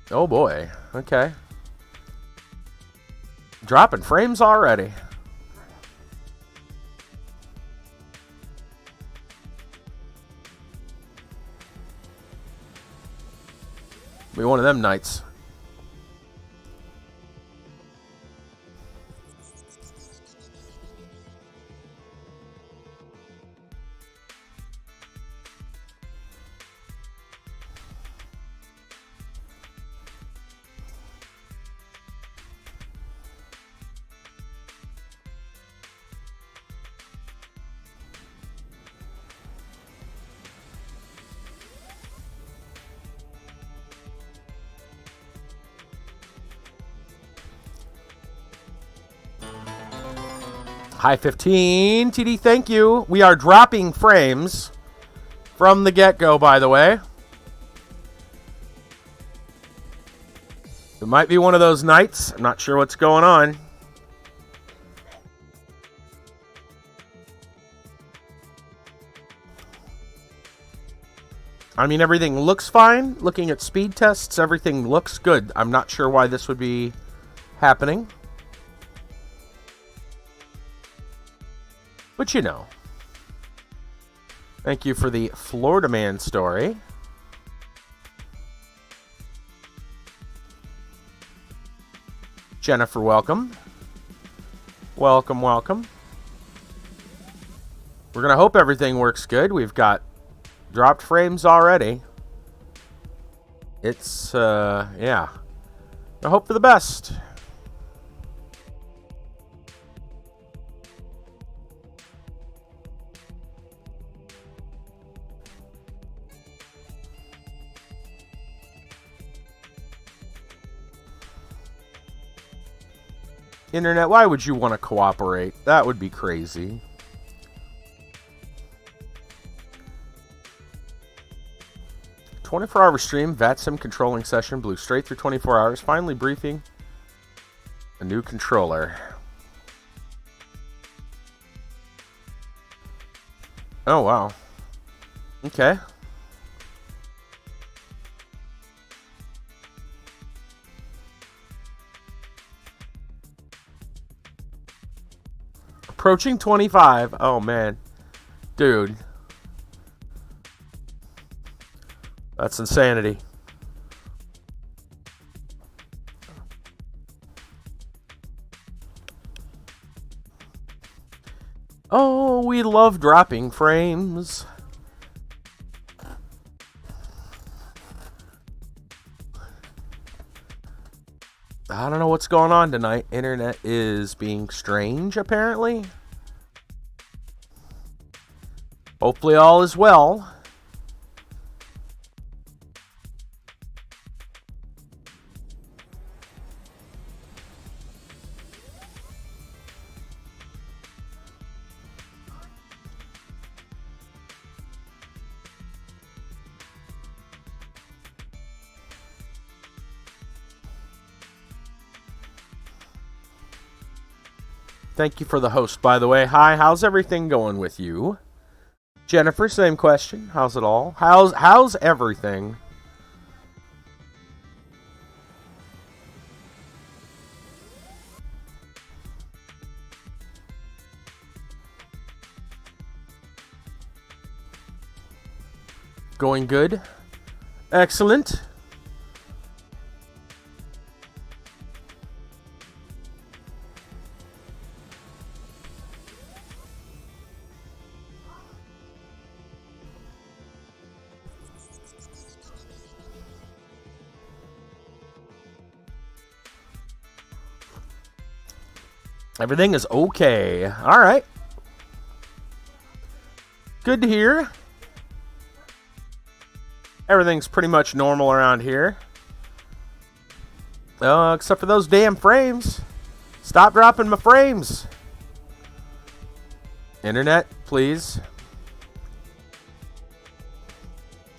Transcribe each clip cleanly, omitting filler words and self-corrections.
Oh boy. Okay. Dropping frames already. Be one of them nights. High 15. TD, thank you. We are dropping frames from the get-go, by the way. It might be one of those nights. I'm not sure what's going on. I mean, everything looks fine. Looking at speed tests, everything looks good. I'm not sure why this would be happening. But you know. Thank you for the Florida Man story. Jennifer, welcome. Welcome, welcome. We're going to hope everything works good. We've got dropped frames already. It's, yeah. I hope for the best. Internet, why would you want to cooperate? That would be crazy. "24-hour stream, VATSIM controlling session, blew straight through 24 hours, finally briefing a new controller." Oh, wow. Okay. Approaching 25. Oh, man. Dude. That's insanity. Oh, we love dropping frames. I don't know what's going on tonight. Internet is being strange, apparently. Hopefully all is well. Thank you for the host, by the way. Hi, how's everything going with you? Jennifer, same question. How's it all? How's everything? Going good? Excellent. Everything is okay. All right. Good to hear. Everything's pretty much normal around here. Except for those damn frames. Stop dropping my frames. Internet, please.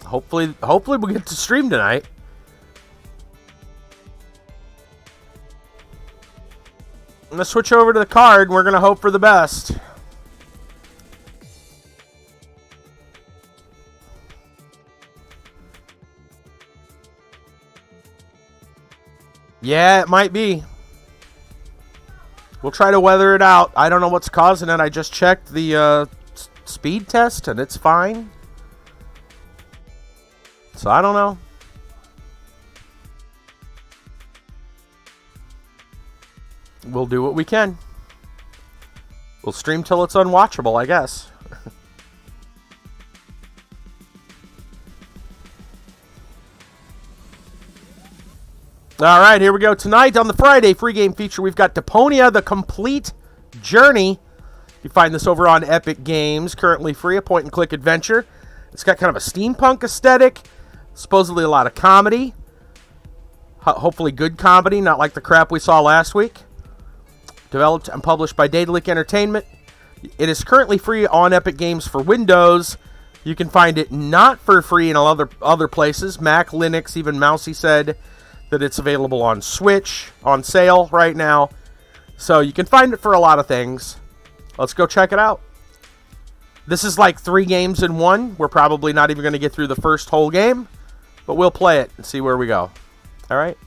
Hopefully we get to stream tonight. I'm going to switch over to the card, and we're going to hope for the best. Yeah, it might be. We'll try to weather it out. I don't know what's causing it. I just checked the speed test, and it's fine. So I don't know. We'll do what we can. We'll stream till it's unwatchable, I guess. All right, here we go. Tonight on the Friday free game feature, we've got Deponia, The Complete Journey. You find this over on Epic Games, currently free, a point-and-click adventure. It's got kind of a steampunk aesthetic, supposedly a lot of comedy. Hopefully good comedy, not like the crap we saw last week. Developed and published by Daedalic Entertainment. It is currently free on Epic Games for Windows. You can find it not for free in other places. Mac, Linux, even Mousy said that it's available on Switch, on sale right now. So you can find it for a lot of things. Let's go check it out. This is like 3 games in one. We're probably not even going to get through the first whole game, but we'll play it and see where we go. All right?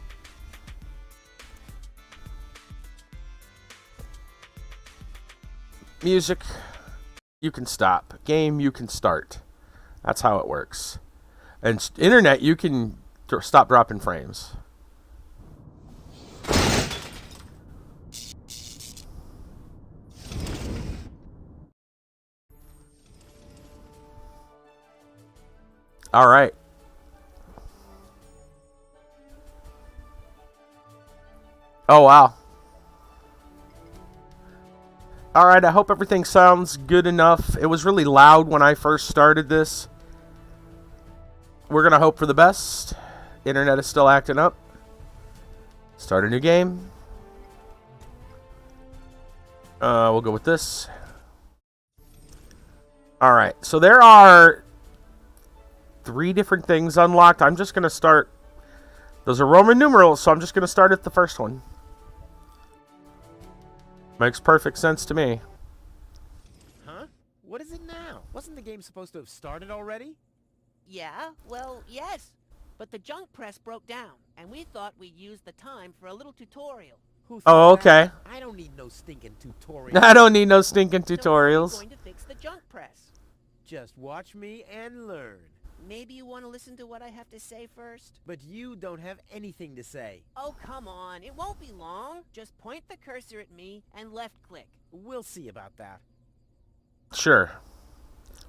Music, you can stop. Game, you can start. That's how it works. And internet, you can stop dropping frames. All right. Oh, wow. All right, I hope everything sounds good enough. It was really loud when I first started this. We're going to hope for the best. Internet is still acting up. Start a new game. We'll go with this. All right, so there are 3 different things unlocked. I'm just going to start. Those are Roman numerals, so I'm just going to start at the first one. Makes perfect sense to me. Huh? What is it now? Wasn't the game supposed to have started already? Yeah, well, yes. But the junk press broke down, and we thought we'd use the time for a little tutorial. Who Oh, thought okay. that? I don't need no stinking tutorial. I don't need no stinking So how are we tutorials. going to fix the junk press? Just watch me and learn. Maybe you want to listen to what I have to say first? But you don't have anything to say. Oh, come on. It won't be long. Just point the cursor at me and left-click. We'll see about that. Sure.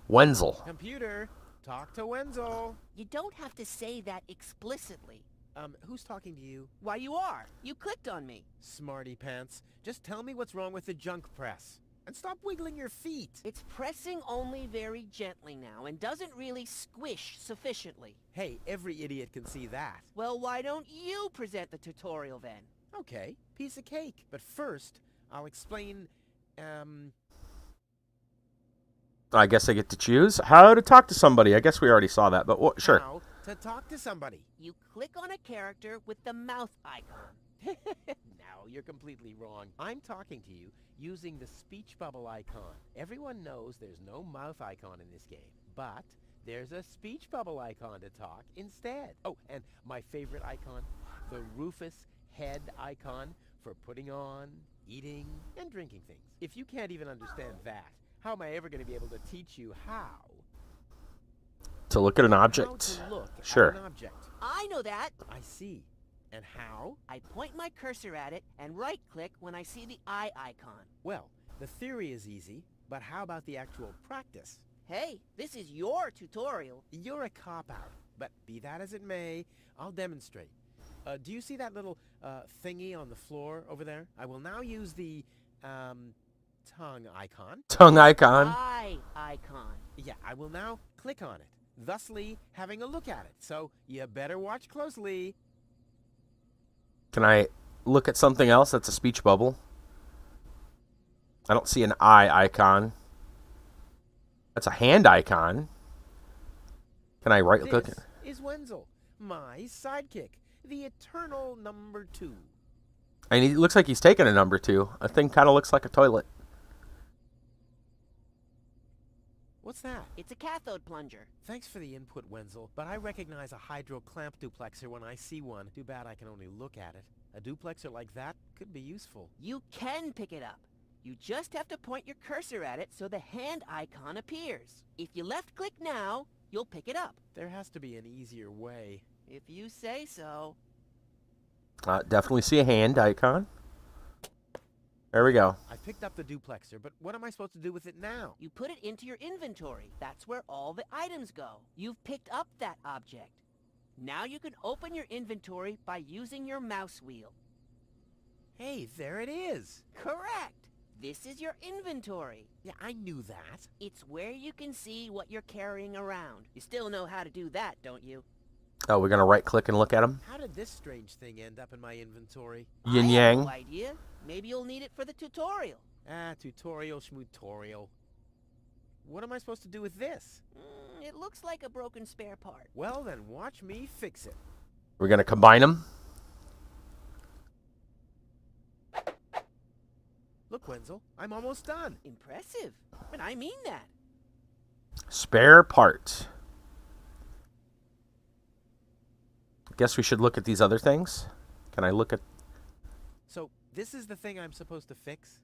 Wenzel. Computer, talk to Wenzel. You don't have to say that explicitly. Who's talking to you? Why, you are. You clicked on me. Smarty pants. Just tell me what's wrong with the junk press. And stop wiggling your feet. It's pressing only very gently now and doesn't really squish sufficiently. Hey, every idiot can see that. Well, why don't you present the tutorial then? Okay, piece of cake. But first, I'll explain, I guess I get to choose how to talk to somebody. I guess we already saw that, but sure. how to talk to somebody. You click on a character with the mouth icon. No, you're completely wrong. I'm talking to you using the speech bubble icon. Everyone knows there's no mouth icon in this game, but there's a speech bubble icon to talk instead. Oh, and my favorite icon, the Rufus head icon for putting on, eating, and drinking things. If you can't even understand that, how am I ever going to be able to teach you how? To look at an How object. to look Sure. at an object. I know that. I see. And how? I point my cursor at it and right-click when I see the eye icon. Well, the theory is easy, but how about the actual practice? Hey, this is your tutorial. You're a cop-out, but be that as it may, I'll demonstrate. Do you see that little thingy on the floor over there? I will now use the tongue icon. Tongue icon. Eye icon. Yeah, I will now click on it, thusly having a look at it. So you better watch closely. Can I look at something else that's a speech bubble? I don't see an eye icon. That's a hand icon. Can I right-click it? This is Wenzel, my sidekick, the eternal number 2. And he looks like he's taking a number 2. A thing kind of looks like a toilet. What's that? It's a cathode plunger. Thanks for the input, Wenzel, but I recognize a hydro clamp duplexer when I see one. Too bad I can only look at it. A duplexer like that could be useful. You can pick it up. You just have to point your cursor at it so the hand icon appears. If you left-click now, you'll pick it up. There has to be an easier way. If you say so. Definitely see a hand icon. There we go. I picked up the duplexer, but what am I supposed to do with it now? You put it into your inventory. That's where all the items go. You've picked up that object. Now you can open your inventory by using your mouse wheel. Hey, there it is. Correct. This is your inventory. Yeah, I knew that. It's where you can see what you're carrying around. You still know how to do that, don't you? Oh, we're going to right-click and look at them? How did this strange thing end up in my inventory? Yin I have yang. no idea. Maybe you'll need it for the tutorial. Tutorial schmutorial. What am I supposed to do with this? It looks like a broken spare part. Well, then watch me fix it. We're going to combine them. Look, Wenzel, I'm almost done. Impressive. And I mean that. Spare part. Guess we should look at these other things. Can I look at... So, this is the thing I'm supposed to fix?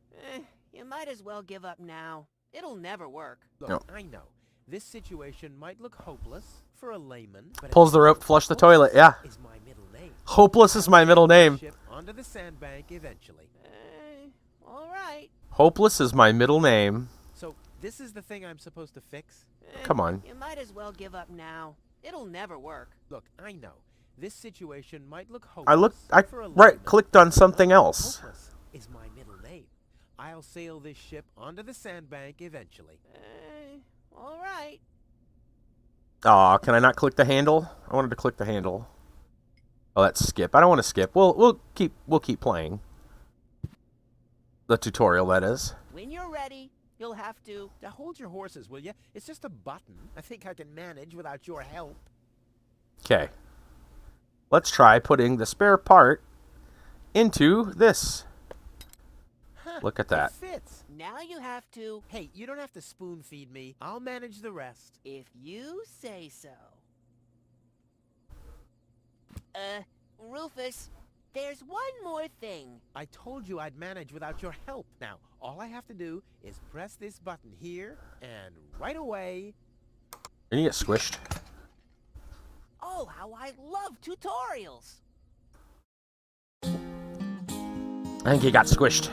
You might as well give up now. It'll never work. Look, No. I know. This situation might look hopeless for a layman, but Pulls the rope, flush the toilet. Yeah. is my middle name. Hopeless is my middle name. Ship onto the sandbank eventually. All right. Hopeless is my middle name. So, this is the thing I'm supposed to fix? Come on. You might as well give up now. It'll never work. Look, I know. This situation might look hopeless I for a layman. right-clicked on something else. Hopeless is my middle name. I'll sail this ship onto the sandbank eventually. All right. Aw, can I not click the handle? I wanted to click the handle. Oh, that's skip. I don't want to skip. We'll keep playing. The tutorial, that is. When you're ready, you'll have to... Now hold your horses, will you? It's just a button. I think I can manage without your help. Okay. Let's try putting the spare part into this. Huh, Look at that. It fits. Now you have to... Hey, you don't have to spoon feed me. I'll manage the rest. If you say so. Rufus, there's one more thing. I told you I'd manage without your help. Now, all I have to do is press this button here, and right away... Can you get squished? Oh, how I love tutorials. I think he got squished.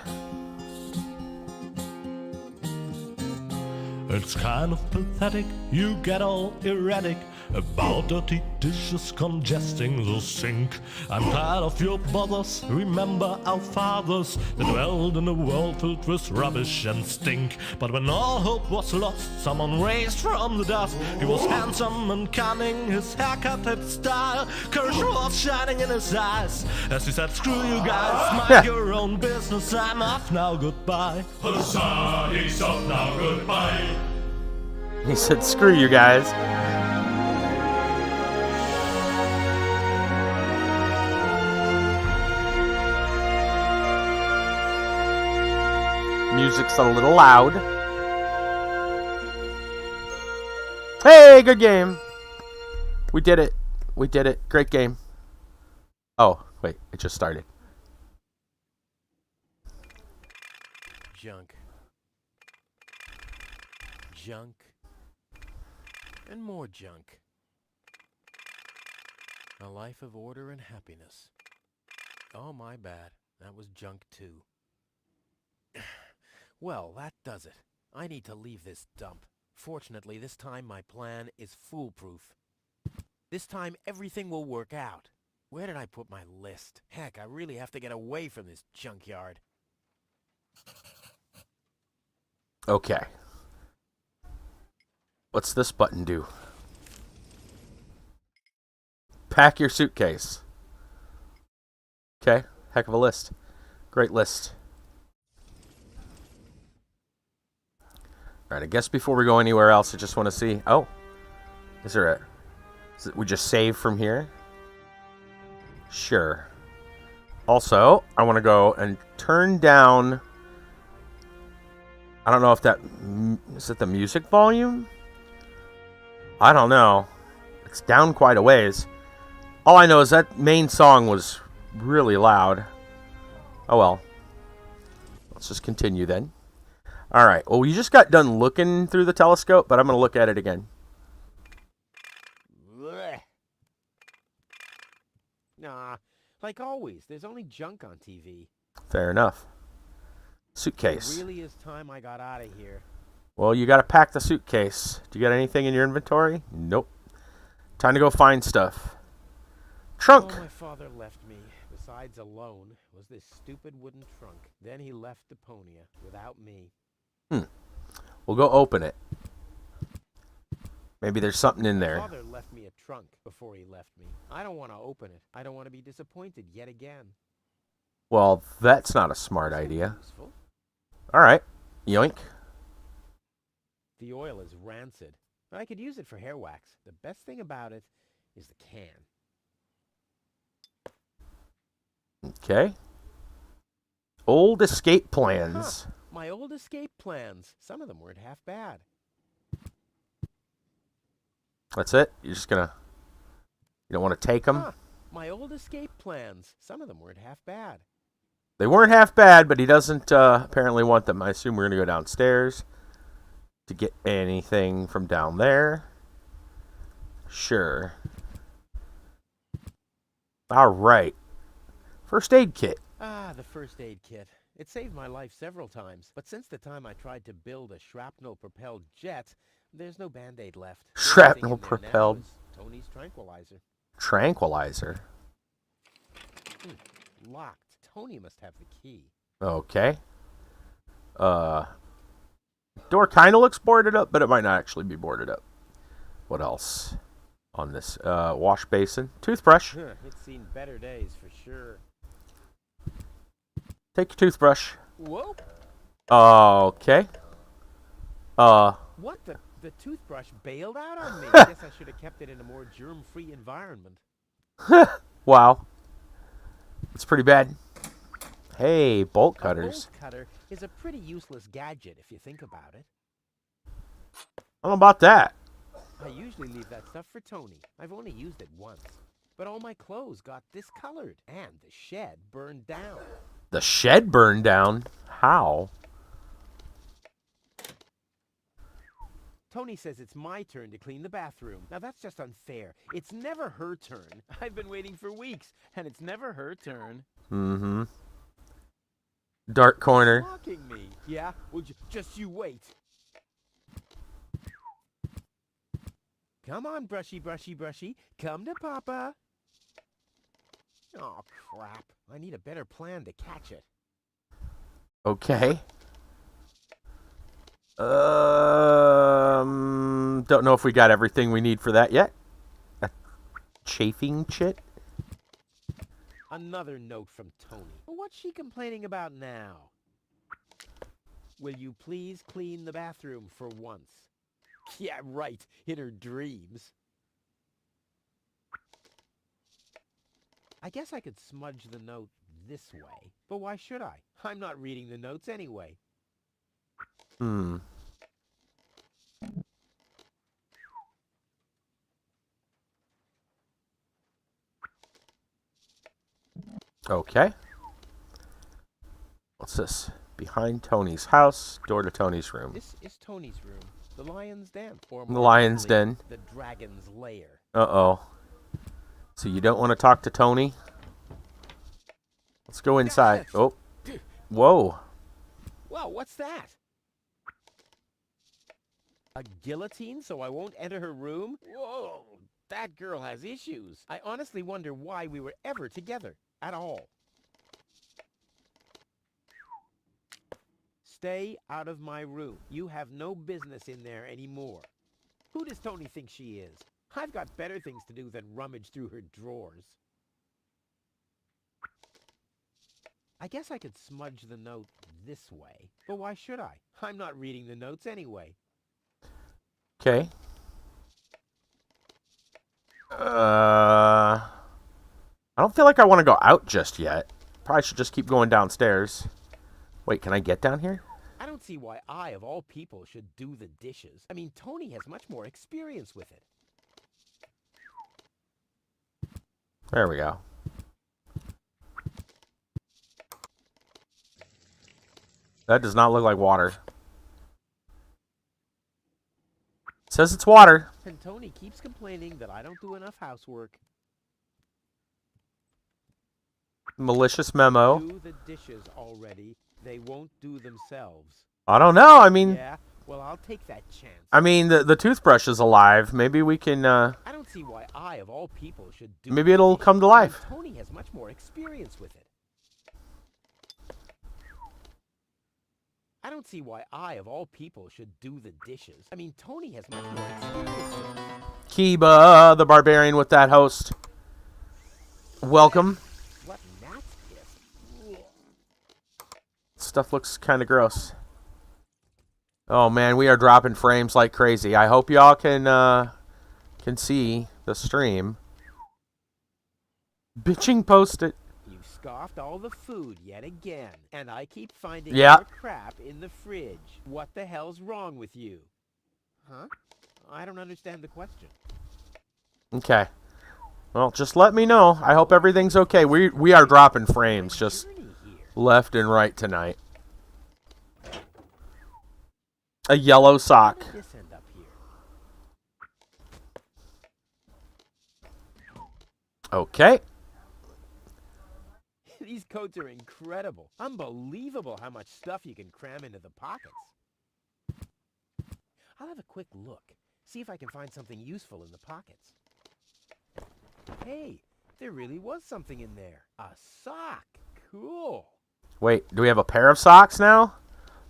It's kind of pathetic, you get all erratic about dirty dishes congesting the sink. I'm tired of your bothers, remember our fathers that dwelled in a world filled with rubbish and stink. But when all hope was lost, someone raised from the dust. He was handsome and cunning, his haircut had style, courage was shining in his eyes as he said, screw you guys, mind your own business, I'm off now, goodbye. Huzzah, he's off now, goodbye. He said, screw you guys. Music's a little loud. Hey, good game. We did it. We did it. Great game. Oh, wait, it just started. Junk. Junk. And more junk. A life of order and happiness. Oh, my bad. That was junk too. Well, that does it. I need to leave this dump. Fortunately, this time my plan is foolproof. This time everything will work out. Where did I put my list? Heck, I really have to get away from this junkyard. Okay. What's this button do? Pack your suitcase. Okay, heck of a list. Great list. Alright, I guess before we go anywhere else, I just want to see... Oh! Is there a... we just save from here? Sure. Also, I want to go and turn down... I don't know if that... Is it the music volume? I don't know. It's down quite a ways. All I know is that main song was really loud. Oh well. Let's just continue then. Alright, well, we just got done looking through the telescope, but I'm going to look at it again. Blech. Nah, like always, there's only junk on TV. Fair enough. It Suitcase. really is time I got out of here. Well, you got to pack the suitcase. Do you got anything in your inventory? Nope. Time to go find stuff. Trunk. All my father left me, besides alone, was this stupid wooden trunk. Then he left Deponia without me. We'll go open it. Maybe there's something in there. My father left me a trunk before he left me. I don't want to open it. I don't want to be disappointed yet again. Well, that's not a smart idea. Useful. Alright. Yoink. The oil is rancid. I could use it for hair wax. The best thing about it is the can. Okay. Old escape plans. Huh. My old escape plans. Some of them weren't half bad. That's it? You're just gonna... You don't want to take them? Huh. My old escape plans. Some of them weren't half bad. They weren't half bad, but he doesn't apparently want them. I assume we're gonna go downstairs to get anything from down there. Sure. Alright. First aid kit. Ah, the first aid kit. It saved my life several times, but since the time I tried to build a shrapnel-propelled jet, there's no Band-Aid left. Shrapnel-propelled. Tony's tranquilizer. Tranquilizer. Locked. Tony must have the key. Okay. Door kind of looks boarded up, but it might not actually be boarded up. What else on this? Wash basin. Toothbrush. It's seen better days for sure. Take your toothbrush. Whoa! Okay. What the toothbrush bailed out on me. I guess I should have kept it in a more germ-free environment. Wow. It's pretty bad. Hey, bolt A cutters. bolt cutter is a pretty useless gadget if you think about it. I don't know about that. I usually leave that stuff for Tony. I've only used it once. But all my clothes got discolored, and the shed burned down. The shed burned down? How? Tony says it's my turn to clean the bathroom. Now that's just unfair. It's never her turn. I've been waiting for weeks, and it's never her turn. Mm-hmm. Dark corner. Mocking me. Yeah? Well, just you wait. Come on, brushy, brushy, brushy. Come to Papa. Oh, crap. I need a better plan to catch it. Okay. Don't know if we got everything we need for that yet. A chafing chit? Another note from Tony. What's she complaining about now? Will you please clean the bathroom for once? Yeah, right. In her dreams. I guess I could smudge the note this way. But why should I? I'm not reading the notes anyway. Okay. What's this? Behind Tony's house, door to Tony's room. This is Tony's room. The lion's den. Or The more lion's likely, den. The dragon's lair. Uh-oh. So you don't want to talk to Tony? Let's go inside. Oh. Whoa. Wow, what's that? A guillotine so I won't enter her room? Whoa, that girl has issues. I honestly wonder why we were ever together at all. Stay out of my room. You have no business in there anymore. Who does Tony think she is? I've got better things to do than rummage through her drawers. I guess I could smudge the note this way. But why should I? I'm not reading the notes anyway. Okay. I don't feel like I want to go out just yet. Probably should just keep going downstairs. Wait, can I get down here? I don't see why I, of all people, should do the dishes. I mean, Tony has much more experience with it. There we go. That does not look like water. It says it's water. And Tony keeps complaining that I don't do enough housework. Malicious memo. Do the dishes already. They won't do themselves. I don't know. I mean, Yeah, well, I'll take that chance. I mean, the toothbrush is alive. Maybe we can. I don't see why I, of all people, should do Maybe it'll come to life. Tony has much more experience with it. I don't see why I, of all people, should do the dishes. I mean, Tony has much more experience with it. Kiba, the barbarian with that host. Welcome. What gnat's piss? Stuff looks kind of gross. Oh man, we are dropping frames like crazy. I hope y'all can see the stream. Bitching post it. You scoffed all the food yet again, and I keep finding Yeah. more crap in the fridge. What the hell's wrong with you? Huh? I don't understand the question. Okay. Well, just let me know. I hope everything's okay. We are dropping frames just Journey here. left and right tonight. A yellow sock. How did this end up here? Okay. These coats are incredible. Unbelievable how much stuff you can cram into the pockets. I'll have a quick look. See if I can find something useful in the pockets. Hey, there really was something in there. A sock. Cool. Wait, do we have a pair of socks now?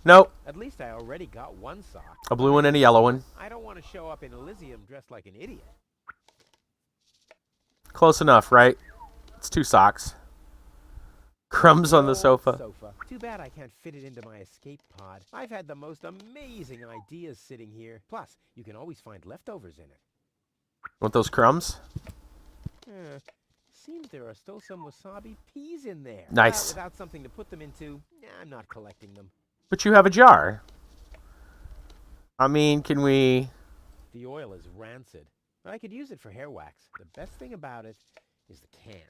Nope. At least I already got one sock. A blue one and a yellow one. I don't want to show up in Elysium dressed like an idiot. Close enough, right? It's 2 socks. Crumbs on the Old sofa. Too bad I can't fit it into my escape pod. I've had the most amazing ideas sitting here. Plus, you can always find leftovers in it. Want those crumbs? Seems there are still some wasabi peas in there. Nice. Without something to put them into, I'm not collecting them. But you have a jar. I mean, can we... The oil is rancid. I could use it for hair wax. The best thing about it is the can.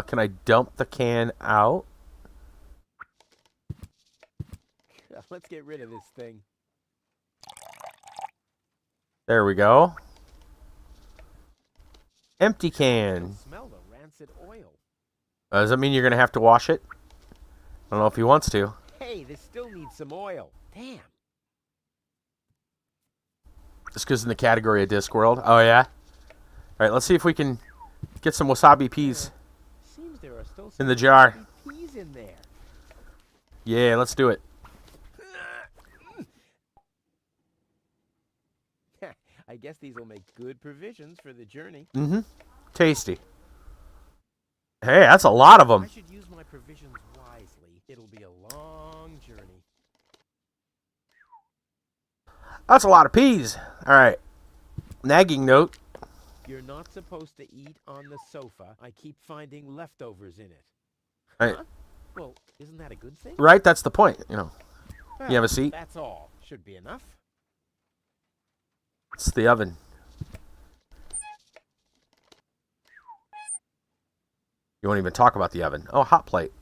Can I dump the can out? Let's get rid of this thing. There we go. Empty can. Smell the rancid oil. Does that mean you're going to have to wash it? I don't know if he wants to. Hey, this still needs some oil. Damn. Just because in the category of Discworld. Oh, yeah? Alright, let's see if we can get some wasabi peas Seems there are still in some the jar. wasabi peas in there. Yeah, let's do it. I guess these will make good provisions for the journey. Mm-hmm. Tasty. Hey, that's a lot of I them. should use my provisions wisely. It'll be a long journey. That's a lot of peas. Alright. Nagging note. You're not supposed to eat on the sofa. I keep finding leftovers in it. Right. Huh? Well, isn't that a good thing? Right, that's the point. You know, Well, you have a seat. That's all. Should be enough. It's the oven. You won't even talk about the oven. Oh, hot plate.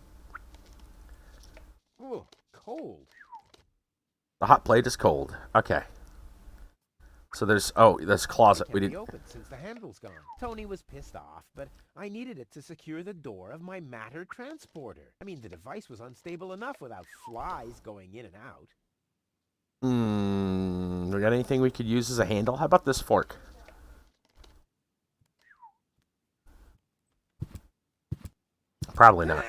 Ooh, cold. The hot plate is cold. Okay. So there's closet. It We can't be didn't. open since the handle's gone. Tony was pissed off, but I needed it to secure the door of my matter transporter. I mean, the device was unstable enough without flies going in and out. We got anything we could use as a handle? How about this fork? Probably not.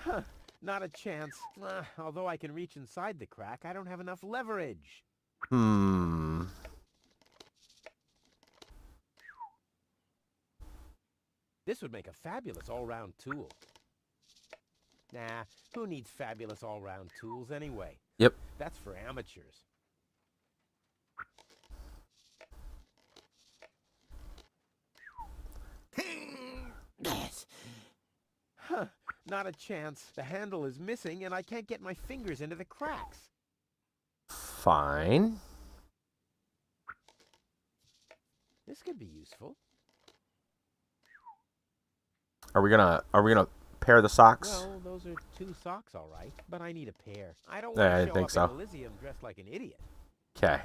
Huh, not a chance. Although I can reach inside the crack, I don't have enough leverage. This would make a fabulous all-round tool. Nah, who needs fabulous all-round tools anyway? Yep. That's for amateurs. Huh, not a chance. The handle is missing and I can't get my fingers into the cracks. Fine. This could be useful. Are we gonna pair of the socks? Well, those are 2 socks, all right. But I need a pair. I don't Yeah, want I to show think up so. in Elysium dressed like an idiot. Okay.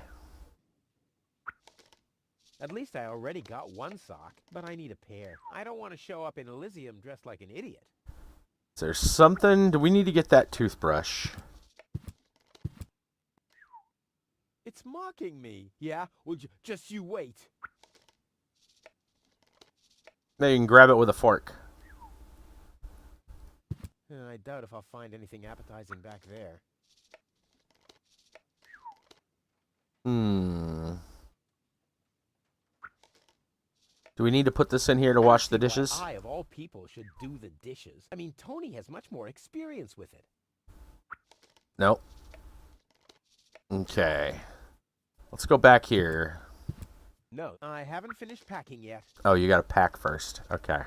At least I already got 1 sock, but I need a pair. I don't want to show up in Elysium dressed like an idiot. Is there something? Do we need to get that toothbrush? It's mocking me. Yeah? Well, just you wait. Maybe you can grab it with a fork. I doubt if I'll find anything appetizing back there. Do we need to put this in here to wash the dishes? I, of all people, should do the dishes. I mean, Tony has much more experience with it. Nope. Okay. Let's go back here. No, I haven't finished packing yet. Oh, you got to pack first. Okay.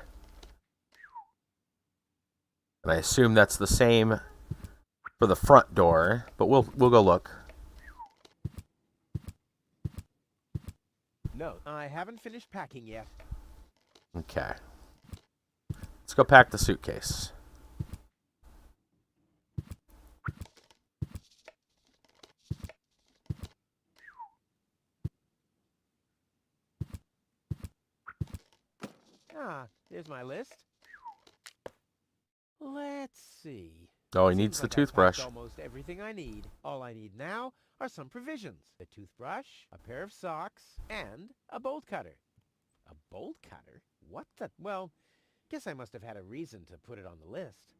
And I assume that's the same for the front door, but we'll go look. No, I haven't finished packing yet. Okay. Let's go pack the suitcase. There's my list. Let's see. Oh, he Seems needs the like I've toothbrush. packed almost everything I need. All I need now are some provisions. A toothbrush, a pair of socks, and a bolt cutter. A bolt cutter? What the? Well, guess I must have had a reason to put it on the list.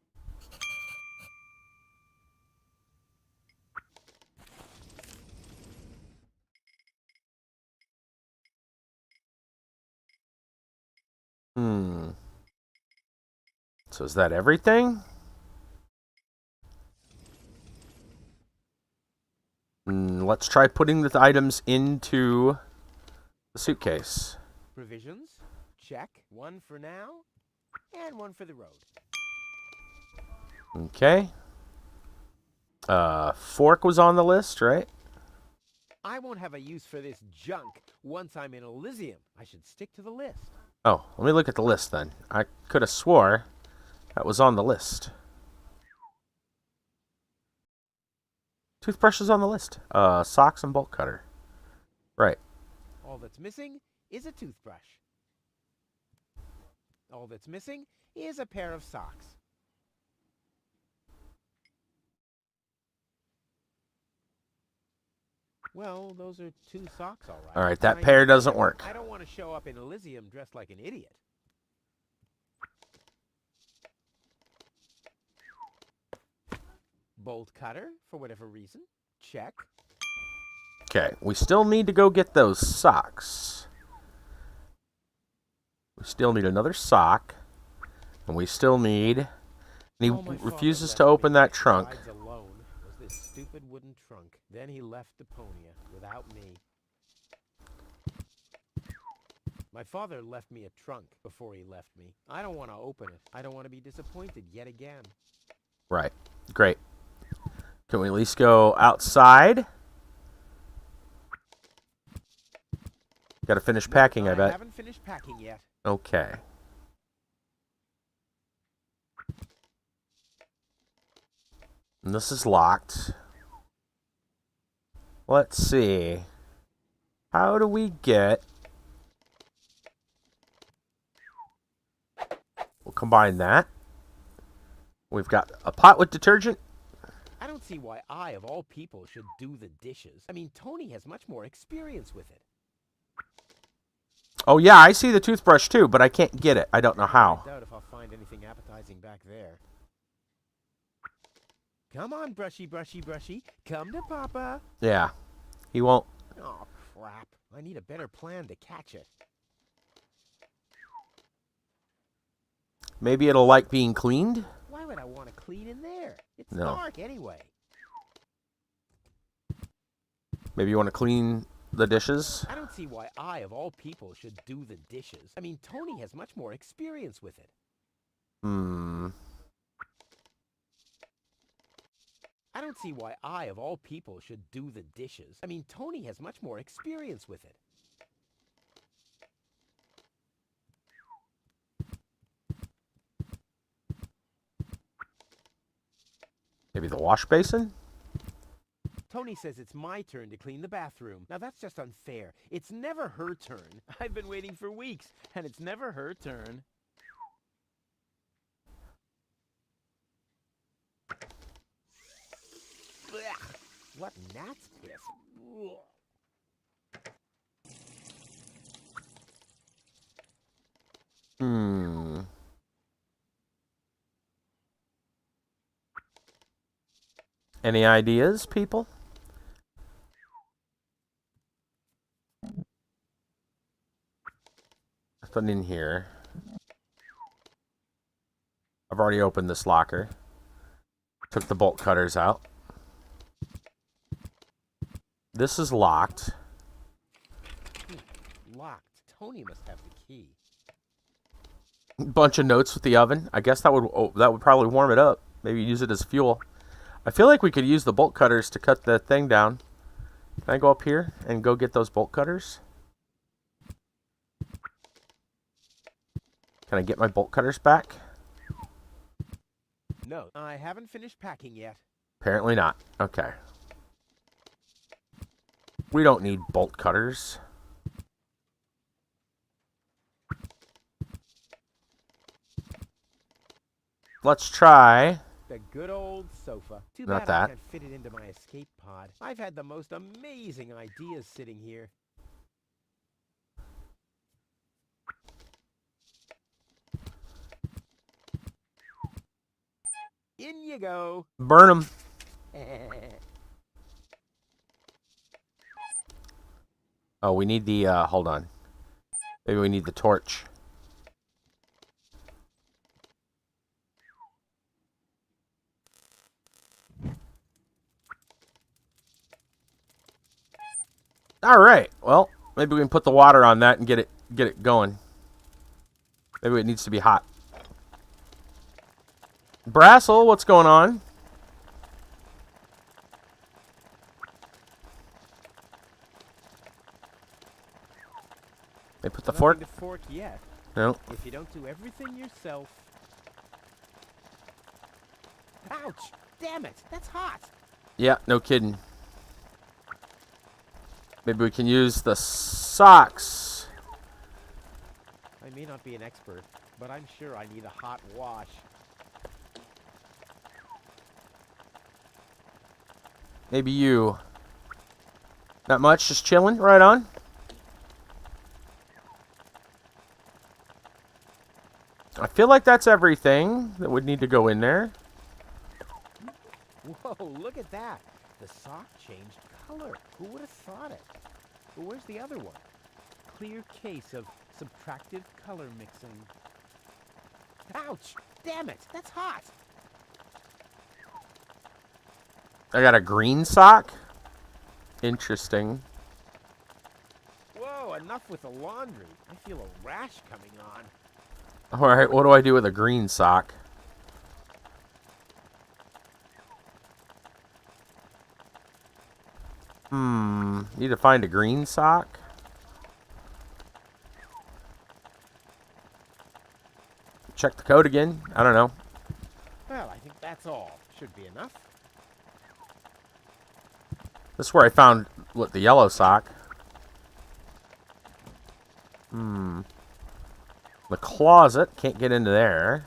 So is that everything? Let's try putting the items into the suitcase. Provisions? Check. 1 for now, and 1 for the road. Okay. Fork was on the list, right? I won't have a use for this junk once I'm in Elysium. I should stick to the list. Oh, let me look at the list then. I could have swore that was on the list. Toothbrush is on the list. Socks and bolt cutter. Right. All that's missing is a toothbrush. All that's missing is a pair of socks. Well, those are 2 socks, all right. All right, that pair doesn't work. I don't want to show up in Elysium dressed like an idiot. Bolt cutter, for whatever reason. Check. Okay, we still need to go get those socks. We still need another sock. And we still need... And he refuses to open that trunk. Alone was this stupid wooden trunk. Then he left Deponia without me. My father left me a trunk before he left me. I don't want to open it. I don't want to be disappointed yet again. Right. Great. Can we at least go outside? Got to finish packing, I bet. I haven't finished packing yet. Okay. And this is locked. Let's see. How do we get... We'll combine that. We've got a pot with detergent. I don't see why I, of all people, should do the dishes. I mean, Tony has much more experience with it. Oh, yeah, I see the toothbrush, too, but I can't get it. I don't know how. I doubt if I'll find anything appetizing back there. Come on, brushy, brushy, brushy. Come to Papa. Yeah, he won't. Oh, crap. I need a better plan to catch it. Maybe it'll like being cleaned? Why would I want to clean in there? It's No. dark anyway. Maybe you want to clean the dishes? I don't see why I, of all people, should do the dishes. I mean, Tony has much more experience with it. I don't see why I, of all people, should do the dishes. I mean, Tony has much more experience with it. Maybe the wash basin? Tony says it's my turn to clean the bathroom. Now that's just unfair. It's never her turn. I've been waiting for weeks, and it's never her turn. Blech. What gnat's piss? Ugh. Any ideas, people? Nothing in here. I've already opened this locker. Took the bolt cutters out. This is locked. Locked. Tony must have the key. Bunch of notes with the oven. I guess that would probably warm it up. Maybe use it as fuel. I feel like we could use the bolt cutters to cut the thing down. Can I go up here and go get those bolt cutters? Can I get my bolt cutters back? No, I haven't finished packing yet. Apparently not. Okay. We don't need bolt cutters. Let's try. The good old sofa. Too Not bad I that. can't fit it into my escape pod. I've had the most amazing ideas sitting here. In you go. Burn them. Oh, we need the, hold on. Maybe we need the torch. All right. Well, maybe we can put the water on that and get it going. Maybe it needs to be hot. Brassel, what's going on? They put the fork? Nothing to fork yet. No. If you don't do everything yourself. Ouch! Damn it! That's hot! Yeah, no kidding. Maybe we can use the socks. I may not be an expert, but I'm sure I need a hot wash. Maybe you. Not much, just chilling. Right on. I feel like that's everything that would need to go in there. Whoa, look at that! The sock changed color. Who would have thought it? But where's the other one? Clear case of subtractive color mixing. Ouch! Damn it! That's hot! I got a green sock. Interesting. Whoa, enough with the laundry. I feel a rash coming on. Alright, what do I do with a green sock? Need to find a green sock. Check the code again. I don't know. Well, I think that's all. Should be enough. This is where I found the yellow sock. The closet. Can't get into there.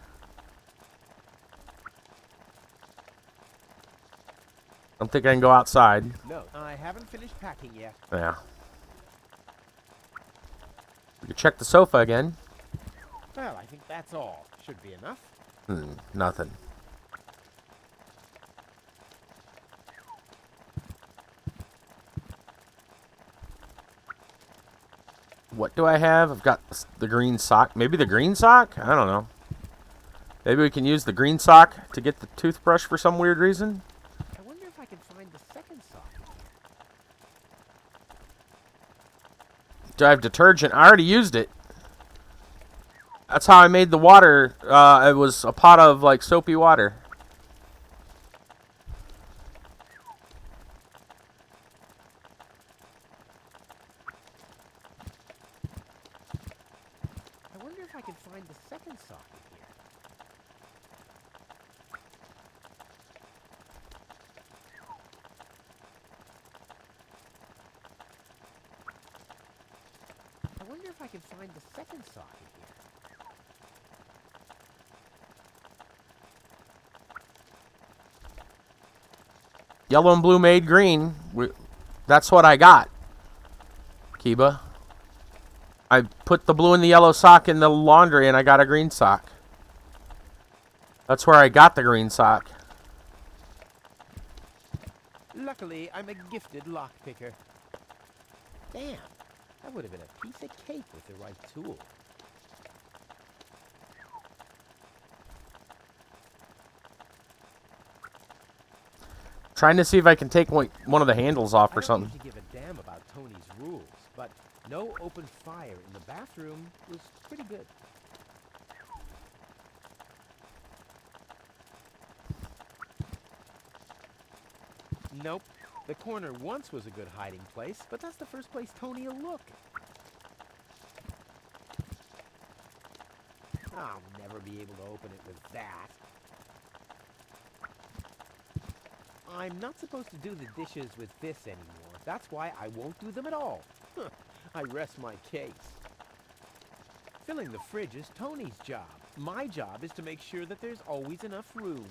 Don't think I can go outside. No, I haven't finished packing yet. Yeah. We can check the sofa again. Well, I think that's all. Should be enough. Nothing. What do I have? I've got the green sock. Maybe the green sock? I don't know. Maybe we can use the green sock to get the toothbrush for some weird reason. I wonder if I can find the second sock. Do I have detergent? I already used it. That's how I made the water. It was a pot of, like, soapy water. I wonder if I can find the second sock if I can find the second socket here. Yellow and blue made green. That's what I got, Kiba. I put the blue and the yellow sock in the laundry and I got a green sock. That's where I got the green sock. Luckily, I'm a gifted lockpicker. Damn, that would have been a piece of cake with the right tool. Trying to see if I can take one of the handles off or something. I don't usually give a damn about Tony's rules, but no open fire in the bathroom was pretty good. Nope. The corner once was a good hiding place, but that's the first place Tony will look. I'll never be able to open it with that. I'm not supposed to do the dishes with this anymore. That's why I won't do them at all. I rest my case. Filling the fridge is Tony's job. My job is to make sure that there's always enough room.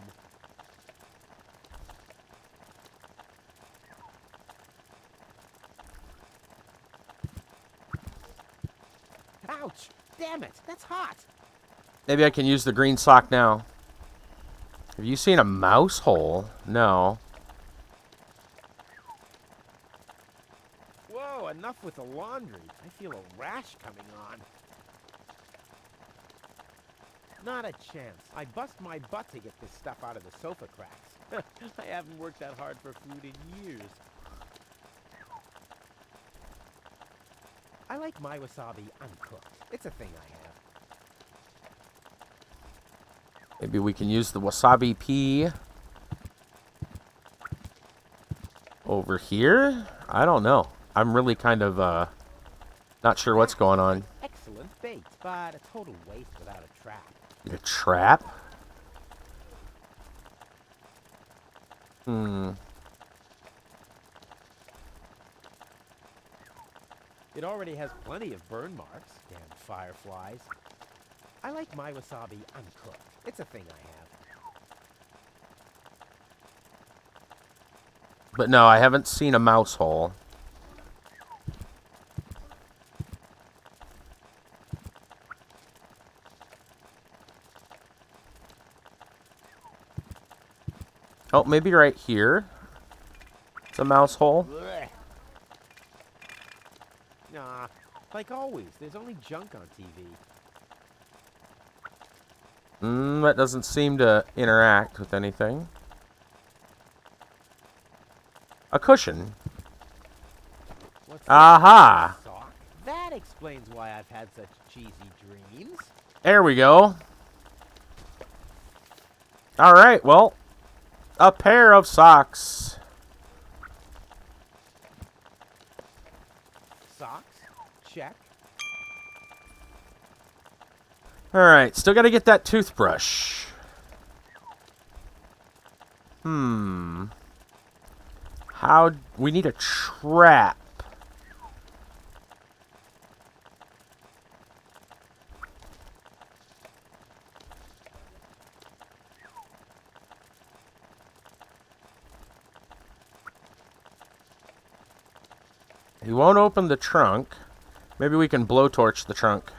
Ouch! Damn it! That's hot! Maybe I can use the green sock now. Have you seen a mouse hole? No. Whoa, enough with the laundry. I feel a rash coming on. Not a chance. I bust my butt to get this stuff out of the sofa cracks. I haven't worked that hard for food in years. I like my wasabi uncooked. It's a thing I have. Maybe we can use the wasabi pea over here? I don't know. I'm really kind of not sure what's going on. Excellent bait, but a total waste without a trap. A trap? It already has plenty of burn marks. Damn fireflies. I like my wasabi uncooked. It's a thing I have. But no, I haven't seen a mouse hole. Oh, maybe right here. It's a mouse hole. Blech. Nah, like always, there's only junk on TV. That doesn't seem to interact with anything. A cushion. What's Aha! that? Sock? That explains why I've had such cheesy dreams. There we go. Alright, well, a pair of socks. Socks? Check. Alright, still gotta get that toothbrush. How... We need a trap. He won't open the trunk. Maybe we can blowtorch the trunk.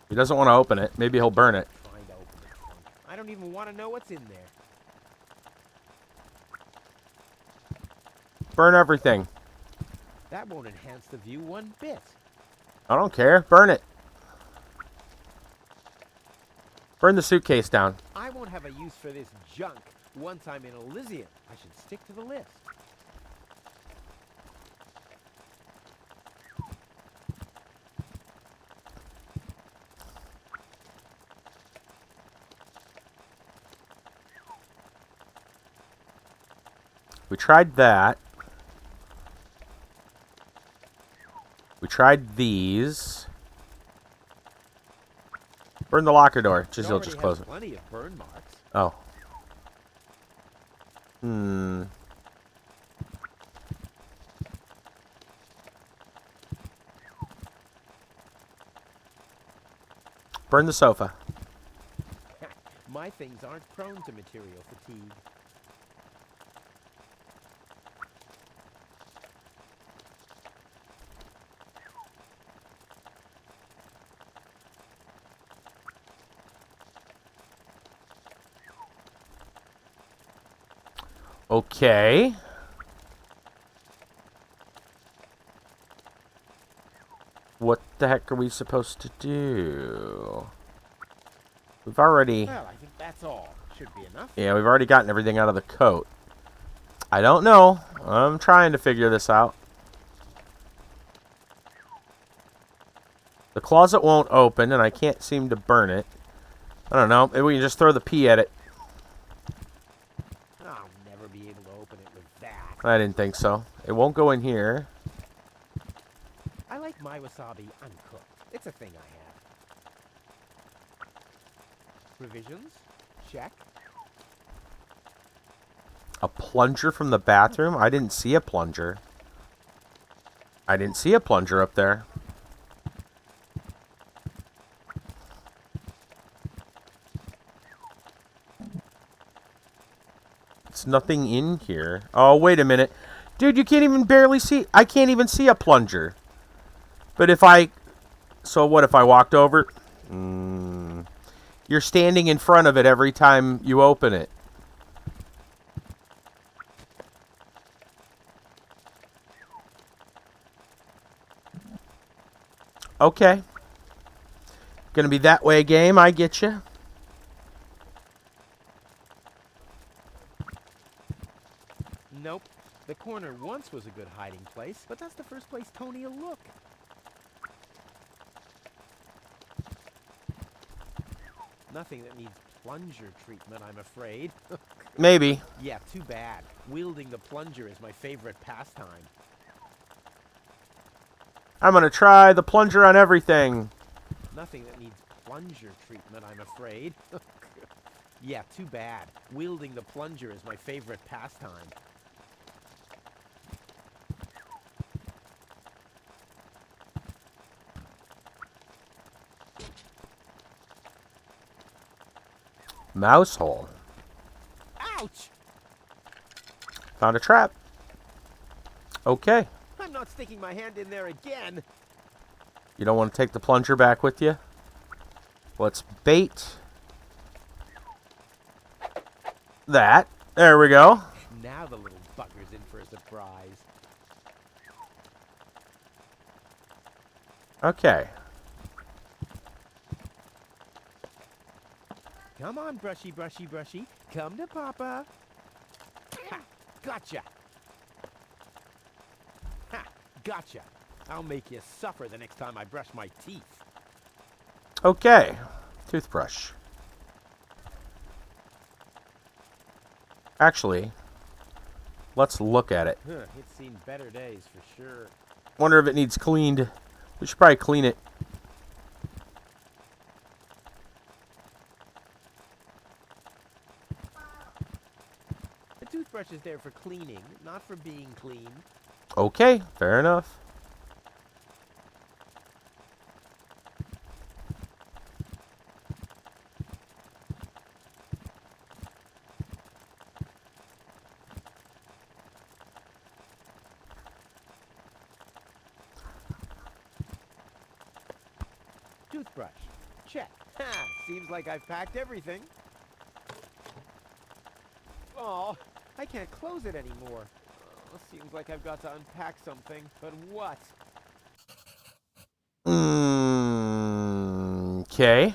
He doesn't want to open it. Maybe he'll burn it. Trying to open the trunk. I don't even want to know what's in there. Burn everything. That won't enhance the view one bit. I don't care. Burn it. Burn the suitcase down. I won't have a use for this junk once I'm in Elysium. I should stick to the list. We tried that. We tried these. Burn the locker door. Just you'll just close it. Plenty of burn marks. Oh. Burn the sofa. My things aren't prone to material fatigue. Okay. What the heck are we supposed to do? We've already... Well, I think that's all. Should be enough. Yeah, we've already gotten everything out of the coat. I don't know. I'm trying to figure this out. The closet won't open, and I can't seem to burn it. I don't know. Maybe we can just throw the pee at it. I'll never be able to open it with that. I didn't think so. It won't go in here. I like my wasabi uncooked. It's a thing I have. Provisions? Check. A plunger from the bathroom? I didn't see a plunger. I didn't see a plunger up there. It's nothing in here. Oh, wait a minute. Dude, you can't even barely see... I can't even see a plunger. But if I... So what if I walked over? You're standing in front of it every time you open it. Okay. Gonna be that way game, I get you. Nope. The corner once was a good hiding place, but that's the first place Tony will look. Nothing that needs plunger treatment, I'm afraid. Maybe. Yeah, too bad. Wielding the plunger is my favorite pastime. I'm gonna try the plunger on everything. Nothing that needs plunger treatment, I'm afraid. Yeah, too bad. Wielding the plunger is my favorite pastime. Mouse hole. Ouch! Found a trap. Okay. I'm not sticking my hand in there again. You don't want to take the plunger back with you? Let's bait that. There we go. Now the little bugger's in for a surprise. Okay. Come on, brushy, brushy, brushy. Come to Papa. Ha! Gotcha! Ha! Gotcha! I'll make you suffer the next time I brush my teeth. Okay. Toothbrush. Actually, let's look at it. Huh, it's seen better days for sure. Wonder if it needs cleaned. We should probably clean it. The toothbrush is there for cleaning, not for being clean. Okay, fair enough. Toothbrush. Check. Ha! Seems like I've packed everything. Oh, I can't close it anymore. Oh, seems like I've got to unpack something. But what? Okay.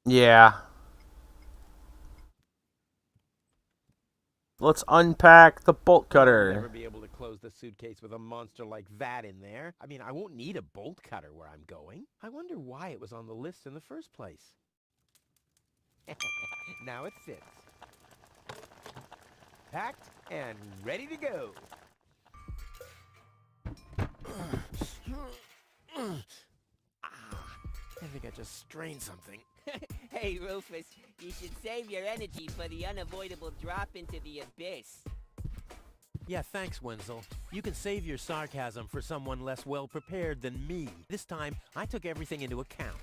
Yeah. Let's unpack the bolt I'll never cutter. be able to close the suitcase with a monster like that in there. I mean, I won't need a bolt cutter where I'm going. I wonder why it was on the list in the first place. Now it fits. Packed and ready to go. I think I just strained something. Hey, Rufus, you should save your energy for the unavoidable drop into the abyss. Yeah, thanks, Wenzel. You can save your sarcasm for someone less well-prepared than me. This time, I took everything into account.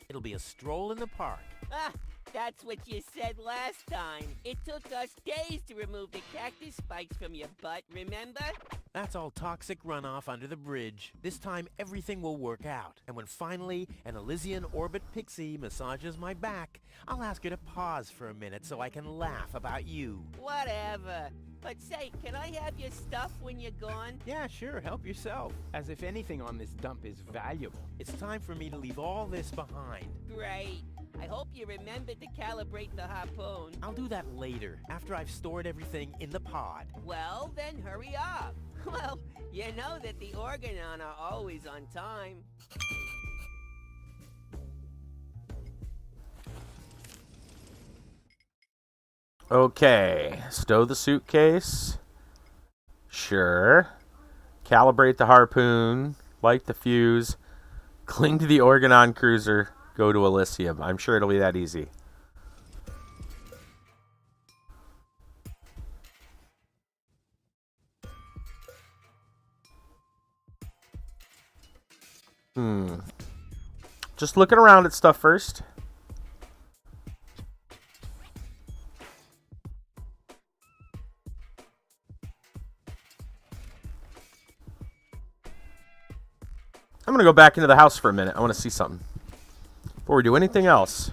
It'll be a stroll in the park. Ah, that's what you said last time. It took us days to remove the cactus spikes from your butt, remember? That's all toxic runoff under the bridge. This time, everything will work out. And when finally an Elysian orbit pixie massages my back, I'll ask her to pause for a minute so I can laugh about you. Whatever. But say, can I have your stuff when you're gone? Yeah, sure, help yourself. As if anything on this dump is valuable. It's time for me to leave all this behind. Great. I hope you remembered to calibrate the harpoon. I'll do that later, after I've stored everything in the pod. Well, then hurry up. Well, you know that the Organon are always on time. Okay, stow the suitcase. Sure. Calibrate the harpoon. Light the fuse. Cling to the Organon cruiser. Go to Elysium. I'm sure it'll be that easy. Just looking around at stuff first. I'm gonna go back into the house for a minute. I want to see something before we do anything else.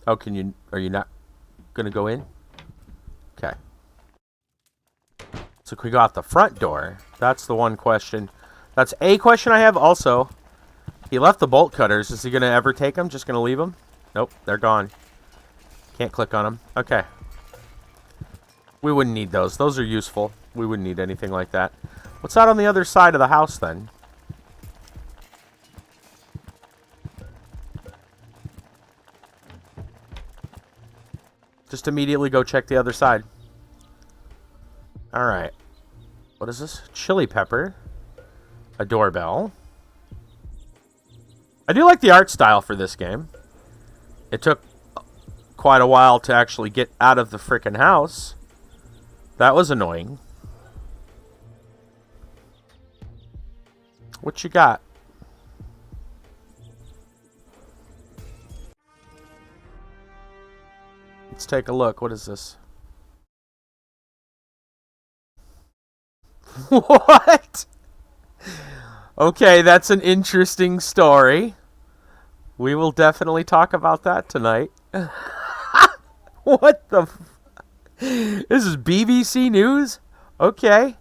Oh, are you not gonna go in? Okay. So can we go out the front door? That's the one question. That's a question I have. Also, he left the bolt cutters. Is he gonna ever take them? Just gonna leave them? Nope, they're gone. Can't click on them. Okay. We wouldn't need those. Those are useful. We wouldn't need anything like that. What's out on the other side of the house, then? Just immediately go check the other side. Alright. What is this? Chili pepper. A doorbell. I do like the art style for this game. It took quite a while to actually get out of the frickin' house. That was annoying. What you got? Let's take a look. What is this? What? Okay, that's an interesting story. We will definitely talk about that tonight. What the... This is BBC News? Okay.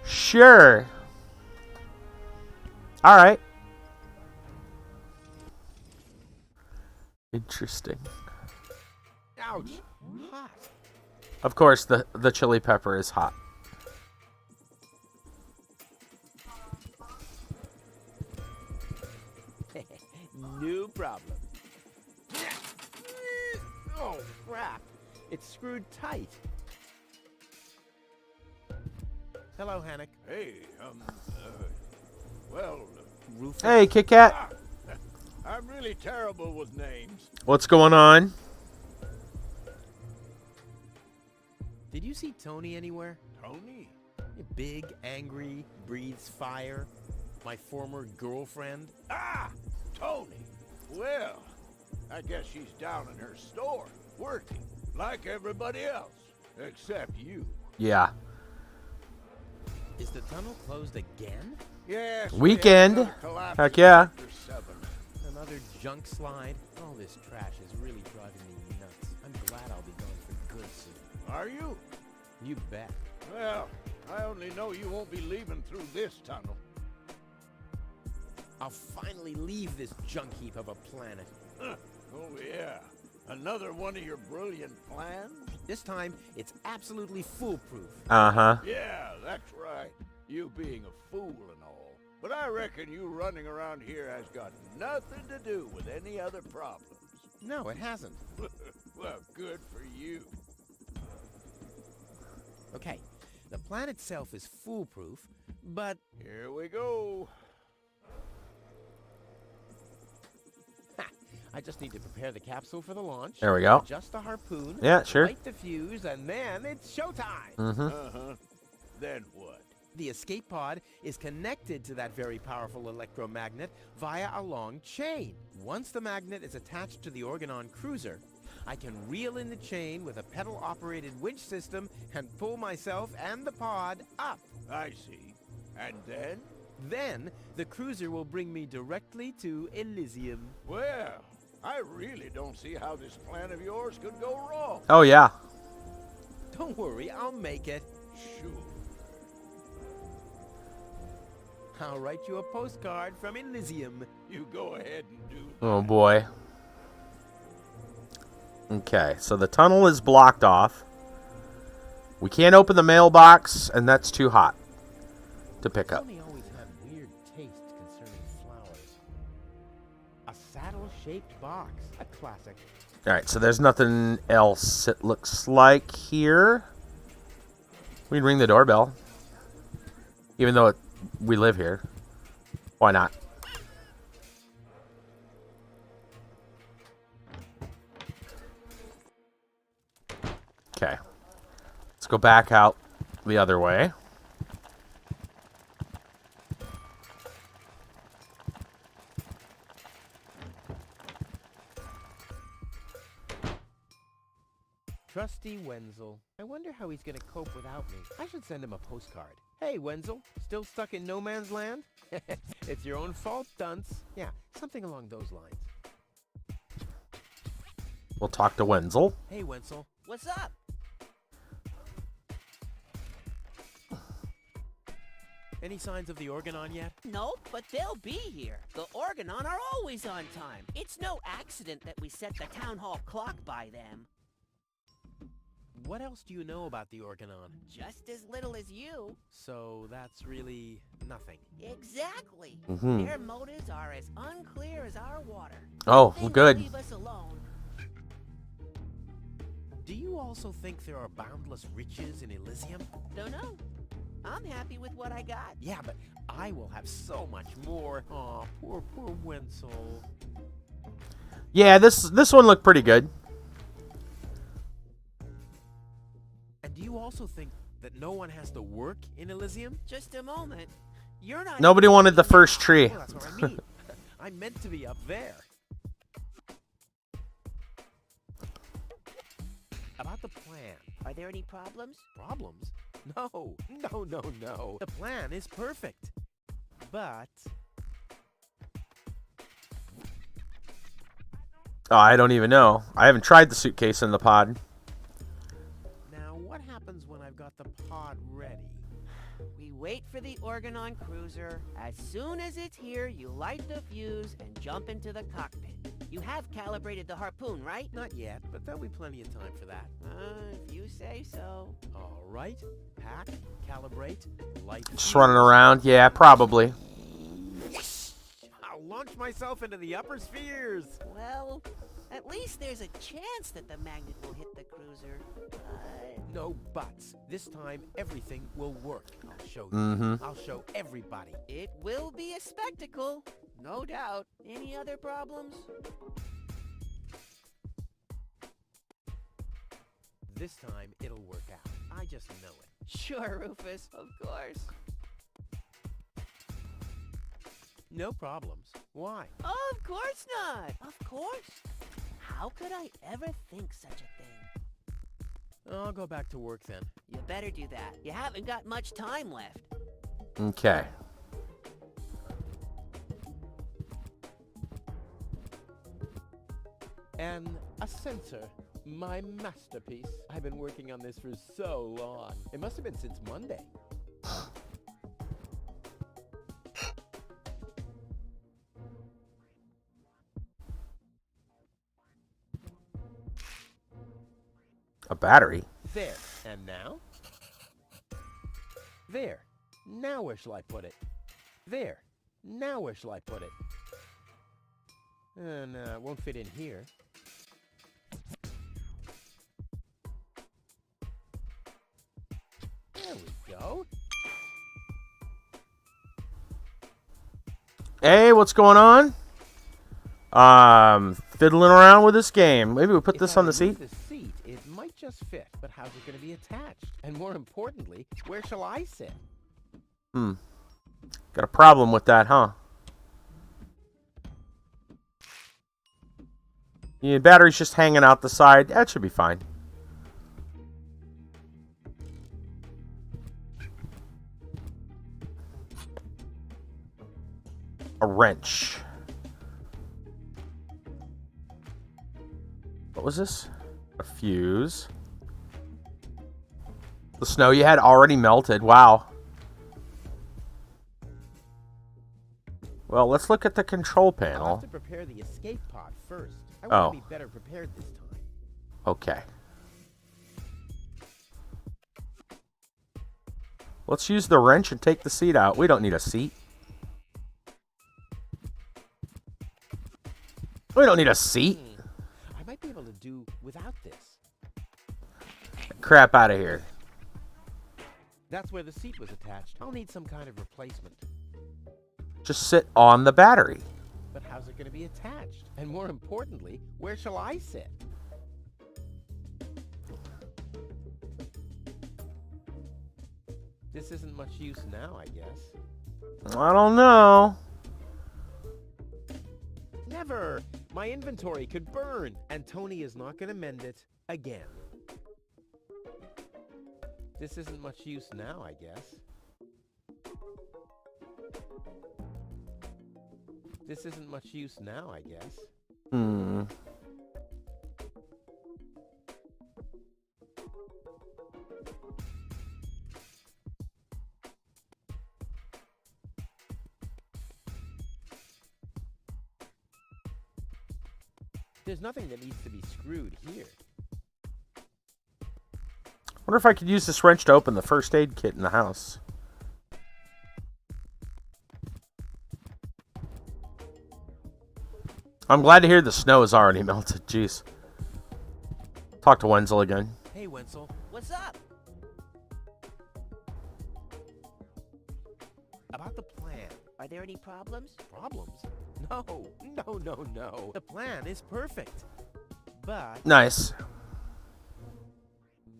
Sure. Alright. Interesting. Ouch! Hot. Of course, the chili pepper is hot. No problem. Oh, crap. It's screwed tight. Hello, Hannock. Hey, well, Rufus? Hey, Kit Kat. I'm really terrible with names. What's going on? Did you see Tony anywhere? Tony? Big, angry, breathes fire. My former girlfriend. Ah, Tony. Well, I guess she's down in her store, working, like everybody else, except you. Yeah. Is the tunnel closed again? Yes. Weekend. Heck yeah. Another junk slide? All this trash is really driving me nuts. I'm glad I'll be gone for good soon. Are you? You bet. Well, I only know you won't be leaving through this tunnel. I'll finally leave this junk heap of a planet. Oh, yeah. Another one of your brilliant plans? This time, it's absolutely foolproof. Uh-huh. Yeah, that's right. You being a fool and all. But I reckon you running around here has got nothing to do with any other problems. No, it hasn't. Well, good for you. Okay, the plan itself is foolproof, but... Here we go. Ha! I just need to prepare the capsule for the launch. There we go. Adjust the harpoon. Yeah, sure. Light the fuse, and then it's showtime. Mm-hmm. Uh-huh. Then what? The escape pod is connected to that very powerful electromagnet via a long chain. Once the magnet is attached to the Organon cruiser, I can reel in the chain with a pedal-operated winch system and pull myself and the pod up. I see. And then? Then, the cruiser will bring me directly to Elysium. Well, I really don't see how this plan of yours could go wrong. Oh, yeah. Don't worry, I'll make it. Sure. I'll write you a postcard from Elysium. You go ahead and do Oh, boy. Okay, so the tunnel is blocked off. We can't open the mailbox, and that's too hot to pick up. Tony always had weird taste concerning flowers. A saddle-shaped box. A classic. Alright, so there's nothing else, it looks like, here. We can ring the doorbell. Even though we live here. Why not? Okay. Let's go back out the other way. Trusty Wenzel. I wonder how he's gonna cope without me. I should send him a postcard. Hey, Wenzel, still stuck in no man's land? It's your own fault, dunce. Yeah, something along those lines. We'll talk to Wenzel. Hey, Wenzel. What's up? Any signs of the Organon yet? Nope, but they'll be here. The Organon are always on time. It's no accident that we set the town hall clock by them. What else do you know about the Organon? Just as little as you. So that's really nothing. Exactly. Mhm. Their motives are as unclear as our water. Oh, They good. Leave us alone. Do you also think there are boundless riches in Elysium? Don't know. I'm happy with what I got. Yeah, but I will have so much more. Aw, poor Wenzel. Yeah, this one looked pretty good. And do you also think that no one has to work in Elysium? Just a moment. You're not. Nobody wanted the first tree. Well, that's what I mean. I meant to be up there. About the plan. Are there any problems? Problems? No. The plan is perfect. But Oh, I don't even know. I haven't tried the suitcase in the pod. now what happens when I've got the pod ready? We wait for the Organon cruiser. As soon as it's here, you light the fuse and jump into the cockpit. You have calibrated the harpoon, right? Not yet, but there'll be plenty of time for that. If you say so. All right. Pack, calibrate, light. Just running around. Yeah, probably. I'll launch myself into the upper spheres. Well, at least there's a chance that the magnet will hit the cruiser. No buts. This time, everything will work. I'll show you. Mm-hmm. I'll show everybody. It will be a spectacle, no doubt. Any other problems? This time, it'll work out. I just know it. Sure, Rufus, of course. No problems. Why? Of course not. Of course. How could I ever think such a thing? I'll go back to work then. You better do that. You haven't got much time left. Okay. And a sensor. My masterpiece. I've been working on this for so long. It must have been since Monday. A battery. There. And now? There. Now where shall I put it? There. Now where shall I put it? No, it won't fit in here. There we go. Hey, what's going on? Fiddling around with this game. Maybe we put this on the seat. The seat, it might just fit, but how's it going to be attached? And more importantly, where shall I sit? Got a problem with that, huh? Yeah, battery's just hanging out the side. That should be fine. A wrench. What was this? A fuse. The snow you had already melted. Wow. Well, let's look at the control I'll panel. have to prepare the escape pod first. I Oh. want to be better prepared this time. Okay. Let's use the wrench and take the seat out. We don't need a seat. We don't need a seat. I might be able to do without this. Crap out of here. That's where the seat was attached. I'll need some kind of replacement. Just sit on the battery. But how's it going to be attached? And more importantly, where shall I sit? This isn't much use now, I guess. I don't know. Never! My inventory could burn, and Tony is not going to mend it again. This isn't much use now, I guess. This isn't much use now, I guess. There's nothing that needs to be screwed here. Wonder if I could use this wrench to open the first aid kit in the house. I'm glad to hear the snow is already melted. Jeez. Talk to Wenzel again. Hey, Wenzel. What's up? About the plan. Are there any problems? Problems? No. The plan is perfect. But Nice.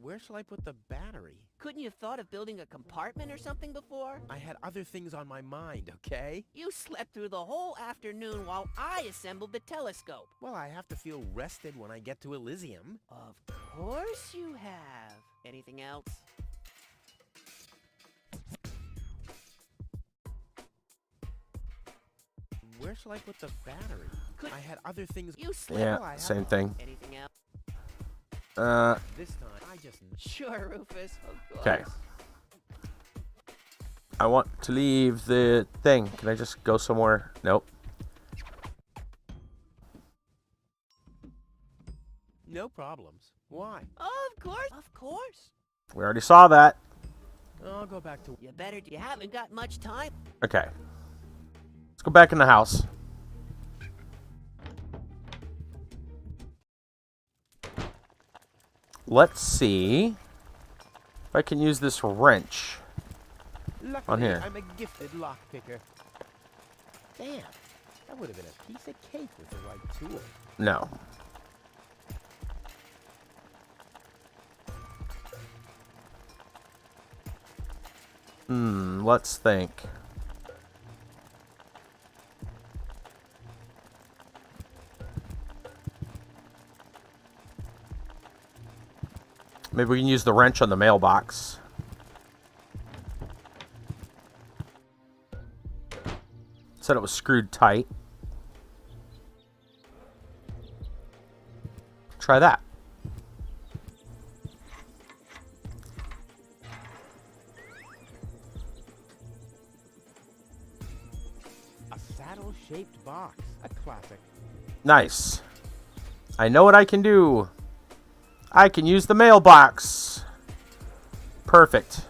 where shall I put the battery? Couldn't you have thought of building a compartment or something before? I had other things on my mind, okay? You slept through the whole afternoon while I assembled the telescope. Well, I have to feel rested when I get to Elysium. Of course you have. Anything else? Where shall I put the battery? I had other things. You slept. Yeah, Well, I have same a- thing. Anything else? This time, I just... Sure, Rufus. Of course. Okay. I want to leave the thing. Can I just go somewhere? Nope. No problems. Why? Of course. Of course. We already saw that. I'll go back to... You better. You haven't got much time. Okay. Let's go back in the house. Let's see if I can use this wrench. Luckily, On here. I'm a gifted lockpicker. Damn. That would have been a piece of cake with the right tool. No. Let's think. Maybe we can use the wrench on the mailbox. Said it was screwed tight. Try that. A saddle-shaped box. A classic. Nice. I know what I can do. I can use the mailbox. Perfect.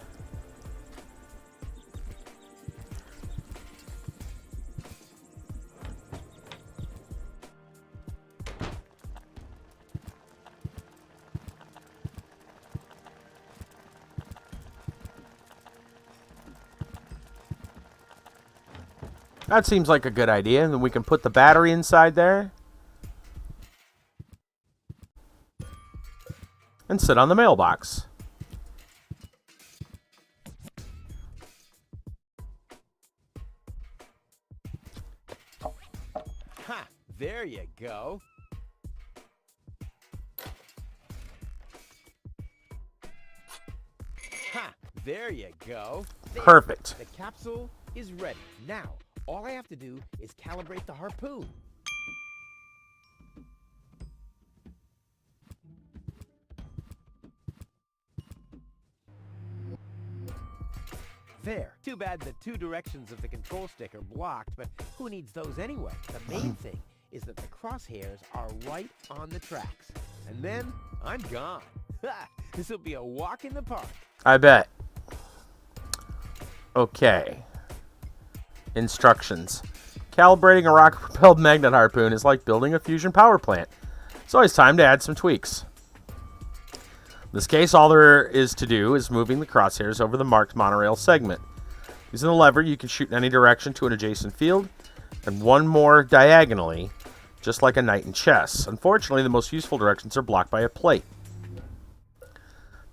That seems like a good idea. And then we can put the battery inside there. and sit on the mailbox. Ha! There you go. Ha! There you go. There. Perfect. The capsule is ready. Now, all I have to do is calibrate the harpoon. There. Too bad the two directions of the control stick are blocked, but who needs those anyway? The main thing is that the crosshairs are right on the tracks. And then I'm gone. This will be a walk in the park. I bet. Okay. Instructions. Calibrating a rocket-propelled magnet harpoon is like building a fusion power plant. It's always time to add some tweaks. In this case, all there is to do is moving the crosshairs over the marked monorail segment. Using the lever, you can shoot in any direction to an adjacent field, and one more diagonally, just like a knight in chess. Unfortunately, the most useful directions are blocked by a plate.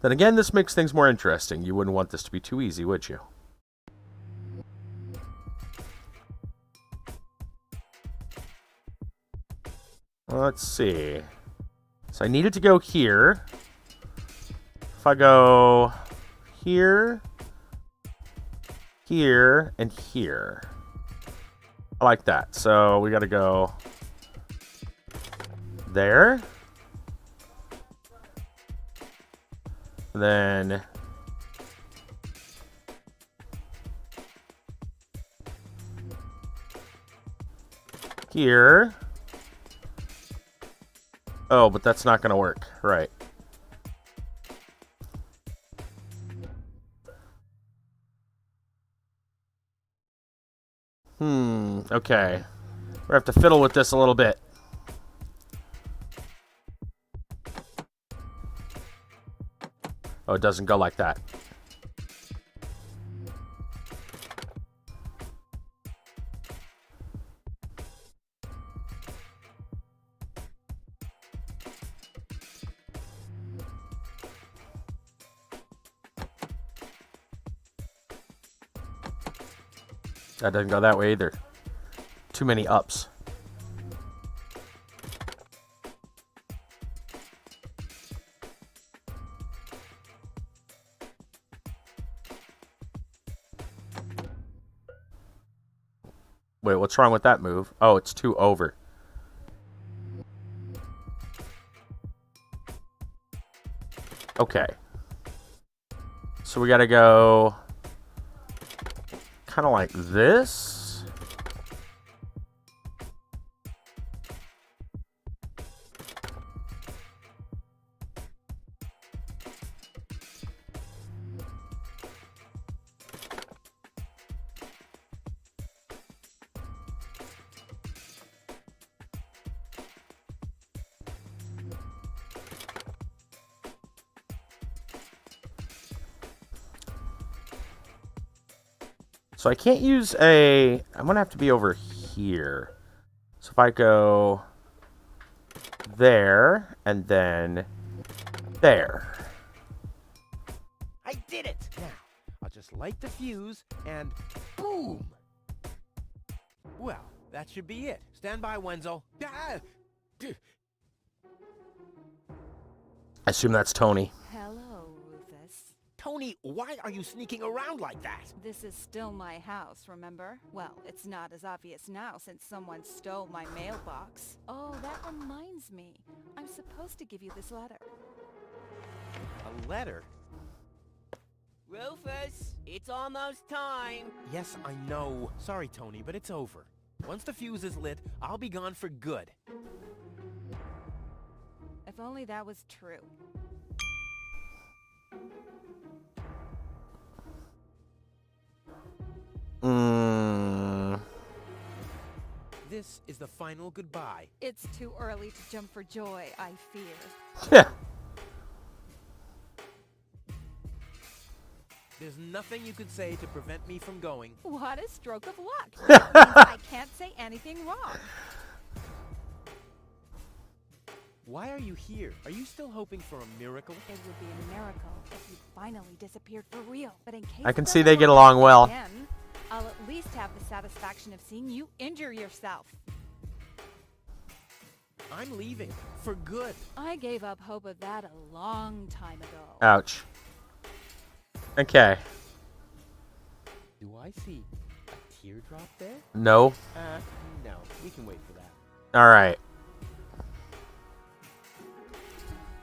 Then again, this makes things more interesting. You wouldn't want this to be too easy, would you? Let's see. So I needed to go here. If I go here, here, and here. I like that. So we got to go there. Then here. Oh, but that's not going to work. Right. Okay. We have to fiddle with this a little bit. Oh, it doesn't go like that. That doesn't go that way either. Too many ups. Wait, what's wrong with that move? Oh, it's too over. Okay. So we gotta go kind of like this. So I can't use a... I'm going to have to be over here. So if I go there, and then there. I did it! Now, I'll just light the fuse, and boom! Well, that should be it. Stand by, Wenzel. Ah! I assume that's Tony. Hello, Rufus. Tony, why are you sneaking around like that? This is still my house, remember? Well, it's not as obvious now since someone stole my mailbox. Oh, that reminds me. I'm supposed to give you this letter. A letter? Rufus, it's almost time. Yes, I know. Sorry, Tony, but it's over. Once the fuse is lit, I'll be gone for good. If only that was true. This is the final goodbye. It's too early to jump for joy, I fear. Yeah. There's nothing you could say to prevent me from going. What a stroke of luck. That means I can't say anything wrong. Why are you here? Are you still hoping for a miracle? It would be a miracle if you finally disappeared for real. But in case I can it see they doesn't get along well. again, I'll at least have the satisfaction of seeing you injure yourself. I'm leaving. For good. I gave up hope of that a long time ago. Ouch. Okay. Do I see a teardrop there? No. No. We can wait for that. All right.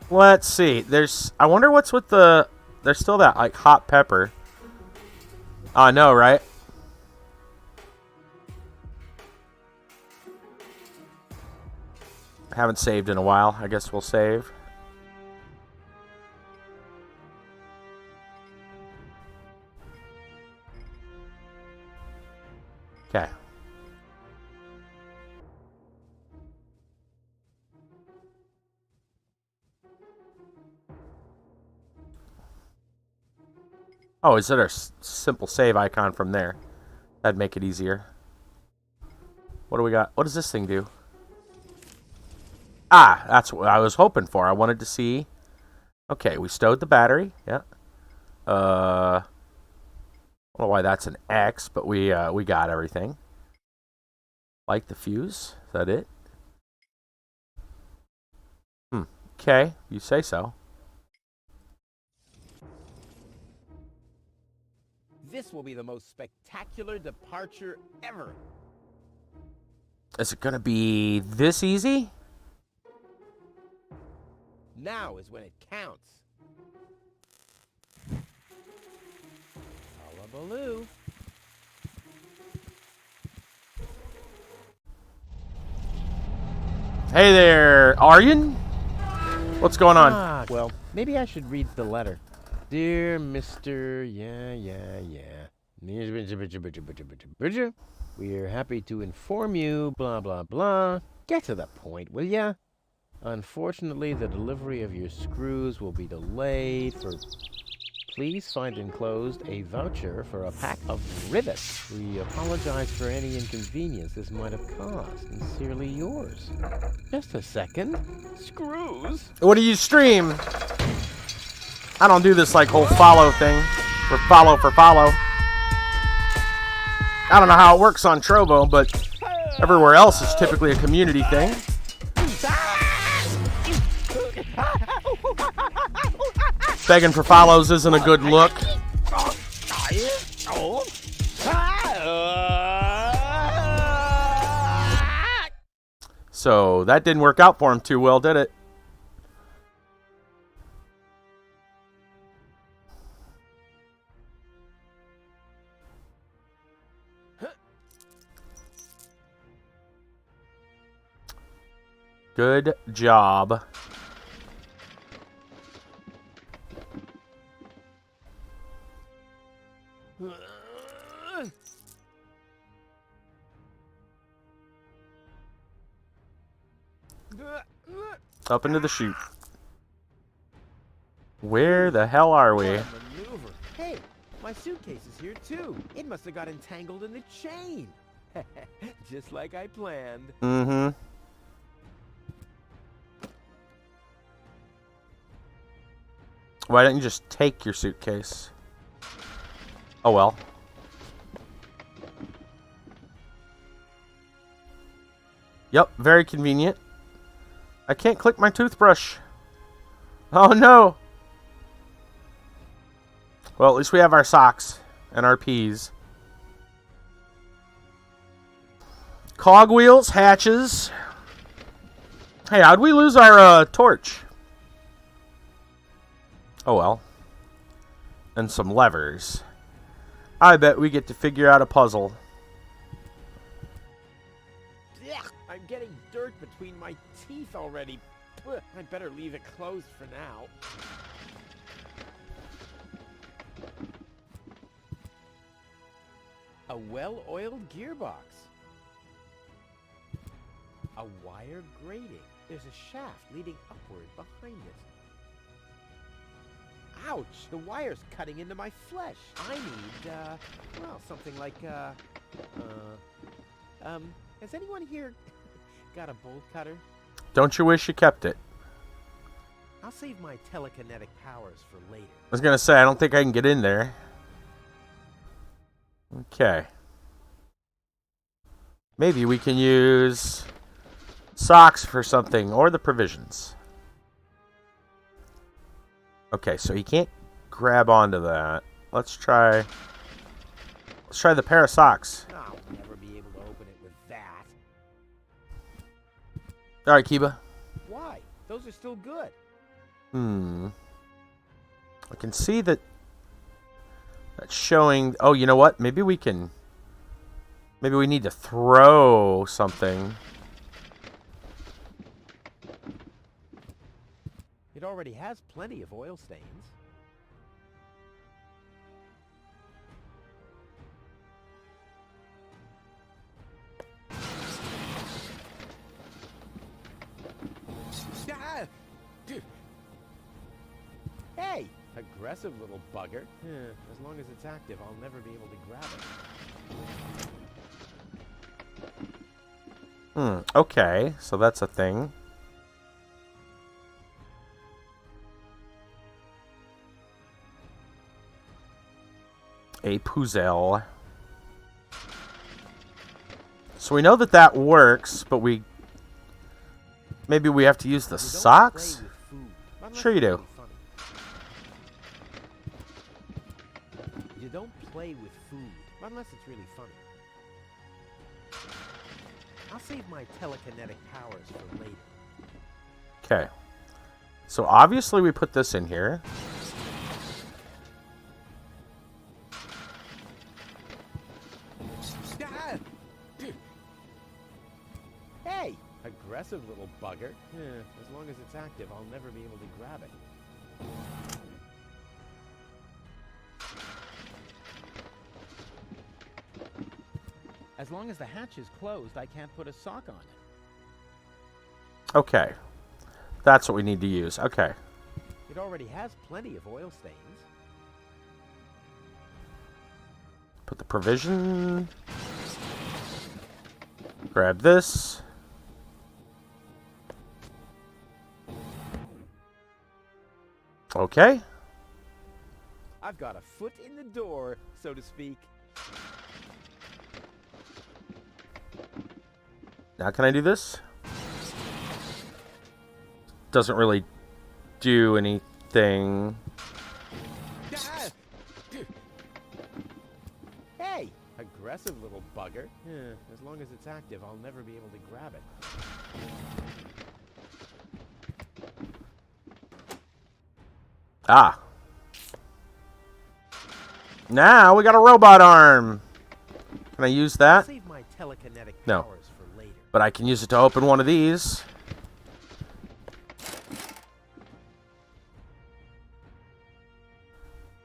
Let's see. I wonder what's with the... There's still that, like, hot pepper. I know, right? I haven't saved in a while. I guess we'll save. Okay. Oh, is it our simple save icon from there? That'd make it easier. What do we got? What does this thing do? Ah, that's what I was hoping for. I wanted to see. Okay, we stowed the battery. Yeah. I don't know why that's an X, but we got everything. Like the fuse. Is that it? Okay, you say so. This will be the most spectacular departure ever. Is it gonna be this easy? Now is when it counts. Hullabaloo. Hey there, Aryan. What's going on? Well, maybe I should read the letter. Dear Mr. We're happy to inform you, blah, blah, blah. Get to the point, will ya? Unfortunately, the delivery of your screws will be delayed for... Please find enclosed a voucher for a pack of rivets. We apologize for any inconvenience this might have caused. Sincerely yours. Just a second. Screws? What do you stream? I don't do this like whole follow thing. For follow. I don't know how it works on Trovo, but everywhere else is typically a community thing. Begging for follows isn't a good look. So that didn't work out for him too well, did it? Good job. Up into the chute. Where the hell are we? Maneuver. Hey, my suitcase is here too. It must have got entangled in the chain. Just like I planned. Mm-hmm. Why didn't you just take your suitcase? Oh well. Yep, very convenient. I can't click my toothbrush. Oh no! Well, at least we have our socks and our peas. Cogwheels, hatches. Hey, how'd we lose our torch? Oh well. And some levers. I bet we get to figure out a puzzle. I'm getting dirt between my teeth already. I'd better leave it closed for now. A well-oiled gearbox. A wire grating. There's a shaft leading upward behind it. Ouch! The wire's cutting into my flesh. I need, well, something like, has anyone here got a bolt cutter? Don't you wish you kept it? I'll save my telekinetic powers for later. I was going to say, I don't think I can get in there. Okay. Maybe we can use socks for something, or the provisions. Okay, so he can't grab onto that. Let's try the pair of socks. I'll never be able to open it with that. All right, Kiba. Why? Those are still good. I can see that that's showing. Oh, you know what? Maybe we need to throw something. It already has plenty of oil stains. Ah! Hey! Aggressive little bugger. As long as it's active, I'll never be able to grab it. Okay, so that's a thing. A puzzle. So we know that works, but maybe we have to use the socks? Sure you do. You don't play with food, unless it's really funny. I'll save my telekinetic powers for later. Okay. So obviously we put this in here. Hey! Aggressive little bugger. As long as it's active, I'll never be able to grab it. As long as the hatch is closed, I can't put a sock on it. Okay. That's what we need to use. Okay. It already has plenty of oil stains. Put the provision. Grab this. Okay. I've got a foot in the door, so to speak. Now can I do this? Doesn't really do anything. Hey! Aggressive little bugger. As long as it's active, I'll never be able to grab it. Ah. Now we got a robot arm. Can I use that? Save my telekinetic No. powers for later. But I can use it to open one of these.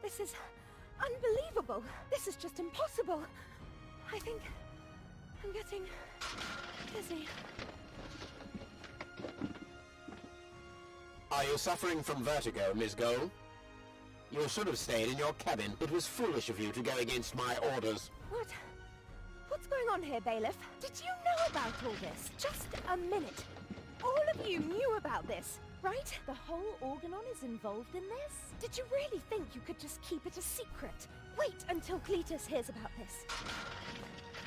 This is unbelievable. This is just impossible. I think I'm getting dizzy. Are you suffering from vertigo, Miss Gold? You should have stayed in your cabin. It was foolish of you to go against my orders. What? What's going on here, Bailiff? Did you know about all this? Just a minute. All of you knew about this, right? The whole Organon is involved in this? Did you really think you could just keep it a secret? Wait until Cletus hears about this.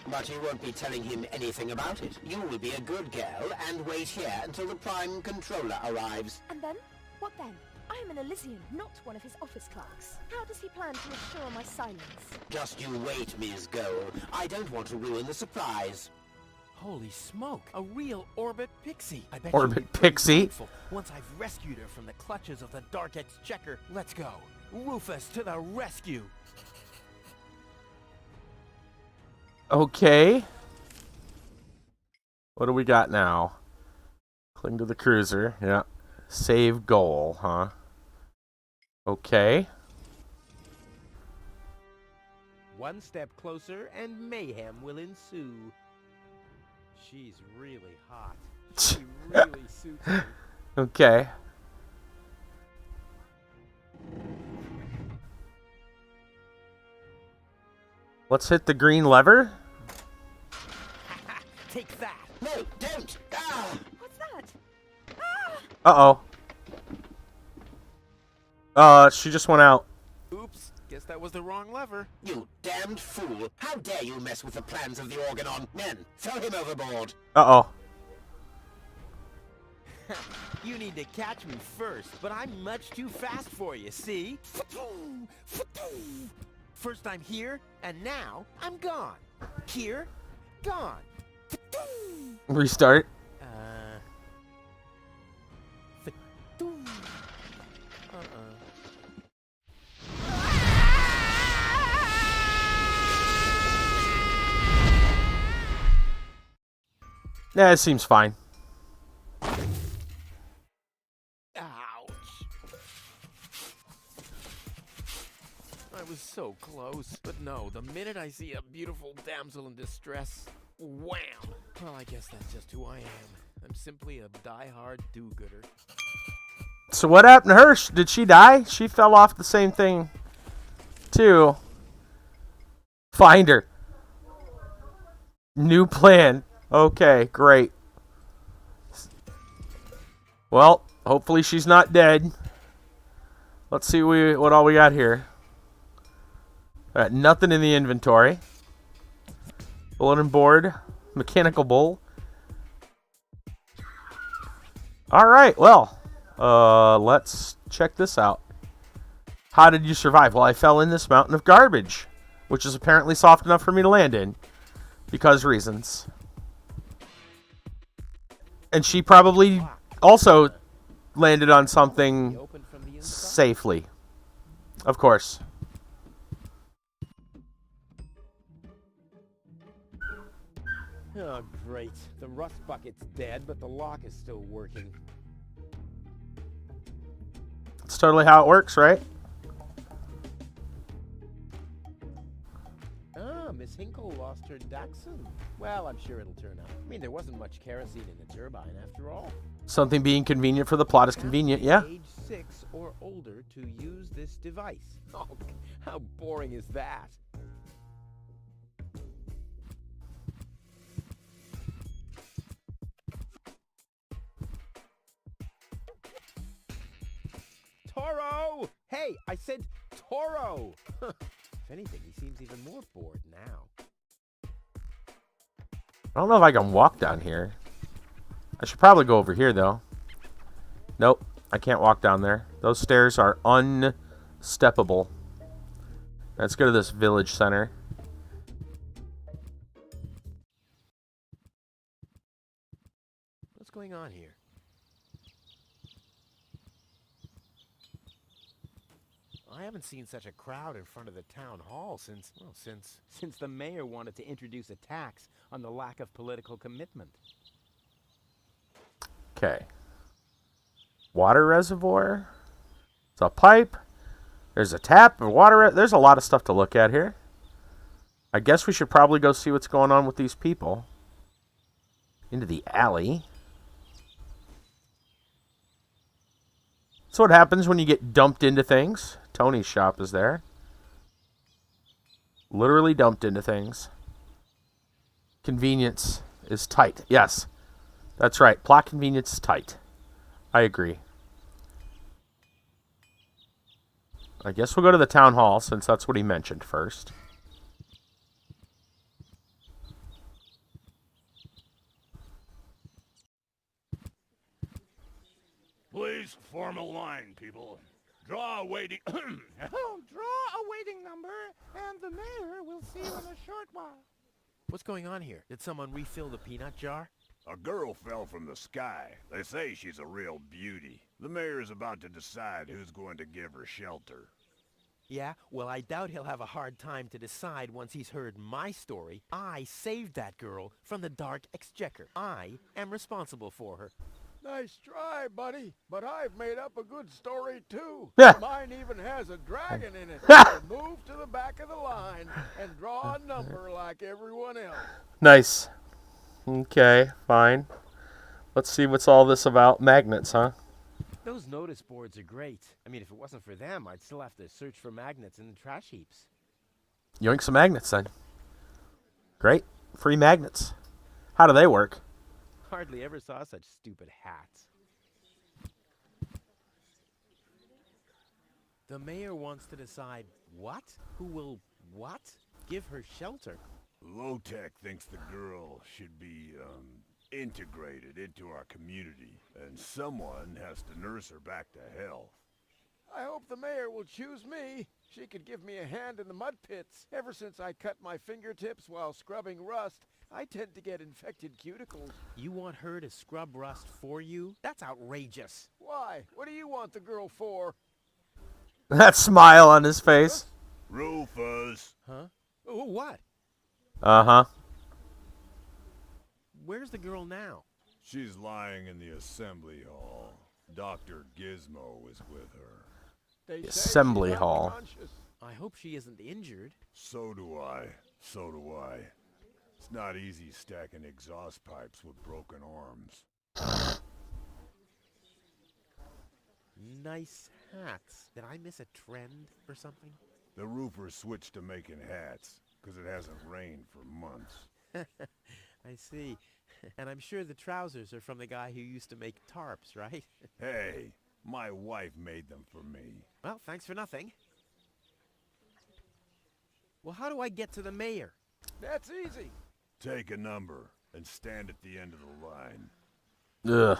But you won't be telling him anything about it. You will be a good girl and wait here until the Prime Controller arrives. And then? What then? I am an Elysian, not one of his office clerks. How does he plan to assure my silence? Just you wait, Miss Gold. I don't want to ruin the surprise. Holy smoke! A real Orbit Pixie! I bet Orbit you'll be pretty Pixie? grateful once I've rescued her from the clutches of the Dark Exchequer. Let's go! Rufus to the rescue! Okay. What do we got now? Cling to the cruiser. Yeah. Save goal, huh? Okay. One step closer and mayhem will ensue. She's really hot. She really suits me. Okay. Let's hit the green lever. Take that! No, don't! Ah! What's that? Uh-oh. She just went out. Oops, guess that was the wrong lever. You damned fool! How dare you mess with the plans of the Organon? Men, throw him overboard! Uh-oh. You need to catch me first, but I'm much too fast for you, see? First I'm here, and now I'm gone. Here, gone. Restart. Yeah, it seems fine. Ouch. I was so close, but no, the minute I see a beautiful damsel in distress, wham! Well, I guess that's just who I am. I'm simply a die-hard do-gooder. So what happened to her? Did she die? She fell off the same thing, too. Find her. New plan. Okay, great. Well, hopefully she's not dead. Let's see what all we got here. Nothing in the inventory. Bulletin board. Mechanical bull. Alright, well. Let's check this out. How did you survive? Well, I fell in this mountain of garbage, which is apparently soft enough for me to land in. Because reasons. And she probably also landed on something safely. Of course. Oh, great. The rust bucket's dead, but the lock is still working. That's totally how it works, right? Miss Hinkle lost her Dachshund. Well, I'm sure it'll turn out. I mean, there wasn't much kerosene in the turbine after all. Something being convenient for the plot is convenient, yeah. Age 6 or older to use this device. Oh, how boring is that? Toro! Hey, I said Toro! If anything, he seems even more bored now. I don't know if I can walk down here. I should probably go over here, though. Nope, I can't walk down there. Those stairs are unsteppable. Let's go to this village center. What's going on here? I haven't seen such a crowd in front of the town hall since the mayor wanted to introduce a tax on the lack of political commitment. Okay. Water reservoir. It's a pipe. There's a tap. There's a lot of stuff to look at here. I guess we should probably go see what's going on with these people. Into the alley. That's what happens when you get dumped into things. Tony's shop is there. Literally dumped into things. Convenience is tight. Yes. That's right. Plot convenience is tight. I agree. I guess we'll go to the town hall since that's what he mentioned first. Please form a line, people. Draw a waiting... Draw a waiting number, and the mayor will see you in a short while. What's going on here? Did someone refill the peanut jar? A girl fell from the sky. They say she's a real beauty. The mayor's about to decide who's going to give her shelter. Yeah, well, I doubt he'll have a hard time to decide once he's heard my story. I saved that girl from the Dark Exchequer. I am responsible for her. Nice try, buddy. But I've made up a good story, too. Yeah. Mine even has a dragon in it. So move to the back of the line and draw a number like everyone else. Nice. Okay, fine. Let's see what's all this about. Magnets, huh? Those notice boards are great. I mean, if it wasn't for them, I'd still have to search for magnets in the trash heaps. Yoink some magnets, then. Great. Free magnets. How do they work? Hardly ever saw such stupid hats. The mayor wants to decide what? Who will what? Give her shelter. Low-Tech thinks the girl should be, integrated into our community, and someone has to nurse her back to health. I hope the mayor will choose me. She could give me a hand in the mud pits. Ever since I cut my fingertips while scrubbing rust, I tend to get infected cuticles. You want her to scrub rust for you? That's outrageous. Why? What do you want the girl for? That smile on his face. Rufus! Huh? Oh, what? Uh-huh. Where's the girl now? She's lying in the assembly hall. Dr. Gizmo is with her. They say Assembly she's hall. unconscious. I hope she isn't injured. So do I. So do I. It's not easy stacking exhaust pipes with broken arms. Nice hats. Did I miss a trend or something? The roofer switched to making hats, because it hasn't rained for months. I see. And I'm sure the trousers are from the guy who used to make tarps, right? Hey, my wife made them for me. Well, thanks for nothing. Well, how do I get to the mayor? That's easy. Take a number and stand at the end of the line. Ugh.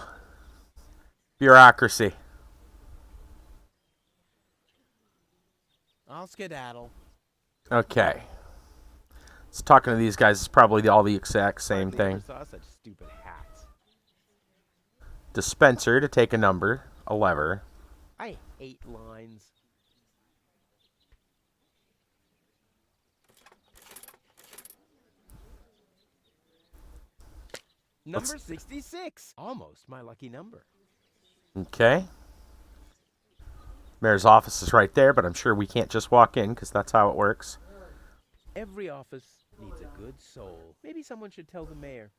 Bureaucracy. I'll skedaddle. Okay. So talking to these guys is probably all the exact same thing. Never saw such stupid hats. Dispenser to take a number. A lever. I hate lines. Number 66. Almost my lucky number. Okay. Mayor's office is right there, but I'm sure we can't just walk in because that's how it works. Every office needs a good soul. Maybe someone should tell the mayor.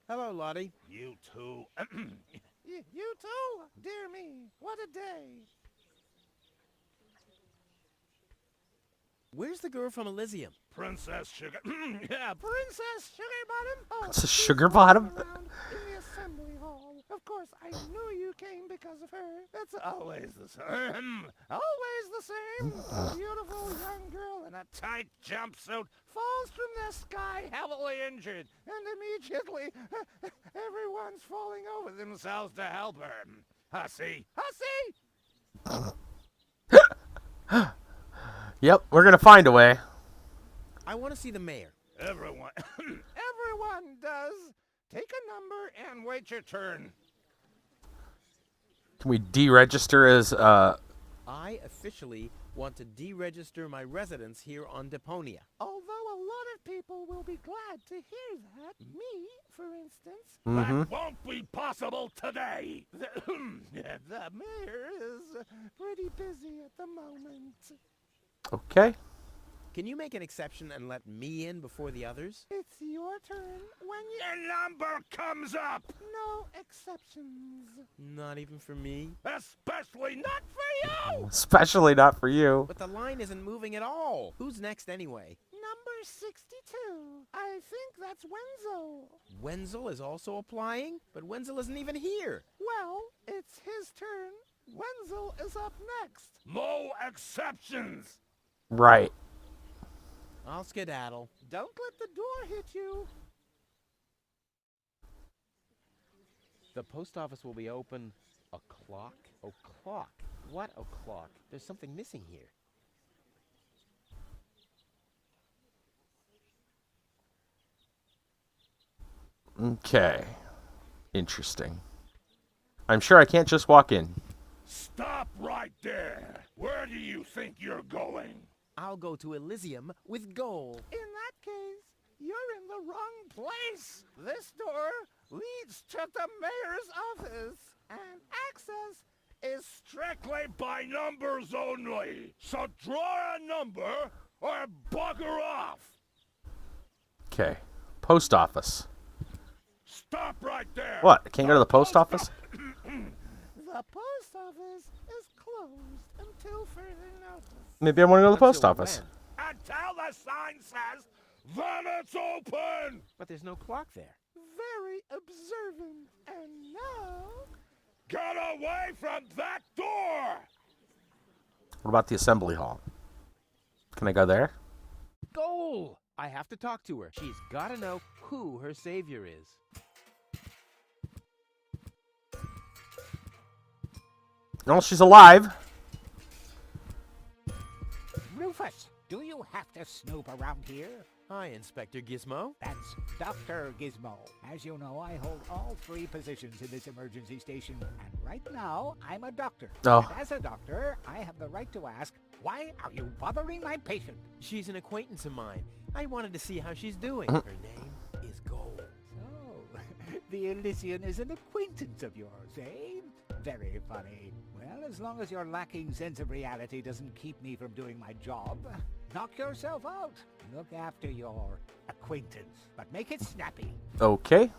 Hello, Lottie. You too. You too? Dear me, what a day. Where's the girl from Elysium? Princess Sugar. Yeah, Princess Sugarbottom. Oh, It's a she's sugar bottom? walking around in the assembly hall. Of course, I knew you came because of her. That's always the same. Always the same. A beautiful young girl in a tight jumpsuit falls from the sky heavily injured, and immediately everyone's falling over themselves to help her. Hussy! Hussy! Yep, we're going to find a way. I want to see the mayor. Everyone. Everyone does. Take a number and wait your turn. Can we deregister as, I officially want to deregister my residence here on Deponia. Although a lot of people will be glad to hear that. Me, for instance. That won't be possible today. The mayor is pretty busy at the moment. Okay. Can you make an exception and let me in before the others? It's your turn when you... Your number comes up. No exceptions. Not even for me. Especially not for you. Especially not for you. But the line isn't moving at all. Who's next anyway? Number 62. I think that's Wenzel. Wenzel is also applying? But Wenzel isn't even here. Well, it's his turn. Wenzel is up next. No exceptions. Right. I'll skedaddle. Don't let the door hit you. The post office will be open o'clock? O'clock? What o'clock? There's something missing here. Okay. Interesting. I'm sure I can't just walk in. Stop right there. Where do you think you're going? I'll go to Elysium with gold. In that case, you're in the wrong place. This door leads to the mayor's office, and access is Strictly by numbers only. So draw a number or bugger off. Okay. Post office. Stop right there. What? I can't go to the post office? The post office is closed until further notice. Maybe I want to go to the post Until office. when? Until the sign says, then it's open. But there's no clock there. Very observant. And now, Get away from that door! What about the assembly hall? Can I go there? Goal! I have to talk to her. She's got to know who her savior is. Oh, she's alive. Rufus, do you have to snoop around here? Hi, Inspector Gizmo. That's Dr. Gizmo. As you know, I hold all 3 positions in this emergency station, and right now, I'm a doctor. Oh. And as a doctor, I have the right to ask, why are you bothering my patient? She's an acquaintance of mine. I wanted to see how she's doing. Her name is Gold. So, the Elysian is an acquaintance of yours, eh? Very funny. Well, as long as your lacking sense of reality doesn't keep me from doing my job, knock yourself out. Look after your acquaintance, but make it snappy. Okay.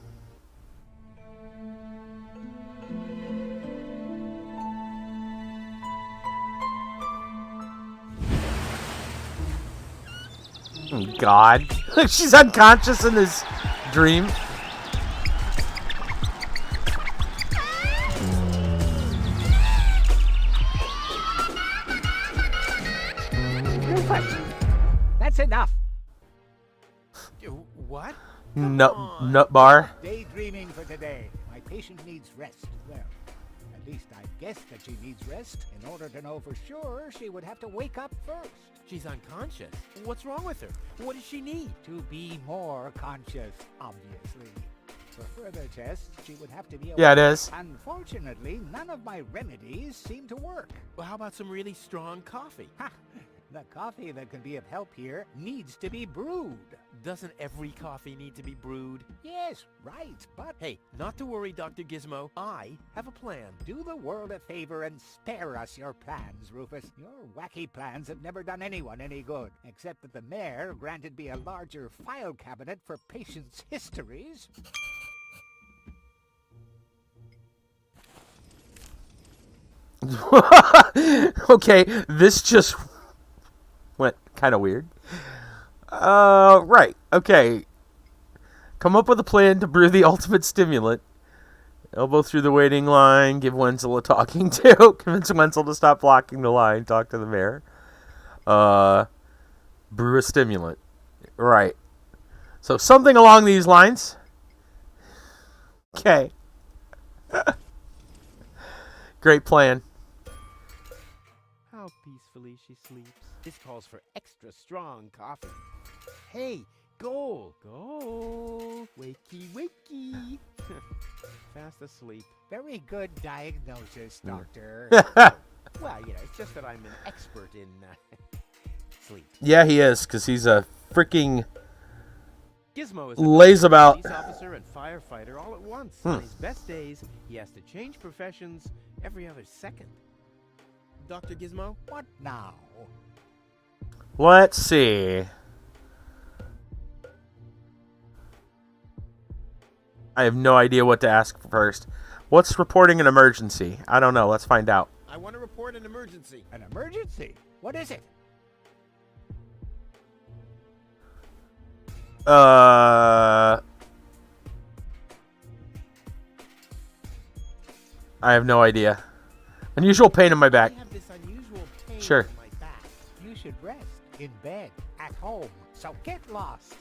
Oh, God. She's unconscious in this dream. That's enough. What? Nut bar. Daydreaming for today. My patient needs rest. Well, at least I guess that she needs rest. In order to know for sure, she would have to wake up first. She's unconscious. What's wrong with her? What does she need? To be more conscious, obviously. For further tests, she would have to be awake. Yeah, it is. Unfortunately, none of my remedies seem to work. Well, how about some really strong coffee? Ha! The coffee that can be of help here needs to be brewed. Doesn't every coffee need to be brewed? Yes, right, but Hey, not to worry, Dr. Gizmo. I have a plan. do the world a favor and spare us your plans, Rufus. Your wacky plans have never done anyone any good, except that the mayor granted me a larger file cabinet for patients' histories. Okay, this just went kind of weird. Right. Okay. Come up with a plan to brew the ultimate stimulant. Elbow through the waiting line. Give Wenzel a talking to. Convince Wenzel to stop blocking the line. Talk to the mayor. Brew a stimulant. Right. So something along these lines. Okay. Great plan. How peacefully she sleeps. This calls for extra strong coffee. Hey, Goal! Goal! Wakey, wakey! Fast asleep. Very good diagnosis, Doctor. Well, you know, it's just that I'm an expert in sleep. Yeah, he is, because he's a freaking Gizmo is lays about. police officer and firefighter all at once. On his best days, he has to change professions every other second. Dr. Gizmo? What now? Let's see. I have no idea what to ask first. What's reporting an emergency? I don't know. Let's find out. I want to report an emergency. An emergency? What is it? I have no idea. Unusual pain in my back. I have this unusual pain Sure. in my back. You should rest in bed, at home, so get lost.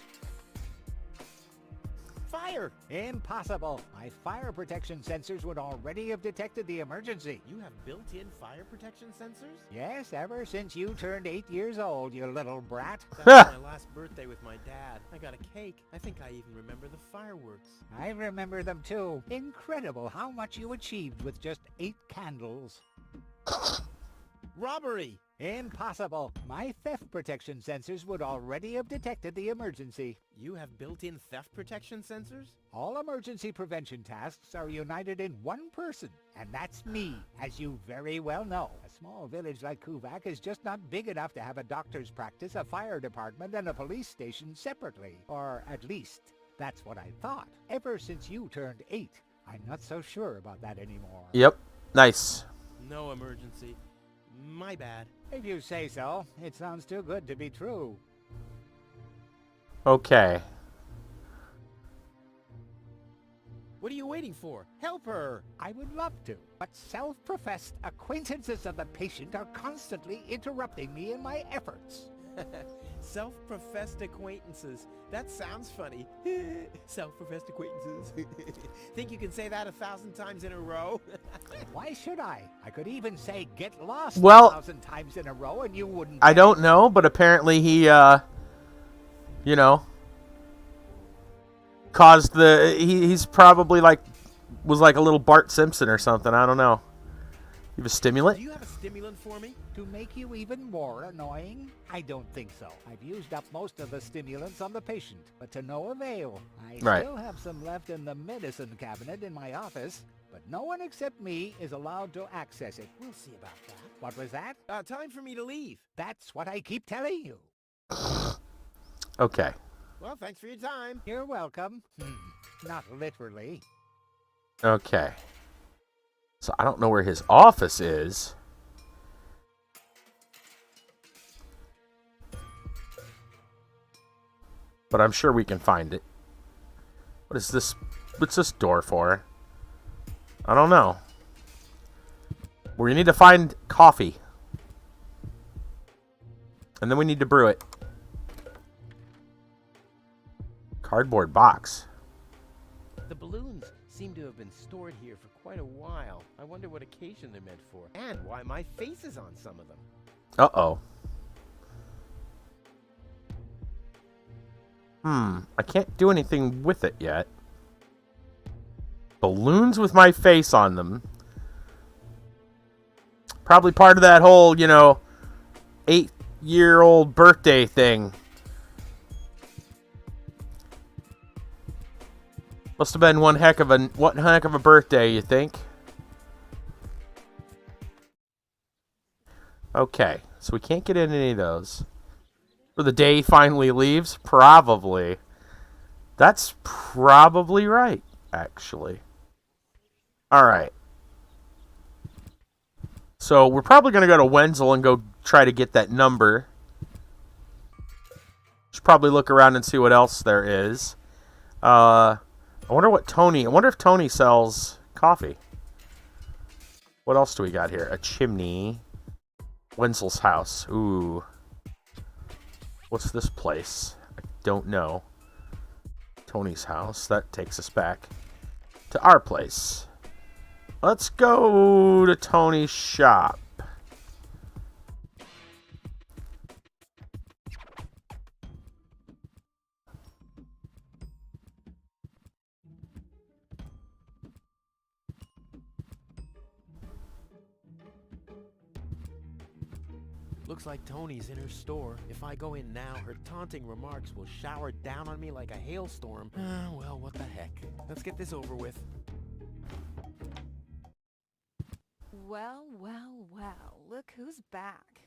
Fire! Impossible. My fire protection sensors would already have detected the emergency. You have built-in fire protection sensors? Yes, ever since you turned 8 years old, you little brat. That was my last birthday with my dad. I got a cake. I think I even remember the fireworks. I remember them too. Incredible how much you achieved with just 8 candles. Robbery! Impossible. My theft protection sensors would already have detected the emergency. You have built-in theft protection sensors? All emergency prevention tasks are united in one person, and that's me, as you very well know. A small village like Kuvak is just not big enough to have a doctor's practice, a fire department, and a police station separately. Or at least, that's what I thought. Ever since you turned 8, I'm not so sure about that anymore. Yep. Nice. No emergency. My bad. If you say so, it sounds too good to be true. Okay. What are you waiting for? Help her! I would love to, but self-professed acquaintances of the patient are constantly interrupting me in my efforts. Self-professed acquaintances. That sounds funny. Self-professed acquaintances. Think you can say that 1,000 times in a row? Why should I? I could even say get lost Well, 1,000 times in a row and you wouldn't. I don't know, but apparently he, you know, caused the... He's probably was like a little Bart Simpson or something. I don't know. You have a stimulant? Do you have a stimulant for me? To make you even more annoying? I don't think so. I've used up most of the stimulants on the patient, but to no avail. I still have some left in the medicine cabinet in my office, but no one except me is allowed to access it. We'll see about that. What was that? Time for me to leave. That's what I keep telling you. Okay. Well, thanks for your time. You're welcome. Not literally. Okay. So I don't know where his office is. But I'm sure we can find it. What is this? What's this door for? I don't know. We need to find coffee. And then we need to brew it. Cardboard box. The balloons seem to have been stored here for quite a while. I wonder what occasion they're meant for. And why my face is on some of them. Uh-oh. I can't do anything with it yet. Balloons with my face on them. Probably part of that whole, 8-year-old birthday thing. Must have been one heck of a birthday, you think? Okay, so we can't get in any of those. Or the day finally leaves? Probably. That's probably right, actually. Alright. So we're probably going to go to Wenzel and go try to get that number. Should probably look around and see what else there is. I wonder if Tony sells coffee. What else do we got here? A chimney. Wenzel's house. Ooh. What's this place? I don't know. Tony's house. That takes us back to our place. Let's go to Tony's shop. Looks like Tony's in her store. If I go in now, her taunting remarks will shower down on me like a hailstorm. Well, what the heck. Let's get this over with. Well, well, well, look who's back.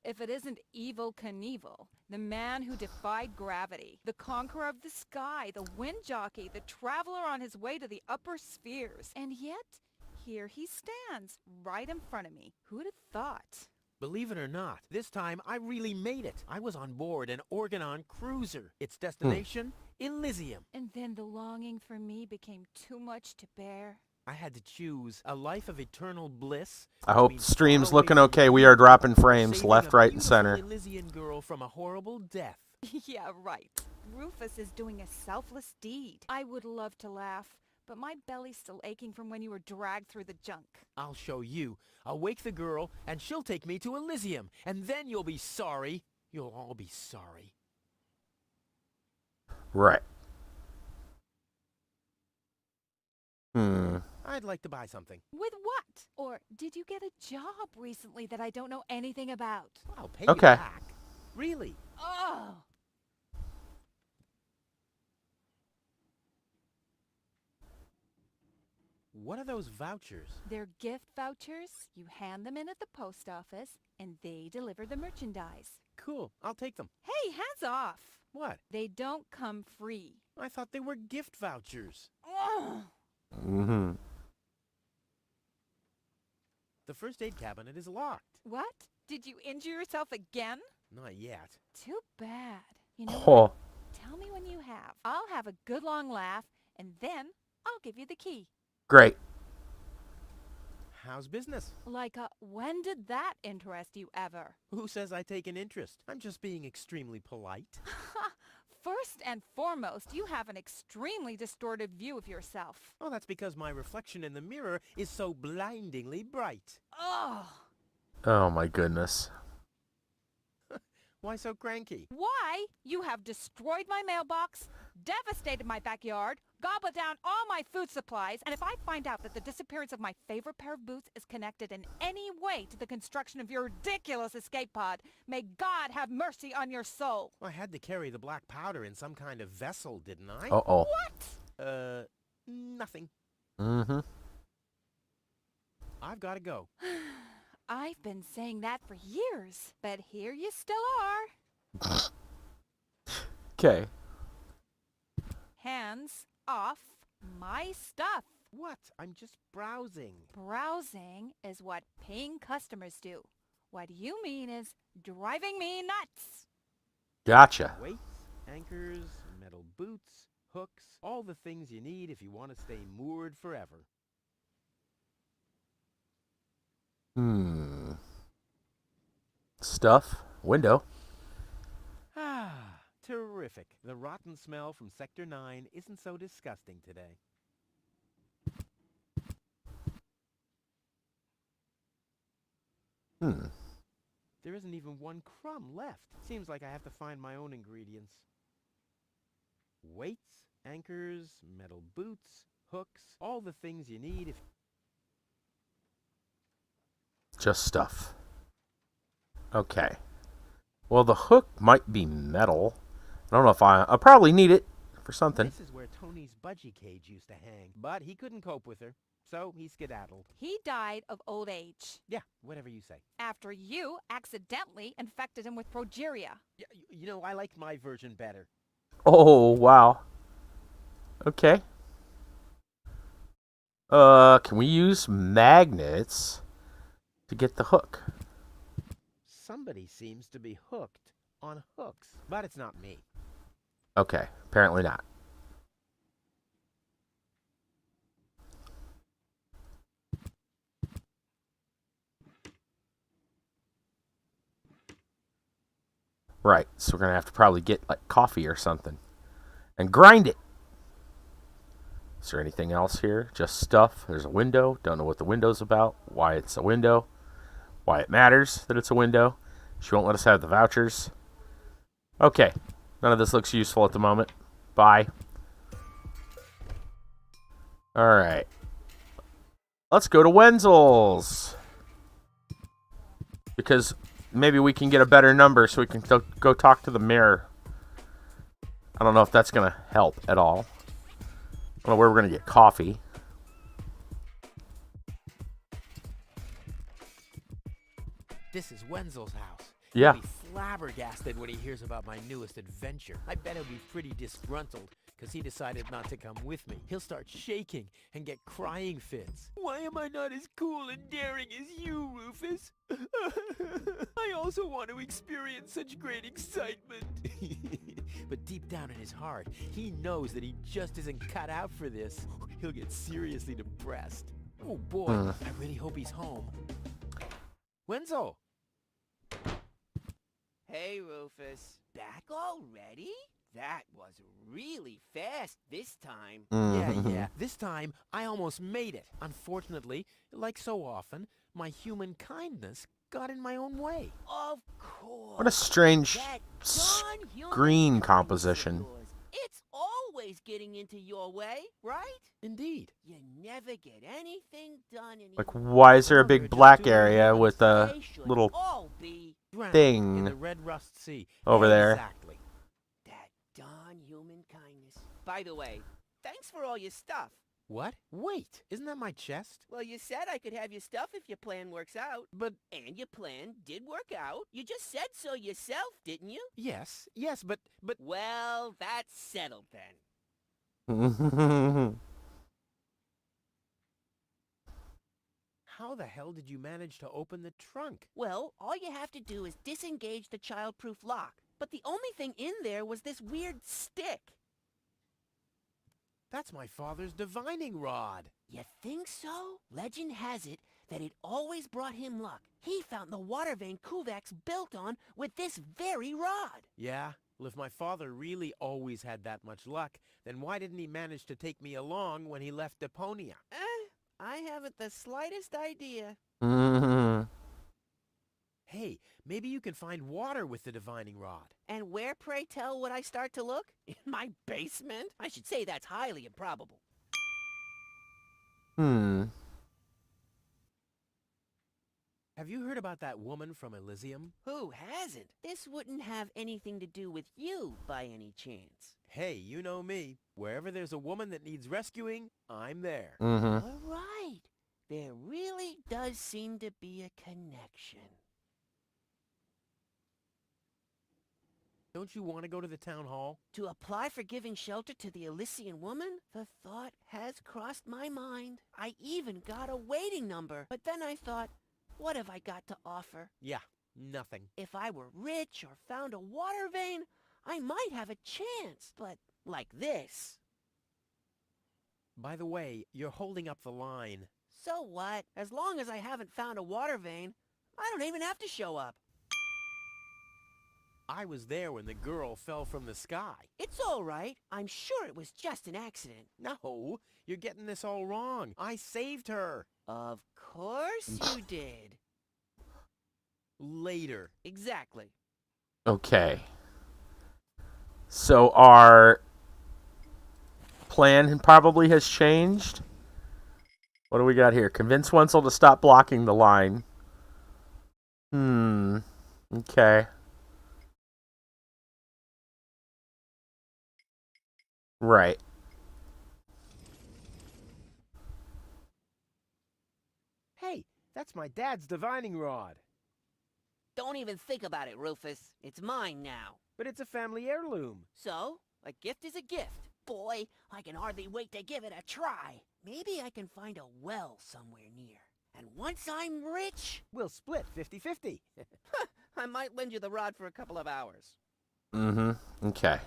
If it isn't Evil Knievel, the man who defied gravity, the conqueror of the sky, the wind jockey, the traveler on his way to the upper spheres. And yet, here he stands, right in front of me. Who'd have thought? Believe it or not, this time I really made it. I was on board an Organon cruiser. Its destination, Elysium. And then the longing for me became too much to bear. I had to choose a life of eternal bliss. I hope stream's looking okay. We are dropping frames left, right, and center. Elysian girl from a horrible death. Yeah, right. Rufus is doing a selfless deed. I would love to laugh, but my belly's still aching from when you were dragged through the junk. I'll show you. I'll wake the girl, and she'll take me to Elysium. And then you'll be sorry. You'll all be sorry. Right. I'd like to buy something. With what? Or did you get a job recently that I don't know anything about? I'll pay you Okay. back. Really? Oh! What are those vouchers? They're gift vouchers. You hand them in at the post office, and they deliver the merchandise. Cool. I'll take them. Hey, hands off! What? They don't come free. I thought they were gift vouchers. Ugh. The first aid cabinet is locked. What? Did you injure yourself again? Not yet. Too bad. You know Oh. what? Tell me when you have. I'll have a good long laugh, and then I'll give you the key. Great. How's business? Like, when did that interest you ever? Who says I take an interest? I'm just being extremely polite. First and foremost, you have an extremely distorted view of yourself. Oh, that's because my reflection in the mirror is so blindingly bright. Ugh. Oh my goodness. Why so cranky? Why? You have destroyed my mailbox, devastated my backyard, gobbled down all my food supplies, and if I find out that the disappearance of my favorite pair of boots is connected in any way to the construction of your ridiculous escape pod, may God have mercy on your soul. I had to carry the black powder in some kind of vessel, didn't I? Uh-oh. What? Nothing. Mm-hmm. I've got to go. I've been saying that for years, but here you still are. Okay. Hands off my stuff. What? I'm just browsing. Browsing is what paying customers do. What you mean is driving me nuts. Gotcha. Weights, anchors, metal boots, hooks, all the things you need if you want to stay moored forever. Stuff. Window. Ah, terrific. The rotten smell from Sector 9 isn't so disgusting today. There isn't even one crumb left. Seems like I have to find my own ingredients. Weights, anchors, metal boots, hooks, all the things you need if... Just stuff. Okay. Well, the hook might be metal. I don't know if I'll probably need it for something. This is where Tony's budgie cage used to hang, but he couldn't cope with her, so he skedaddled. He died of old age. Yeah, whatever you say. After you accidentally infected him with progeria. Yeah, you know, I like my version better. Oh, wow. Okay. Can we use magnets to get the hook? Somebody seems to be hooked on hooks, but it's not me. Okay, apparently not. Right, so we're going to have to probably get like coffee or something and grind it. Is there anything else here? Just stuff. There's a window. Don't know what the window's about, why it's a window, why it matters that it's a window. She won't let us have the vouchers. Okay, none of this looks useful at the moment. Bye. Alright. Let's go to Wenzel's. Because maybe we can get a better number so we can go talk to the mirror. I don't know if that's going to help at all. I don't know where we're going to get coffee. This is Wenzel's house. Yeah. He'll be flabbergasted when he hears about my newest adventure. I bet he'll be pretty disgruntled because he decided not to come with me. He'll start shaking and get crying fits. Why am I not as cool and daring as you, Rufus? I also want to experience such great excitement. But deep down in his heart, he knows that he just isn't cut out for this. He'll get seriously depressed. Oh boy, I really hope he's home. Wenzel! Hey, Rufus. Back already? That was really fast this time. Yeah. This time, I almost made it. Unfortunately, like so often, my human kindness got in my own way. Of course. What a strange That darn human screen kindness composition. of yours. It's always getting into your way, right? Indeed. You never get anything done anymore. Like, why is there a big black area with a They should little all be Drowned thing in the red rust sea. over there? Exactly. that darn human kindness. By the way, thanks for all your stuff. What? Wait, isn't that my chest? Well, you said I could have your stuff if your plan works out. But And your plan did work out. You just said so yourself, didn't you? yes, but Well, that's settled then. how the hell did you manage to open the trunk? Well, all you have to do is disengage the childproof lock. but the only thing in there was this weird stick. That's my father's divining rod. You think so? Legend has it that it always brought him luck. He found the water vein Kuvak's built on with this very rod. Yeah? Well, if my father really always had that much luck, then why didn't he manage to take me along when he left Deponia? I haven't the slightest idea. Hey, maybe you can find water with the divining rod. And where, pray tell, would I start to look? In my basement? I should say that's highly improbable. Have you heard about that woman from Elysium? Who hasn't? This wouldn't have anything to do with you, by any chance. Hey, you know me. Wherever there's a woman that needs rescuing, I'm there. All right. There really does seem to be a connection. Don't you want to go to the town hall? To apply for giving shelter to the Elysian woman? The thought has crossed my mind. I even got a waiting number. But then I thought, what have I got to offer? Yeah, nothing. If I were rich or found a water vein, I might have a chance. But like this. By the way, you're holding up the line. So what? As long as I haven't found a water vein, I don't even have to show up. I was there when the girl fell from the sky. It's all right. I'm sure it was just an accident. No, you're getting this all wrong. I saved her. Of course you did. Later. Exactly. Okay. So our plan probably has changed. What do we got here? Convince Wenzel to stop blocking the line. Okay. Right. Hey, that's my dad's divining rod. Don't even think about it, Rufus. It's mine now. But it's a family heirloom. So, a gift is a gift. Boy, I can hardly wait to give it a try. Maybe I can find a well somewhere near. And once I'm rich, We'll split 50-50. I might lend you the rod for a couple of hours. Okay.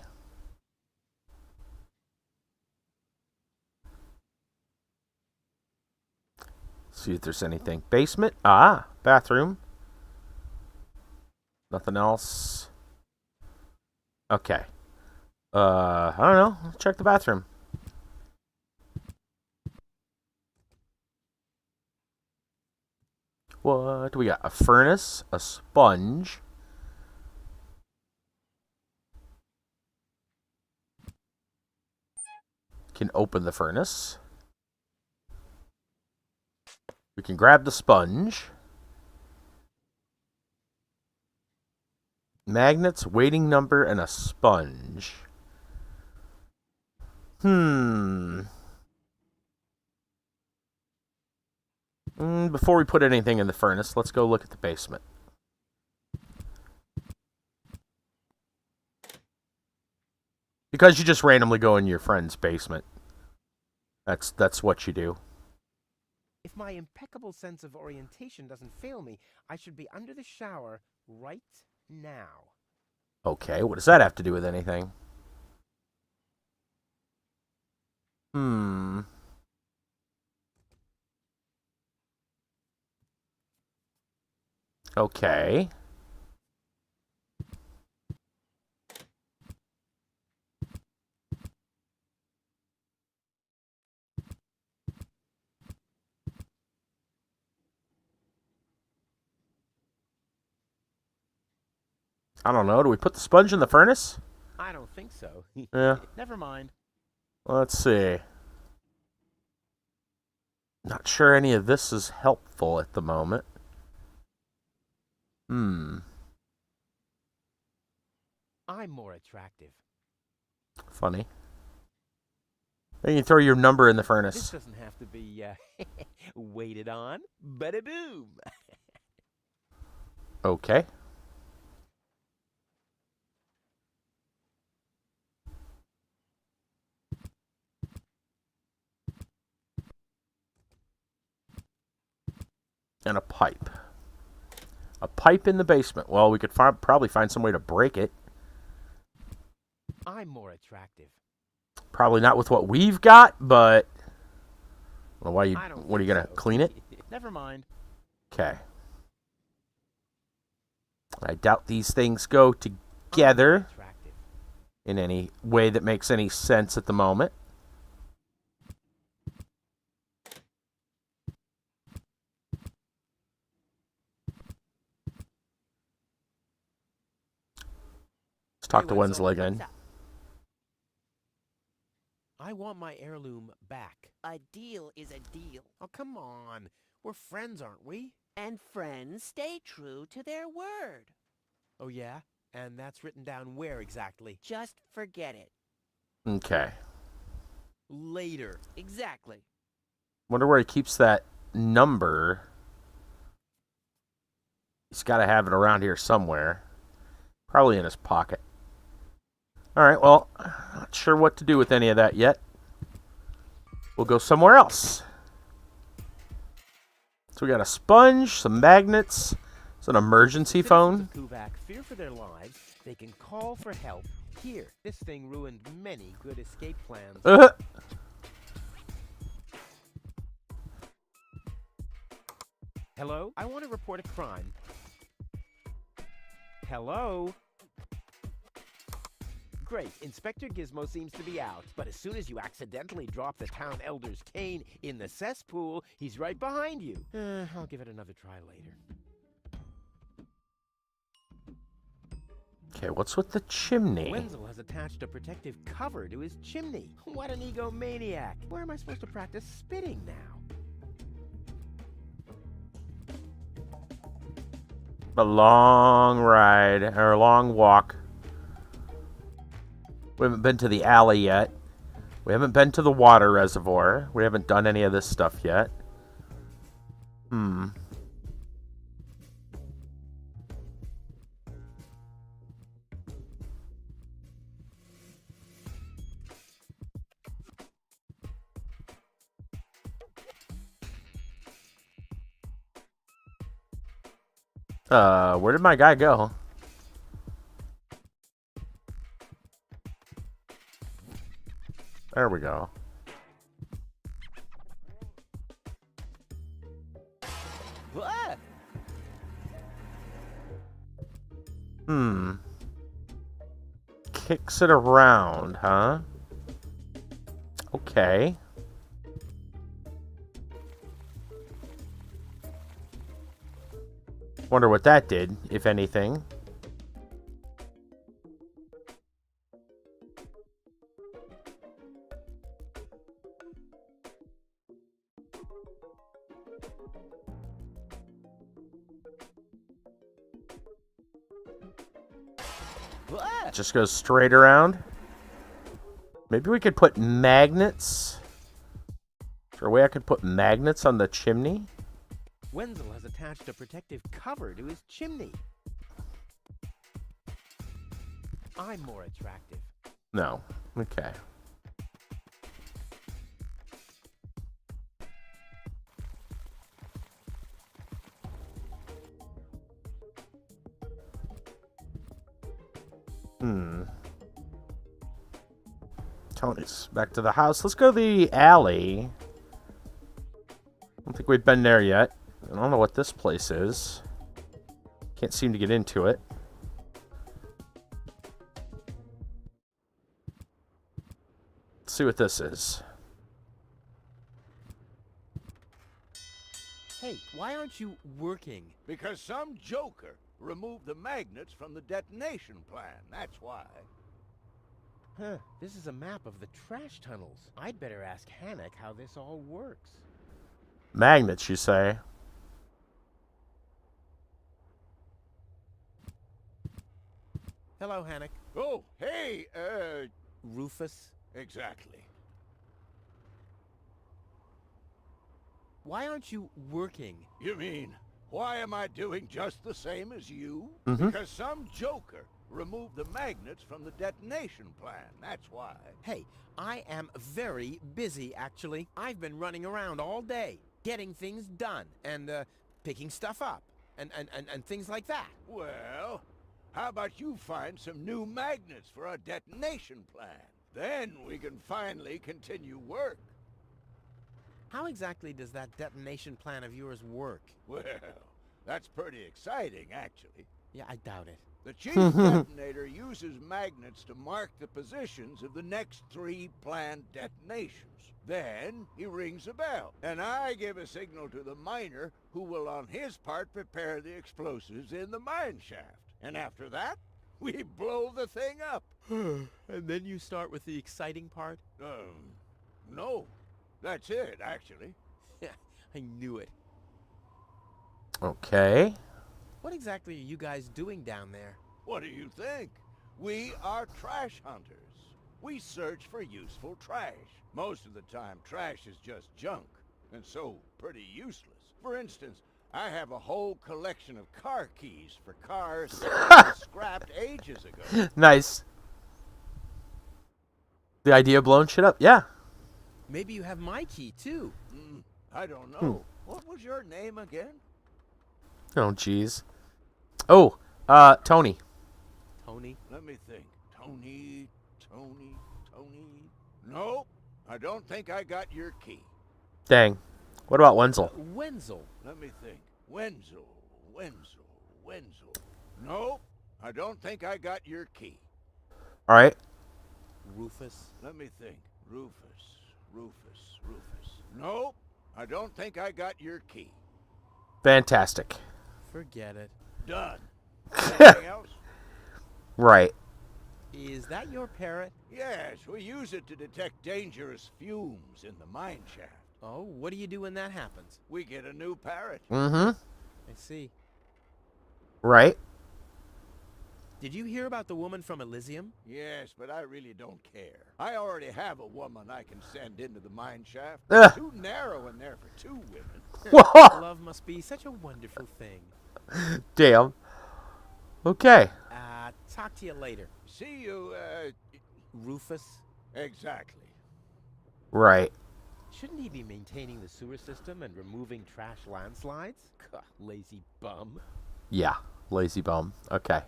See if there's anything. Basement? Bathroom. Nothing else. Okay. I don't know. Let's check the bathroom. What do we got? A furnace, a sponge. Can open the furnace. We can grab the sponge. Magnets, waiting number, and a sponge. Before we put anything in the furnace, let's go look at the basement. Because you just randomly go in your friend's basement. That's what you do. If my impeccable sense of orientation doesn't fail me, I should be under the shower right now. Okay, what does that have to do with anything? Okay. I don't know. Do we put the sponge in the furnace? I don't think so. Yeah. Never mind. Let's see. Not sure any of this is helpful at the moment. I'm more attractive. Funny. Then you throw your number in the This furnace. doesn't have to be waited on. Bada boom. Okay. And a pipe. A pipe in the basement. Well, we could probably find some way to break it. I'm more attractive. Probably not with what we've got, but... Well, what are you think going to so. clean it? Never mind. Okay. I doubt these things go together Attractive. in any way that makes any sense at the moment. Let's talk to Wenzel again. I want my heirloom back. A deal is a deal. Oh, come on. We're friends, aren't we? And friends stay true to their word. Oh, yeah? And that's written down where exactly? Just forget it. Okay. Later. Exactly. Wonder where he keeps that number. He's got to have it around here somewhere. Probably in his pocket. Alright, well, not sure what to do with any of that yet. We'll go somewhere else. So we got a sponge, some magnets. It's an emergency phone. Citizens of Kuvak fear for their lives. They can call for help. Here, this thing ruined many good escape plans. Hello? I want to report a crime. Hello? Great, Inspector Gizmo seems to be out, but as soon as you accidentally drop the town elder's cane in the cesspool, he's right behind you. I'll give it another try later. Okay, what's with the chimney? Wenzel has attached a protective cover to his chimney. What an egomaniac. Where am I supposed to practice spitting now? A long ride, or a long walk. We haven't been to the alley yet. We haven't been to the water reservoir. We haven't done any of this stuff yet. Where did my guy go? There we go. What? Kicks it around, huh? Okay. Wonder what that did, if anything. Just goes straight around. Maybe we could put magnets. Is there a way I could put magnets on the chimney? Wenzel has attached a protective cover to his chimney. I'm more attractive. No. Okay. Tony's back to the house. Let's go to the alley. I don't think we've been there yet. I don't know what this place is. Can't seem to get into it. Let's see what this is. Hey, why aren't you working? Because some joker removed the magnets from the detonation plan, that's why. Huh, this is a map of the trash tunnels. I'd better ask Hannock how this all works. Magnets, you say? Hello, Hannock. Oh, hey, Rufus? exactly. Why aren't you working? You mean, why am I doing just the same as you? Mm-hmm. Because some joker removed the magnets from the detonation plan, that's why. Hey, I am very busy, actually. I've been running around all day, getting things done, and, picking stuff up, and things like that. Well, How about you find some new magnets for our detonation plan? Then we can finally continue work. How exactly does that detonation plan of yours work? Well, that's pretty exciting, actually. Yeah, I doubt it. The chief detonator uses magnets to mark the positions of the next 3 planned detonations. Then he rings a bell, and I give a signal to the miner who will on his part prepare the explosives in the mine shaft. And after that, we blow the thing up. And then you start with the exciting part? No. That's it, actually. Yeah, I knew it. Okay. What exactly are you guys doing down there? What do you think? We are trash hunters. We search for useful trash. Most of the time, trash is just junk, and so pretty useless. For instance, I have a whole collection of car keys for cars that were scrapped ages ago. Nice. The idea of blowing shit up? Yeah. Maybe you have my key, too. I don't know. What was your name again? Oh, jeez. Oh, Tony. Tony? Let me think. Tony. Nope. I don't think I got your key. Dang. What about Wenzel? Wenzel. Let me think. Wenzel. Nope. I don't think I got your key. All right. Rufus. Let me think. Rufus. Nope. I don't think I got your key. Fantastic. Forget it. Done. Anything else? Right. Is that your parrot? Yes, we use it to detect dangerous fumes in the mine shaft. Oh, what do you do when that happens? We get a new parrot. Mm-hmm. I see. Right. Did you hear about the woman from Elysium? Yes, but I really don't care. I already have a woman I can send into the mine shaft. Ugh. Too narrow in there for 2 women. Whoa. Love must be such a wonderful thing. Damn. Okay. Talk to you later. See you, Rufus? Exactly. Right. Shouldn't he be maintaining the sewer system and removing trash landslides? Lazy bum. Yeah. Lazy bum. Okay.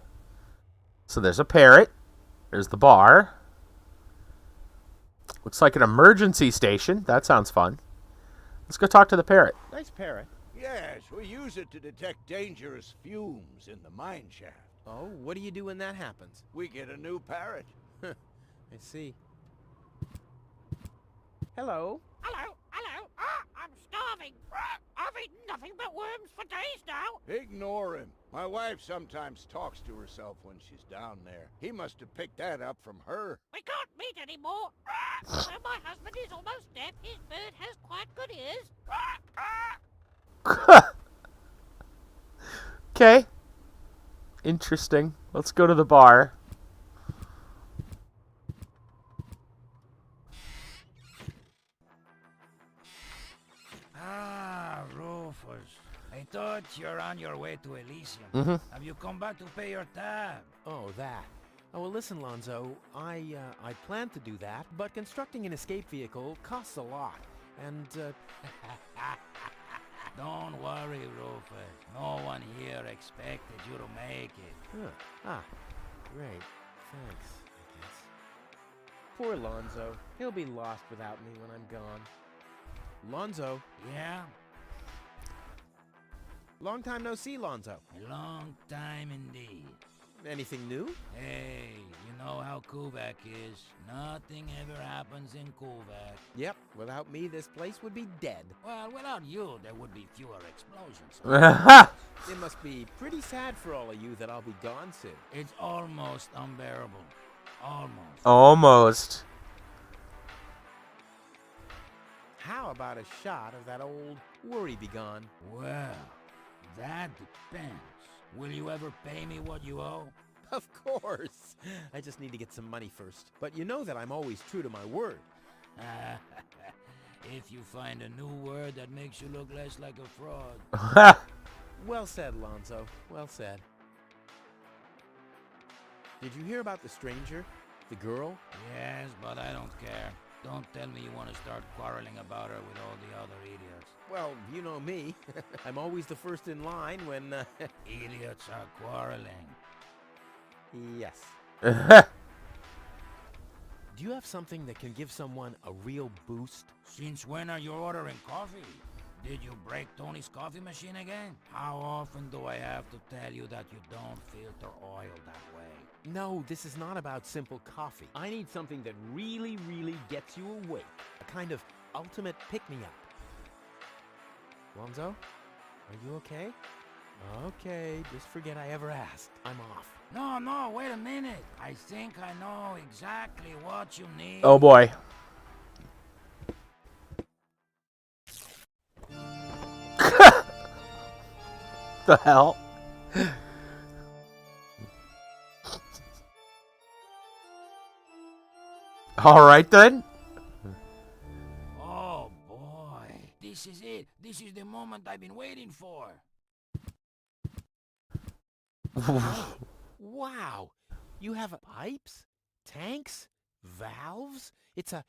So there's a parrot. There's the bar. Looks like an emergency station. That sounds fun. Let's go talk to the parrot. Nice parrot. Yes, we use it to detect dangerous fumes in the mine shaft. Oh, what do you do when that happens? We get a new parrot. I see. Hello. Hello. I'm starving. I've eaten nothing but worms for days now. Ignore him. My wife sometimes talks to herself when she's down there. He must have picked that up from her. We can't meet anymore. My husband is almost deaf. His bird has quite good ears. Okay. Interesting. Let's go to the bar. Ah, Rufus. I thought you're on your way to Elysium. Mm-hmm. Have you come back to pay your tab? Oh, that. Oh, well, listen, Lonzo. I planned to do that, but constructing an escape vehicle costs a lot. And, Don't worry, Rufus. No one here expected you to make it. Great. Thanks, I guess. Poor Lonzo. He'll be lost without me when I'm gone. Lonzo. Yeah? Long time no see, Lonzo. A long time indeed. Anything new? Hey, you know how Kuvak is. Nothing ever happens in Kuvak. Yep. Without me, this place would be dead. Well, without you, there would be fewer explosions. It must be pretty sad for all of you that I'll be gone soon. It's almost unbearable. Almost. Almost. How about a shot of that old worry begone? Well, that depends. Will you ever pay me what you owe? Of course. I just need to get some money first. But you know that I'm always true to my word. If you find a new word that makes you look less like a fraud. Well said, Lonzo. Well said. Did you hear about the stranger? The girl? Yes, but I don't care. Don't tell me you want to start quarreling about her with all the other idiots. Well, you know me. I'm always the first in line when... Idiots are quarreling. Yes. Oh Do you have something that can give someone a real boost? Since when are you ordering coffee? Did you break Tony's coffee machine again? How often do I have to tell you that you don't filter oil that way? No, this is not about simple coffee. I need something that really, really gets you awake. A kind of ultimate pick-me-up. Lonzo, are you okay? Okay, just forget I ever asked. I'm off. No, wait a minute. I think I know exactly what you need. Oh boy. The hell? All right then. Oh boy. This is it. This is the moment I've been waiting for. Wow! You have pipes, tanks, valves. It's a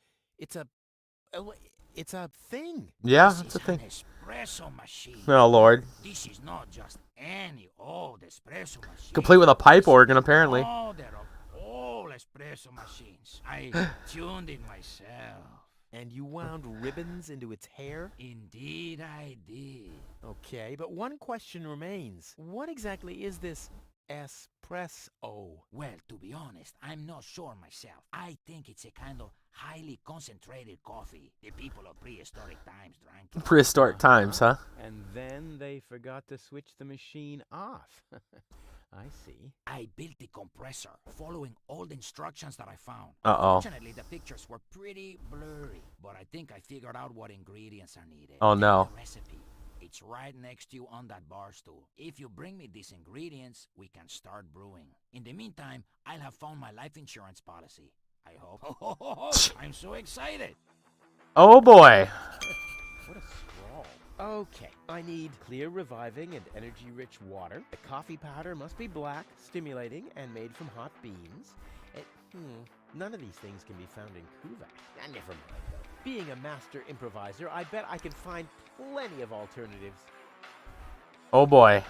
thing. Yeah, This that's a is thing. an espresso machine. Oh Lord. This is not just any old espresso machine. Complete with a pipe organ, apparently. Oh, there are all espresso machines. I tuned it myself. And you wound ribbons into its hair? Indeed I did. Okay, but one question remains. What exactly is this espresso? Well, to be honest, I'm not sure myself. I think it's a kind of highly concentrated coffee the people of prehistoric times drank. Prehistoric times, huh? And then they forgot to switch the machine off. I see. I built the compressor, following old instructions that I found. Uh-oh. Fortunately, the pictures were pretty blurry, but I think I figured out what ingredients are needed. Oh, no. The recipe. It's right next to you on that bar stool. If you bring me these ingredients, we can start brewing. In the meantime, I'll have found my life insurance policy. I hope. I'm so excited. Oh boy. What a scrawl. Okay, I need clear, reviving, and energy-rich water. The coffee powder must be black, stimulating, and made from hot beans. None of these things can be found in Kuvak. Never mind, though. Being a master improviser, I bet I can find plenty of alternatives. Oh boy.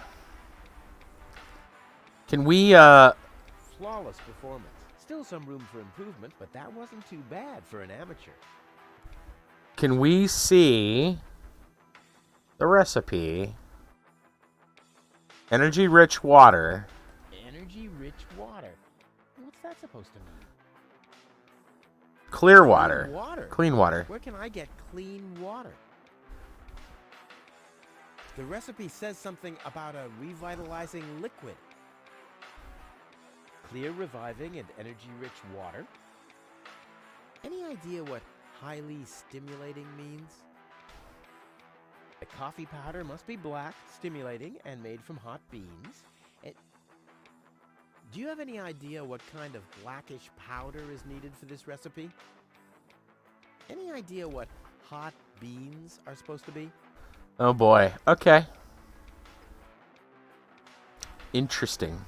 Can we, Flawless performance. Still some room for improvement, but that wasn't too bad for an amateur. Can we see the recipe? Energy-rich water. Energy-rich water. What's that supposed to mean? Clear water. Water. Clean water. Where can I get clean water? The recipe says something about a revitalizing liquid. Clear, reviving, and energy-rich water. Any idea what highly stimulating means? The coffee powder must be black, stimulating, and made from hot beans. Do you have any idea what kind of blackish powder is needed for this recipe? Any idea what hot beans are supposed to be? Oh boy. Okay. Interesting.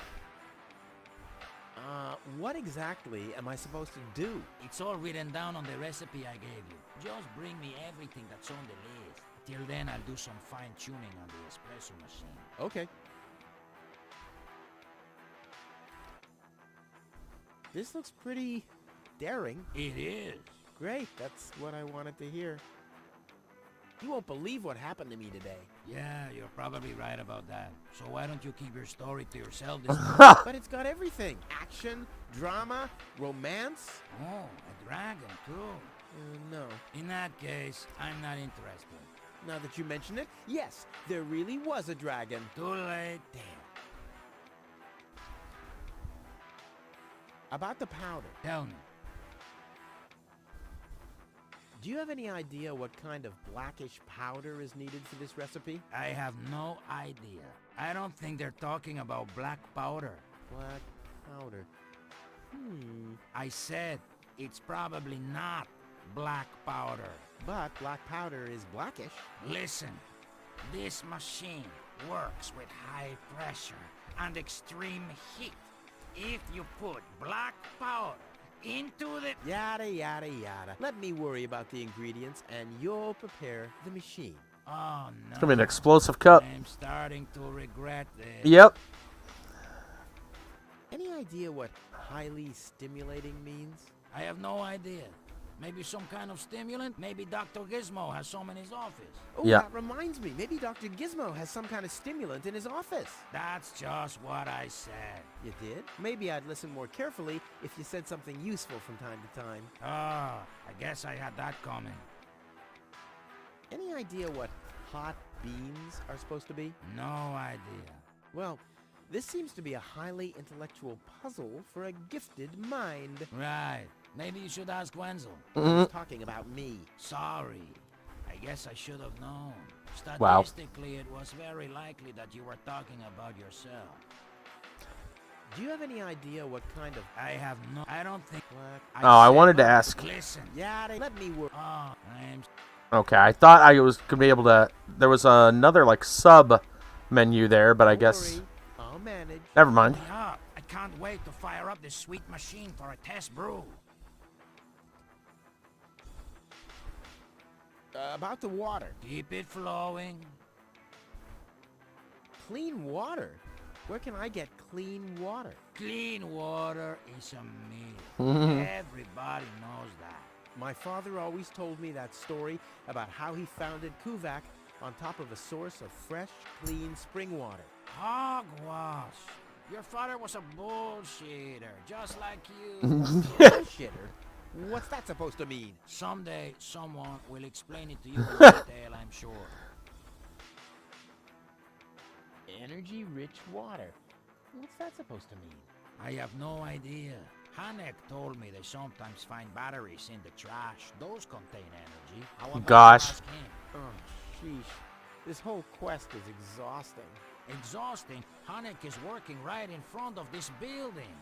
What exactly am I supposed to do? It's all written down on the recipe I gave you. Just bring me everything that's on the list. Till then, I'll do some fine-tuning on the espresso machine. Okay. This looks pretty daring. It is. Great, that's what I wanted to hear. You won't believe what happened to me today. Yeah, you're probably right about that. So why don't you keep your story to yourself this time? But it's got everything. Action, drama, romance. Oh, a dragon, too. No. In that case, I'm not interested. Now that you mention it, yes, there really was a dragon. Too late. Damn. About the powder. Tell me. Do you have any idea what kind of blackish powder is needed for this recipe? I have no idea. I don't think they're talking about black powder. Black powder. I said it's probably not black powder. But black powder is blackish. Listen, this machine works with high pressure and extreme heat. If you put black powder into the... Yada, yada, yada. Let me worry about the ingredients, and you'll prepare the machine. Oh, no. It's gonna be an explosive cup. I'm starting to regret this. Yep. Any idea what highly stimulating means? I have no idea. Maybe some kind of stimulant? Maybe Dr. Gizmo has some in his office. Oh, Yeah. that reminds me. Maybe Dr. Gizmo has some kind of stimulant in his office. That's just what I said. You did? Maybe I'd listen more carefully if you said something useful from time to time. Ah, I guess I had that coming. Any idea what hot beans are supposed to be? No idea. Well, this seems to be a highly intellectual puzzle for a gifted mind. Right. Maybe you should ask Wenzel. He's talking about me. Sorry. I guess I should have known. Wow. Statistically, it was very likely that you were talking about yourself. Do you have any idea what kind of... I have no... I don't think... What? Oh, I said- wanted to ask. Listen. Yeah, let me work. Oh, I'm... Okay, I thought I was gonna be able to. There was another like sub menu there, but I Don't guess worry, I'll manage. never mind. Yeah, I can't wait to fire up this sweet machine for a test brew. About the water. Keep it flowing. Clean water? Where can I get clean water? Clean water is a myth. Everybody knows that. My father always told me that story about how he founded Kuvak on top of a source of fresh, clean spring water. Hogwash. Your father was a bullshitter, just like you. Bullshitter? What's that supposed to mean? Someday, someone will explain it to you in detail, I'm sure. Energy-rich water. What's that supposed to mean? I have no idea. Hanek told me they sometimes find batteries in the trash. Those contain energy. How about Gosh. you ask him? Oh, sheesh. This whole quest is exhausting. Exhausting? Hanek is working right in front of this building.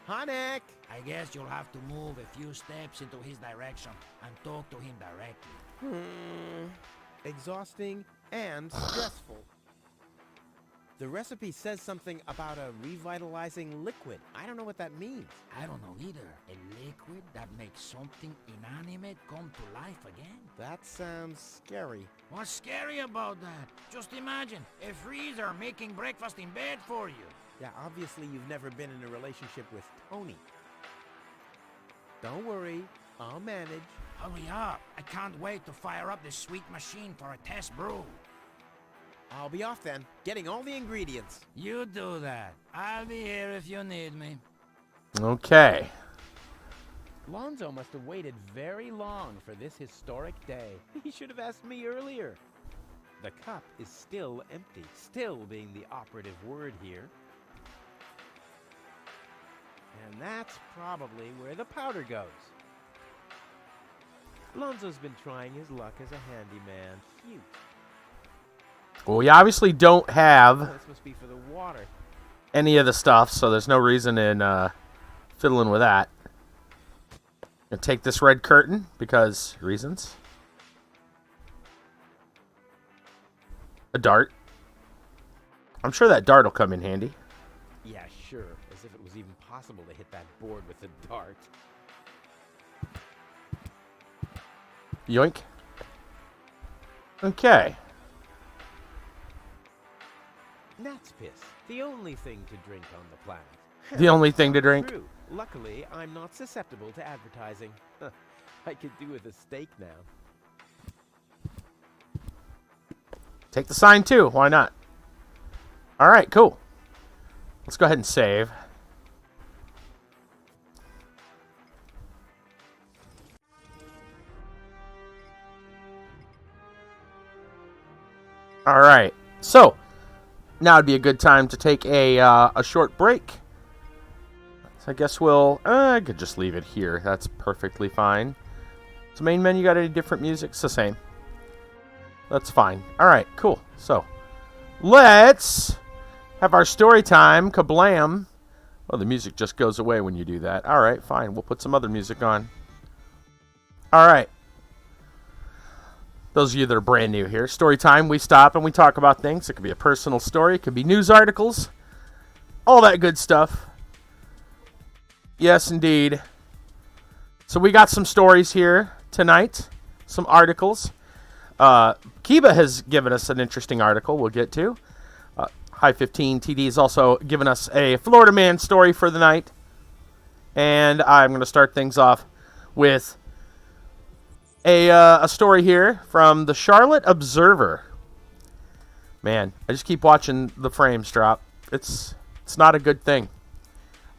Hanek! I guess you'll have to move a few steps into his direction and talk to him directly. Exhausting and stressful. The recipe says something about a revitalizing liquid. I don't know what that means. I don't know either. A liquid that makes something inanimate come to life again? That sounds scary. What's scary about that? Just imagine a freezer making breakfast in bed for you. Yeah, obviously you've never been in a relationship with Tony. Don't worry, I'll manage. Hurry up. I can't wait to fire up this sweet machine for a test brew. I'll be off then, getting all the ingredients. You do that. I'll be here if you need me. Okay. Lonzo must have waited very long for this historic day. He should have asked me earlier. The cup is still empty, still being the operative word here. And that's probably where the powder goes. Lonzo's been trying his luck as a handyman. Phew. Well, we obviously don't have This must be for the water. any of the stuff, so there's no reason in fiddling with that. Gonna take this red curtain because reasons. A dart. I'm sure that dart will come in handy. Yeah, sure. As if it was even possible to hit that board with a dart. Yoink. Okay. Gnat's piss. The only thing to drink on the planet. The only thing to drink. True. Luckily, I'm not susceptible to advertising. I could do with a steak now. Take the sign too. Why not? All right, cool. Let's go ahead and save. All right. So now would be a good time to take a short break. So I guess we'll. I could just leave it here. That's perfectly fine. So main menu got any different music? It's the same. That's fine. All right, cool. So let's have our story time. Kablam. Oh, the music just goes away when you do that. All right, fine. We'll put some other music on. All right. Those of you that are brand new here, story time, we stop and we talk about things. It could be a personal story. It could be news articles. All that good stuff. Yes, indeed. So we got some stories here tonight. Some articles. Kiba has given us an interesting article we'll get to. High 15 TD has also given us a Florida man story for the night. And I'm going to start things off with a story here from the Charlotte Observer. Man, I just keep watching the frames drop. It's not a good thing.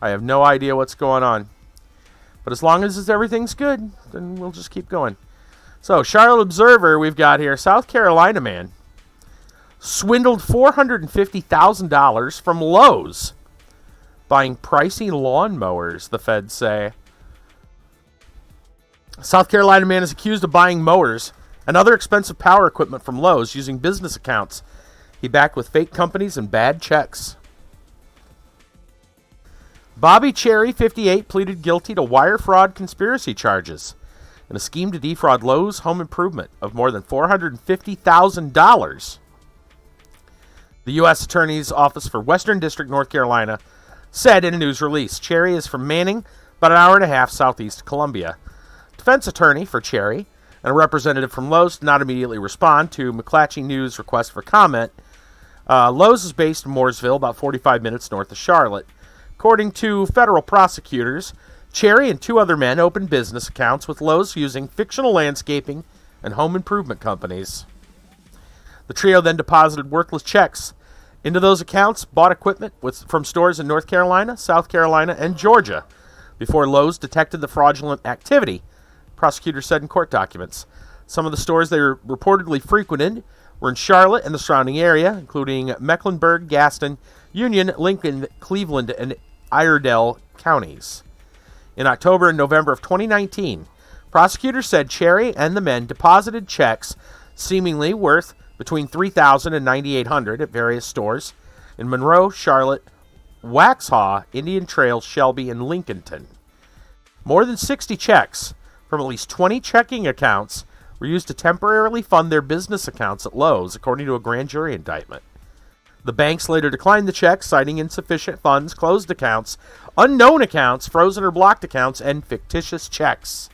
I have no idea what's going on. But as long as everything's good, then we'll just keep going. So, Charlotte Observer, we've got here, South Carolina man swindled $450,000 from Lowe's buying pricey lawnmowers, the feds say. South Carolina man is accused of buying mowers and other expensive power equipment from Lowe's using business accounts he backed with fake companies and bad checks. Bobby Cherry, 58, pleaded guilty to wire fraud conspiracy charges in a scheme to defraud Lowe's Home Improvement of more than $450,000. The U.S. Attorney's Office for Western District, North Carolina, said in a news release, Cherry is from Manning, about an hour and a half southeast of Columbia. Defense attorney for Cherry and a representative from Lowe's did not immediately respond to McClatchy News' request for comment. Lowe's is based in Mooresville, about 45 minutes north of Charlotte. According to federal prosecutors, Cherry and two other men opened business accounts with Lowe's using fictional landscaping and home improvement companies. The trio then deposited worthless checks into those accounts, bought equipment from stores in North Carolina, South Carolina, and Georgia before Lowe's detected the fraudulent activity, prosecutors said in court documents. Some of the stores they reportedly frequented were in Charlotte and the surrounding area, including Mecklenburg, Gaston, Union, Lincoln, Cleveland, and Iredell counties. In October and November of 2019, prosecutors said Cherry and the men deposited checks seemingly worth between $3,000 and $9,800 at various stores in Monroe, Charlotte, Waxhaw, Indian Trail, Shelby, and Lincolnton. More than 60 checks from at least 20 checking accounts were used to temporarily fund their business accounts at Lowe's, according to a grand jury indictment. The banks later declined the checks, citing insufficient funds, closed accounts, unknown accounts, frozen or blocked accounts, and fictitious checks.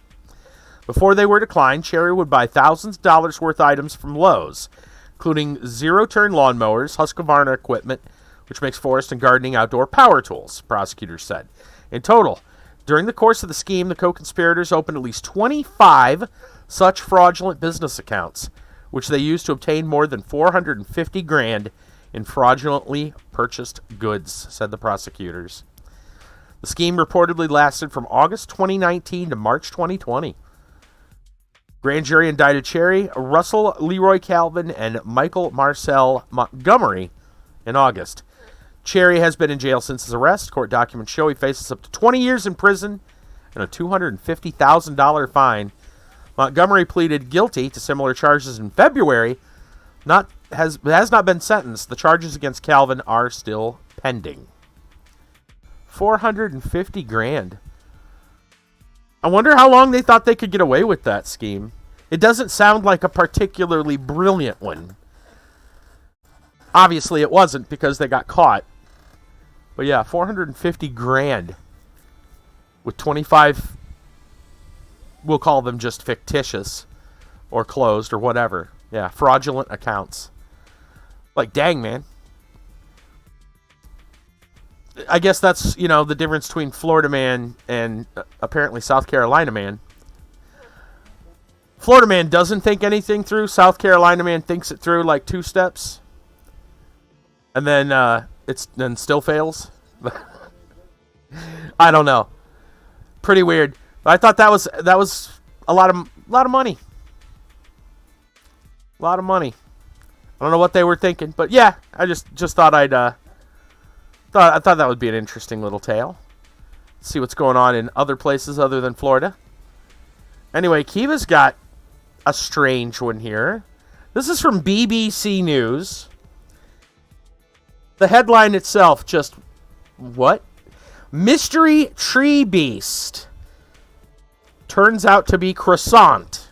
Before they were declined, Cherry would buy thousands of dollars worth of items from Lowe's, including zero-turn lawnmowers, Husqvarna equipment, which makes forest and gardening outdoor power tools, prosecutors said. In total, during the course of the scheme, the co-conspirators opened at least 25 such fraudulent business accounts, which they used to obtain more than $450,000 in fraudulently purchased goods, said the prosecutors. The scheme reportedly lasted from August 2019 to March 2020. Grand jury indicted Cherry, Russell Leroy Calvin, and Michael Marcel Montgomery in August. Cherry has been in jail since his arrest. Court documents show he faces up to 20 years in prison and a $250,000 fine. Montgomery pleaded guilty to similar charges in February. Has not been sentenced. The charges against Calvin are still pending. $450,000. I wonder how long they thought they could get away with that scheme. It doesn't sound like a particularly brilliant one. Obviously, it wasn't because they got caught. But yeah, $450,000 with 25. We'll call them just fictitious or closed or whatever. Yeah, fraudulent accounts. Like, dang, man. I guess that's, the difference between Florida man and apparently South Carolina man. Florida man doesn't think anything through. South Carolina man thinks it through like 2 steps. And then then still fails. I don't know. Pretty weird. But I thought that was a lot of money. A lot of money. I don't know what they were thinking, but yeah, I just thought I thought that would be an interesting little tale. See what's going on in other places other than Florida. Anyway, Kiva's got a strange one here. This is from BBC News. The headline itself just, what? Mystery tree beast turns out to be croissant.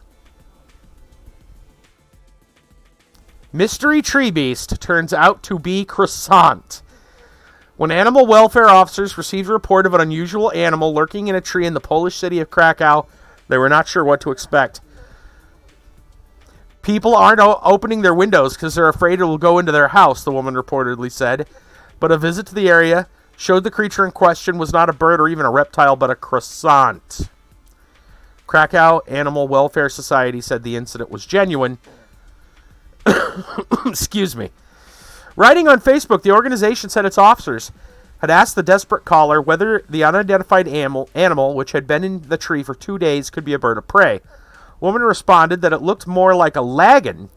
Mystery tree beast turns out to be croissant. When animal welfare officers received a report of an unusual animal lurking in a tree in the Polish city of Krakow, they were not sure what to expect. People aren't opening their windows because they're afraid it will go into their house, the woman reportedly said. But a visit to the area showed the creature in question was not a bird or even a reptile, but a croissant. Krakow Animal Welfare Society said the incident was genuine. Excuse me. Writing on Facebook, the organization said its officers had asked the desperate caller whether the unidentified animal, which had been in the tree for 2 days, could be a bird of prey. Woman responded that it looked more like a lagoon,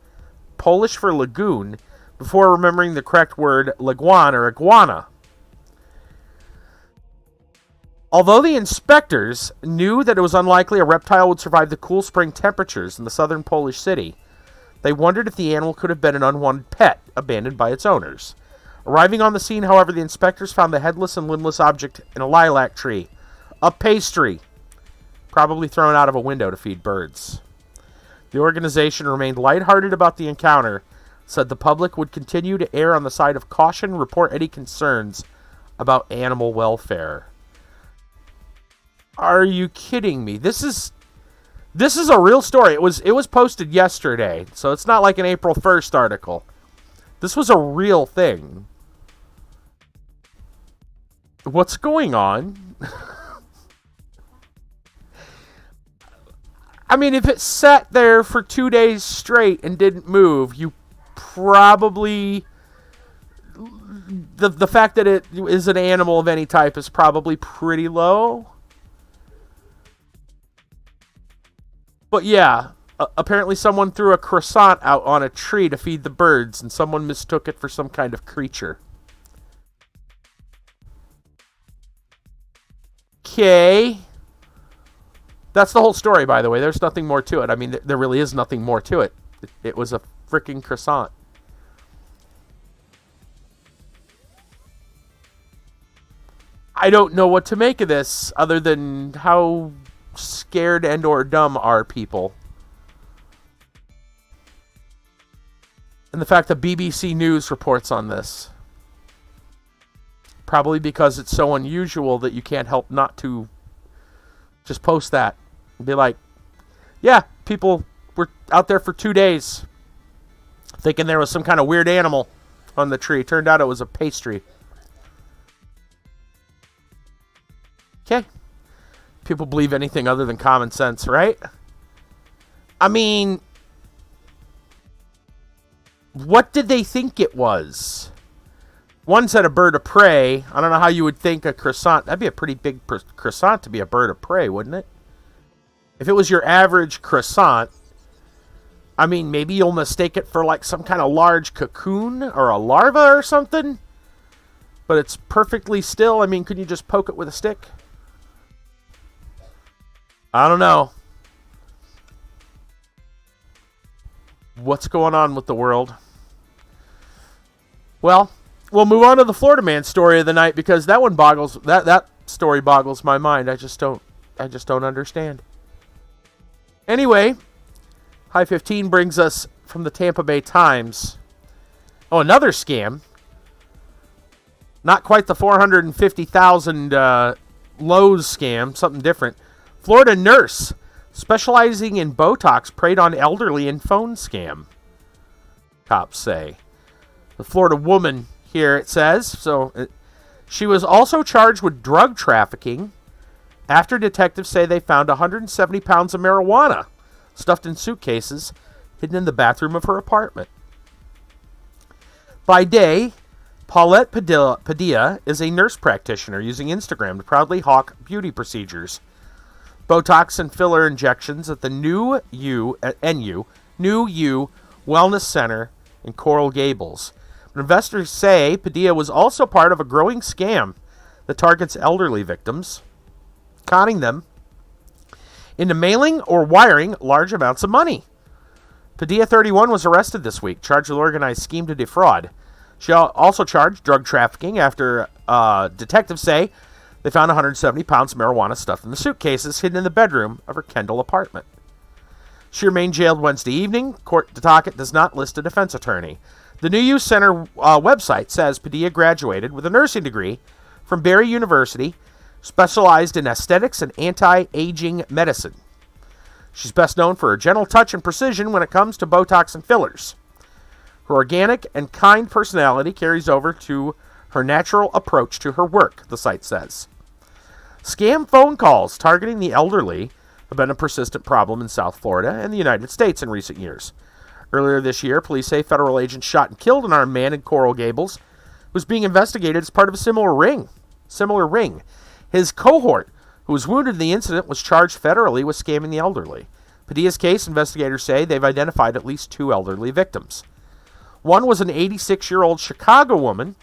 Polish for lagoon, before remembering the correct word laguan or iguana. Although the inspectors knew that it was unlikely a reptile would survive the cool spring temperatures in the southern Polish city, they wondered if the animal could have been an unwanted pet abandoned by its owners. Arriving on the scene, however, the inspectors found the headless and limbless object in a lilac tree. A pastry, probably thrown out of a window to feed birds. The organization remained lighthearted about the encounter, said the public would continue to err on the side of caution and report any concerns about animal welfare. Are you kidding me? This is a real story. It was posted yesterday, so it's not like an April 1st article. This was a real thing. What's going on? I mean, if it sat there for 2 days straight and didn't move, you probably... The fact that it is an animal of any type is probably pretty low. But yeah, apparently someone threw a croissant out on a tree to feed the birds, and someone mistook it for some kind of creature. Okay. That's the whole story, by the way. There's nothing more to it. I mean, there really is nothing more to it. It was a freaking croissant. I don't know what to make of this, other than how scared and or dumb are people. And the fact that BBC News reports on this. Probably because it's so unusual that you can't help not to just post that. And be like, yeah, people were out there for 2 days thinking there was some kind of weird animal on the tree. Turned out it was a pastry. Okay. People believe anything other than common sense, right? I mean, what did they think it was? One said a bird of prey. I don't know how you would think a croissant. That'd be a pretty big croissant to be a bird of prey, wouldn't it? If it was your average croissant, I mean, maybe you'll mistake it for like some kind of large cocoon or a larva or something. But it's perfectly still. I mean, could you just poke it with a stick? I don't know. What's going on with the world? Well, we'll move on to the Florida man story of the night, because that one boggles that story boggles my mind. I just don't understand. Anyway, High 15 brings us from the Tampa Bay Times. Oh, another scam. Not quite the 450,000 Lowe's scam, something different. Florida nurse specializing in Botox preyed on elderly in phone scam, cops say. The Florida woman here, it says, she was also charged with drug trafficking after detectives say they found 170 pounds of marijuana stuffed in suitcases hidden in the bathroom of her apartment. By day, Paulette Padilla is a nurse practitioner using Instagram to proudly hawk beauty procedures. Botox and filler injections at the New U Wellness Center in Coral Gables. Investors say Padilla was also part of a growing scam that targets elderly victims, conning them into mailing or wiring large amounts of money. Padilla, 31, was arrested this week, charged with organized scheme to defraud. She also charged drug trafficking after detectives say they found 170 pounds of marijuana stuffed in the suitcases hidden in the bedroom of her Kendall apartment. She remained jailed Wednesday evening. Court docket does not list a defense attorney. The New Youth Center website says Padilla graduated with a nursing degree from Barry University, specialized in aesthetics and anti-aging medicine. She's best known for her gentle touch and precision when it comes to Botox and fillers. Her organic and kind personality carries over to her natural approach to her work, the site says. Scam phone calls targeting the elderly have been a persistent problem in South Florida and the United States in recent years. Earlier this year, police say federal agents shot and killed an armed man in Coral Gables who was being investigated as part of a similar ring. His cohort, who was wounded in the incident, was charged federally with scamming the elderly. Padilla's case, investigators say they've identified at least 2 elderly victims. One was an 86-year-old Chicago woman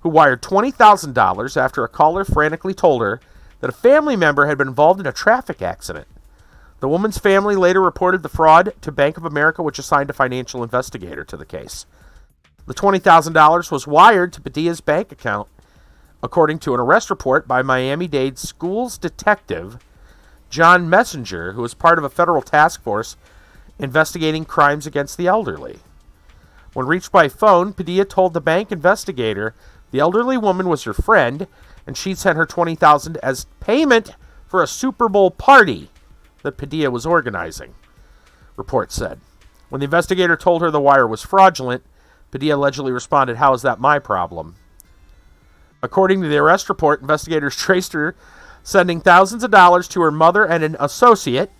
who wired $20,000 after a caller frantically told her that a family member had been involved in a traffic accident. The woman's family later reported the fraud to Bank of America, which assigned a financial investigator to the case. The $20,000 was wired to Padilla's bank account, according to an arrest report by Miami-Dade Schools detective John Messenger, who was part of a federal task force investigating crimes against the elderly. When reached by phone, Padilla told the bank investigator the elderly woman was her friend, and she'd sent her $20,000 as payment for a Super Bowl party that Padilla was organizing, reports said. When the investigator told her the wire was fraudulent, Padilla allegedly responded, "How is that my problem?" According to the arrest report, investigators traced her sending thousands of dollars to her mother and an associate,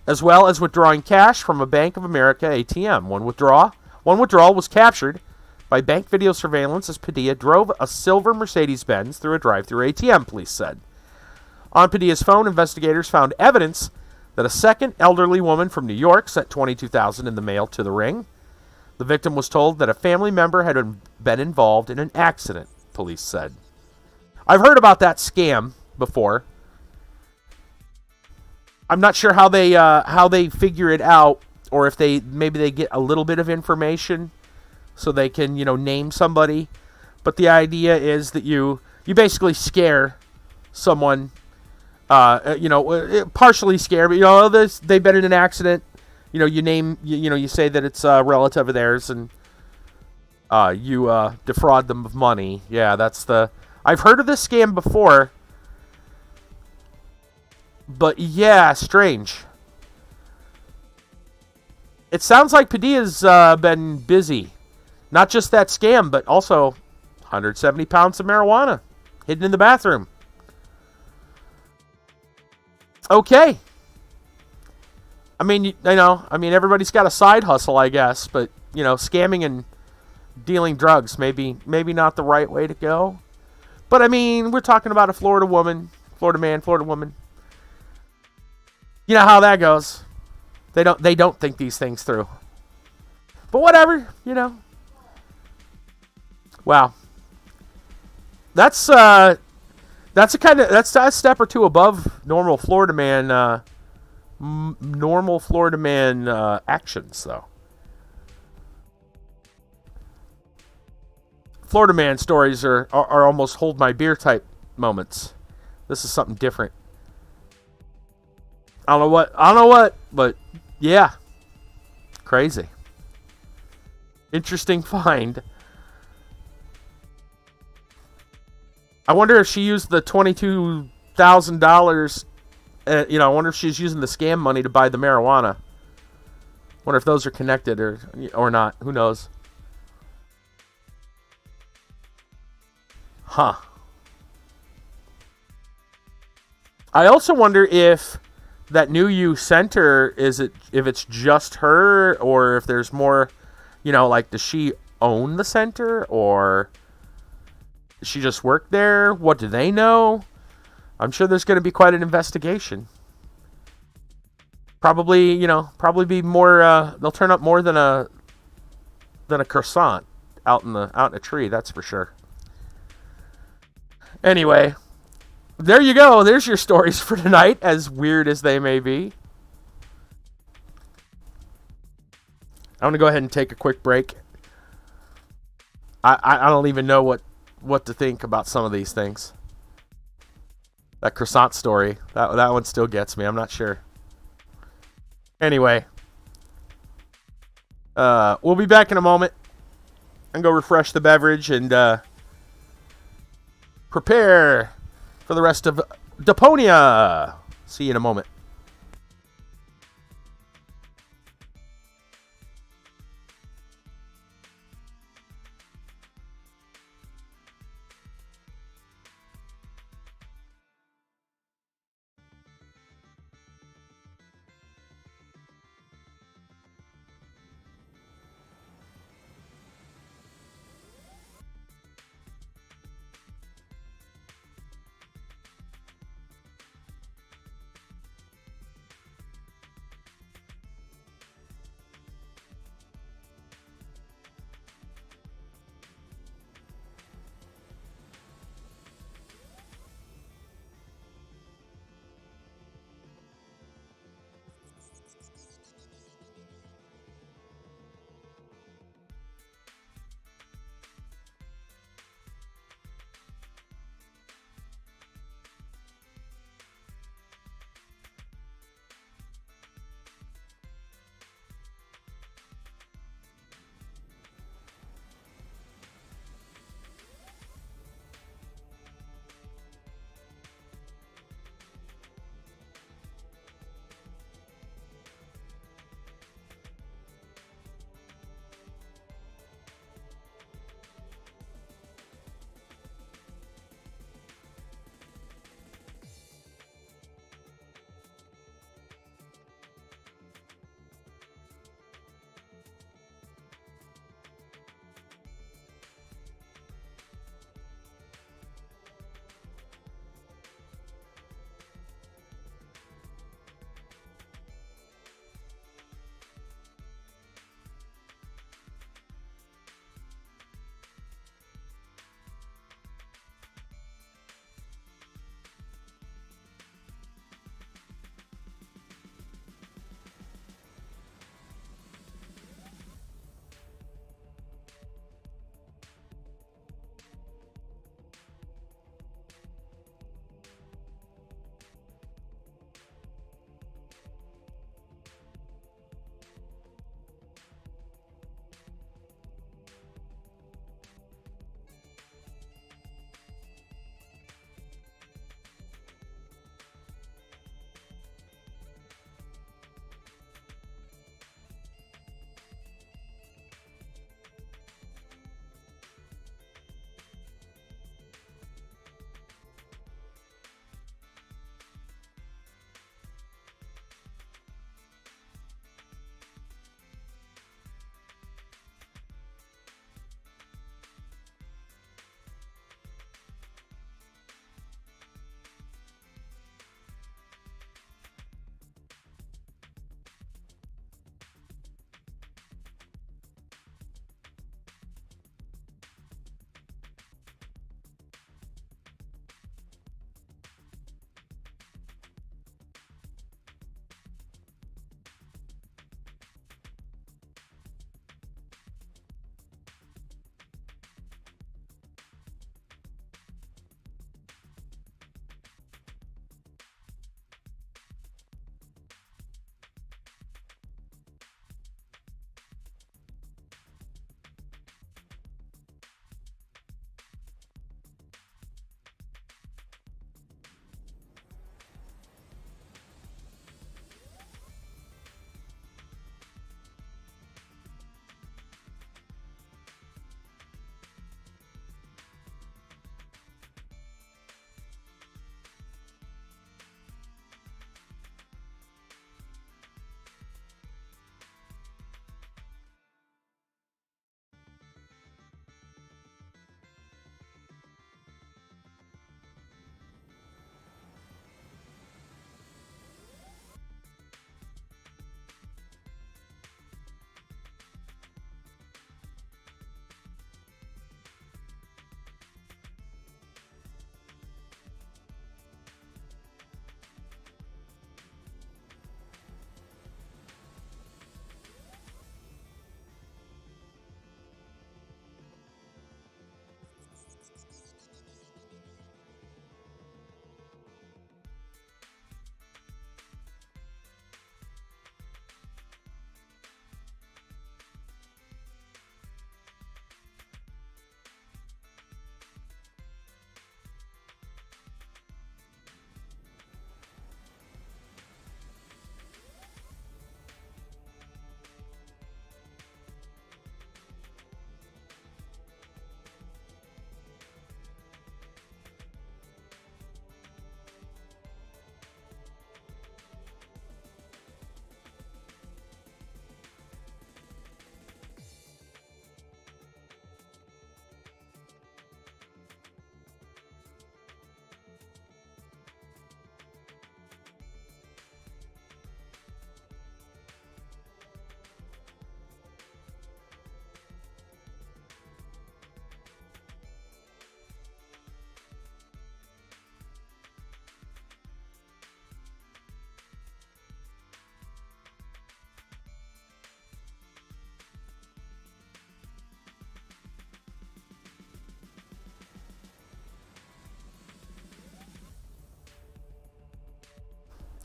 as well as withdrawing cash from a Bank of America ATM. One withdrawal was captured by bank video surveillance as Padilla drove a silver Mercedes-Benz through a drive-through ATM, police said. On Padilla's phone, investigators found evidence that a second elderly woman from New York sent $22,000 in the mail to the ring. The victim was told that a family member had been involved in an accident, police said. I've heard about that scam before. I'm not sure how they figure it out, or if maybe they get a little bit of information so they can, name somebody. But the idea is that you basically scare someone, partially scare, but they've been in an accident. You say that it's a relative of theirs, and you defraud them of money. Yeah, I've heard of this scam before. But yeah, strange. It sounds like Padilla's been busy. Not just that scam, but also 170 pounds of marijuana hidden in the bathroom. Okay. I mean, everybody's got a side hustle, I guess, but scamming and dealing drugs maybe not the right way to go. But I mean, we're talking about a Florida woman, Florida man, Florida woman. You know how that goes. They don't think these things through. But whatever, Wow. That's a step or two above normal Florida man actions, though. Florida man stories are almost hold my beer type moments. This is something different. I don't know what, but yeah. Crazy. Interesting find. I wonder if she used the $22,000. I wonder if she's using the scam money to buy the marijuana. Wonder if those are connected or not. Who knows? Huh. I also wonder if that new you sent her, if it's just her, or if there's more, does she own the center, or she just worked there? What do they know? I'm sure there's going to be quite an investigation. Probably be more, they'll turn up more than a croissant out in a tree, that's for sure. Anyway, there you go. There's your stories for tonight, as weird as they may be. I'm going to go ahead and take a quick break. I don't even know what to think about some of these things. That croissant story, that one still gets me. I'm not sure. Anyway, we'll be back in a moment. I'm going to refresh the beverage and prepare for the rest of Deponia. See you in a moment.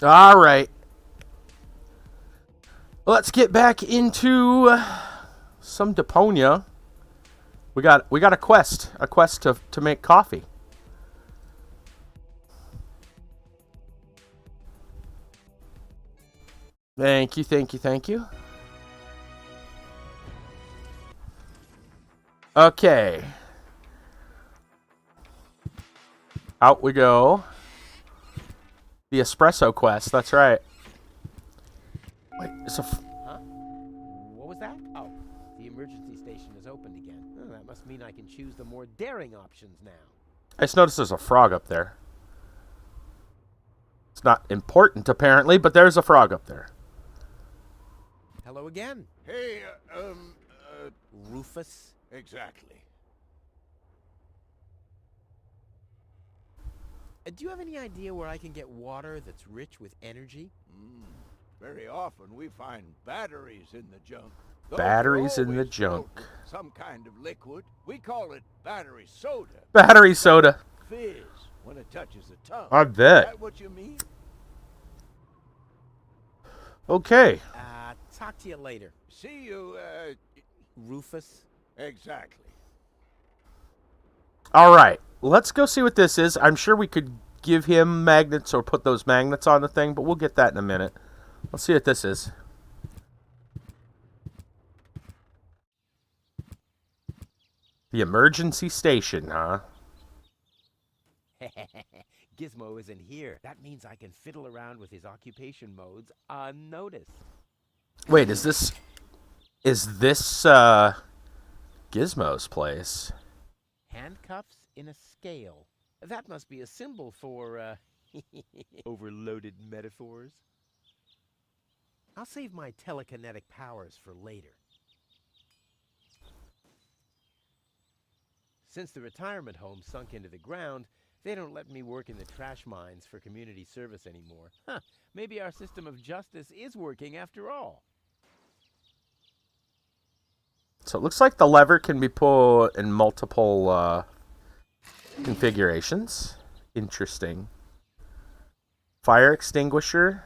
All right. Let's get back into some Deponia. We got a quest to make coffee. Thank you. Okay. Out we go. The espresso quest, that's right. Wait, it's a... Huh? What was that? Oh, the emergency station is opened again. Oh, that must mean I can choose the more daring options now. I just noticed there's a frog up there. It's not important, apparently, but there's a frog up there. Hello again. Hey, Rufus? exactly. Do you have any idea where I can get water that's rich with energy? Very often we find batteries in the junk. Those Batteries are in the always junk. filled with some kind of liquid. We call it battery soda. Battery soda. Fizz when it touches the tongue. I Is bet. that what you mean? Okay. Talk to you later. See you, Rufus? exactly. All right. Let's go see what this is. I'm sure we could give him magnets or put those magnets on the thing, but we'll get that in a minute. Let's see what this is. The emergency station, huh? Gizmo isn't here. That means I can fiddle around with his occupation modes unnoticed. Wait, is this Gizmo's place? Handcuffs in a scale. That must be a symbol for, overloaded metaphors. I'll save my telekinetic powers for later. Since the retirement home sunk into the ground, they don't let me work in the trash mines for community service anymore. Huh, maybe our system of justice is working after all. So it looks like the lever can be pulled in multiple configurations. Interesting. Fire extinguisher.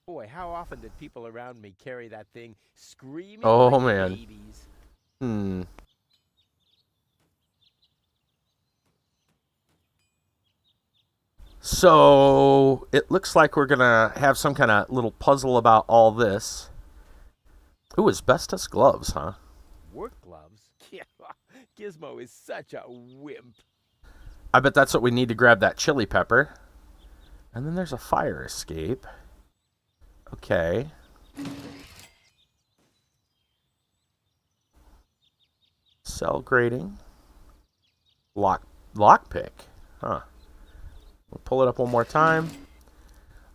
Boy, how often did people around me carry that thing screaming Oh, like man. babies? So it looks like we're gonna have some kind of little puzzle about all this. Ooh, asbestos gloves, huh? Work gloves? Yeah, Gizmo is such a wimp. I bet that's what we need to grab that chili pepper. And then there's a fire escape. Okay. Cell grating. Lockpick. Huh. We'll pull it up one more time.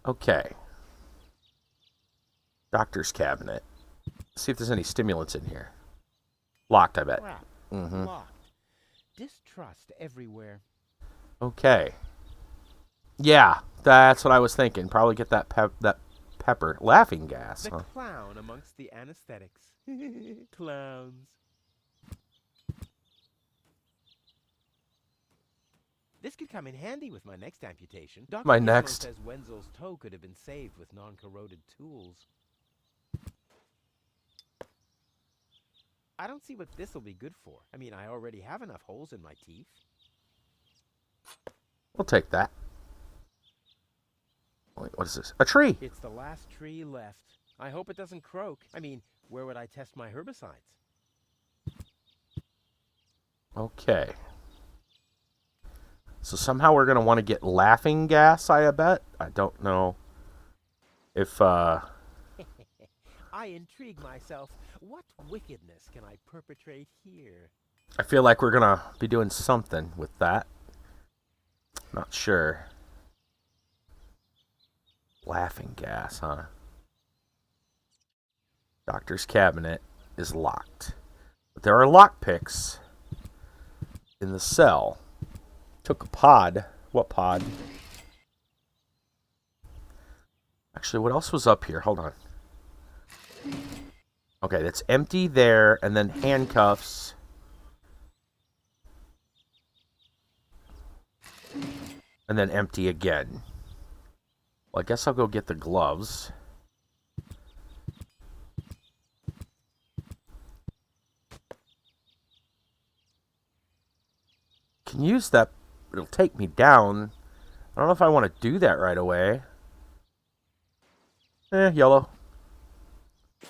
Okay. Doctor's cabinet. See if there's any stimulants in here. Locked, I bet. Crap. Mm-hmm. Locked. Distrust everywhere. Okay. Yeah, that's what I was thinking. Probably get that pepper. Laughing gas. The Huh? clown amongst the anesthetics. Clowns. This could come in handy with my next amputation. Dr. My Gizmo next. says Wenzel's toe could have been saved with non-corroded tools. I don't see what this will be good for. I mean, I already have enough holes in my teeth. We'll take that. Wait, what is this? A tree. It's the last tree left. I hope it doesn't croak. I mean, where would I test my herbicides? Okay. So somehow we're going to want to get laughing gas, I bet. I don't know if, I intrigue myself. What wickedness can I perpetrate here? I feel like we're going to be doing something with that. Not sure. Laughing gas, huh? Doctor's cabinet is locked. But there are lockpicks in the cell. Took a pod. What pod? Actually, what else was up here? Hold on. Okay, that's empty there, and then handcuffs. And then empty again. Well, I guess I'll go get the gloves. Can use that. It'll take me down. I don't know if I want to do that right away. Yellow. I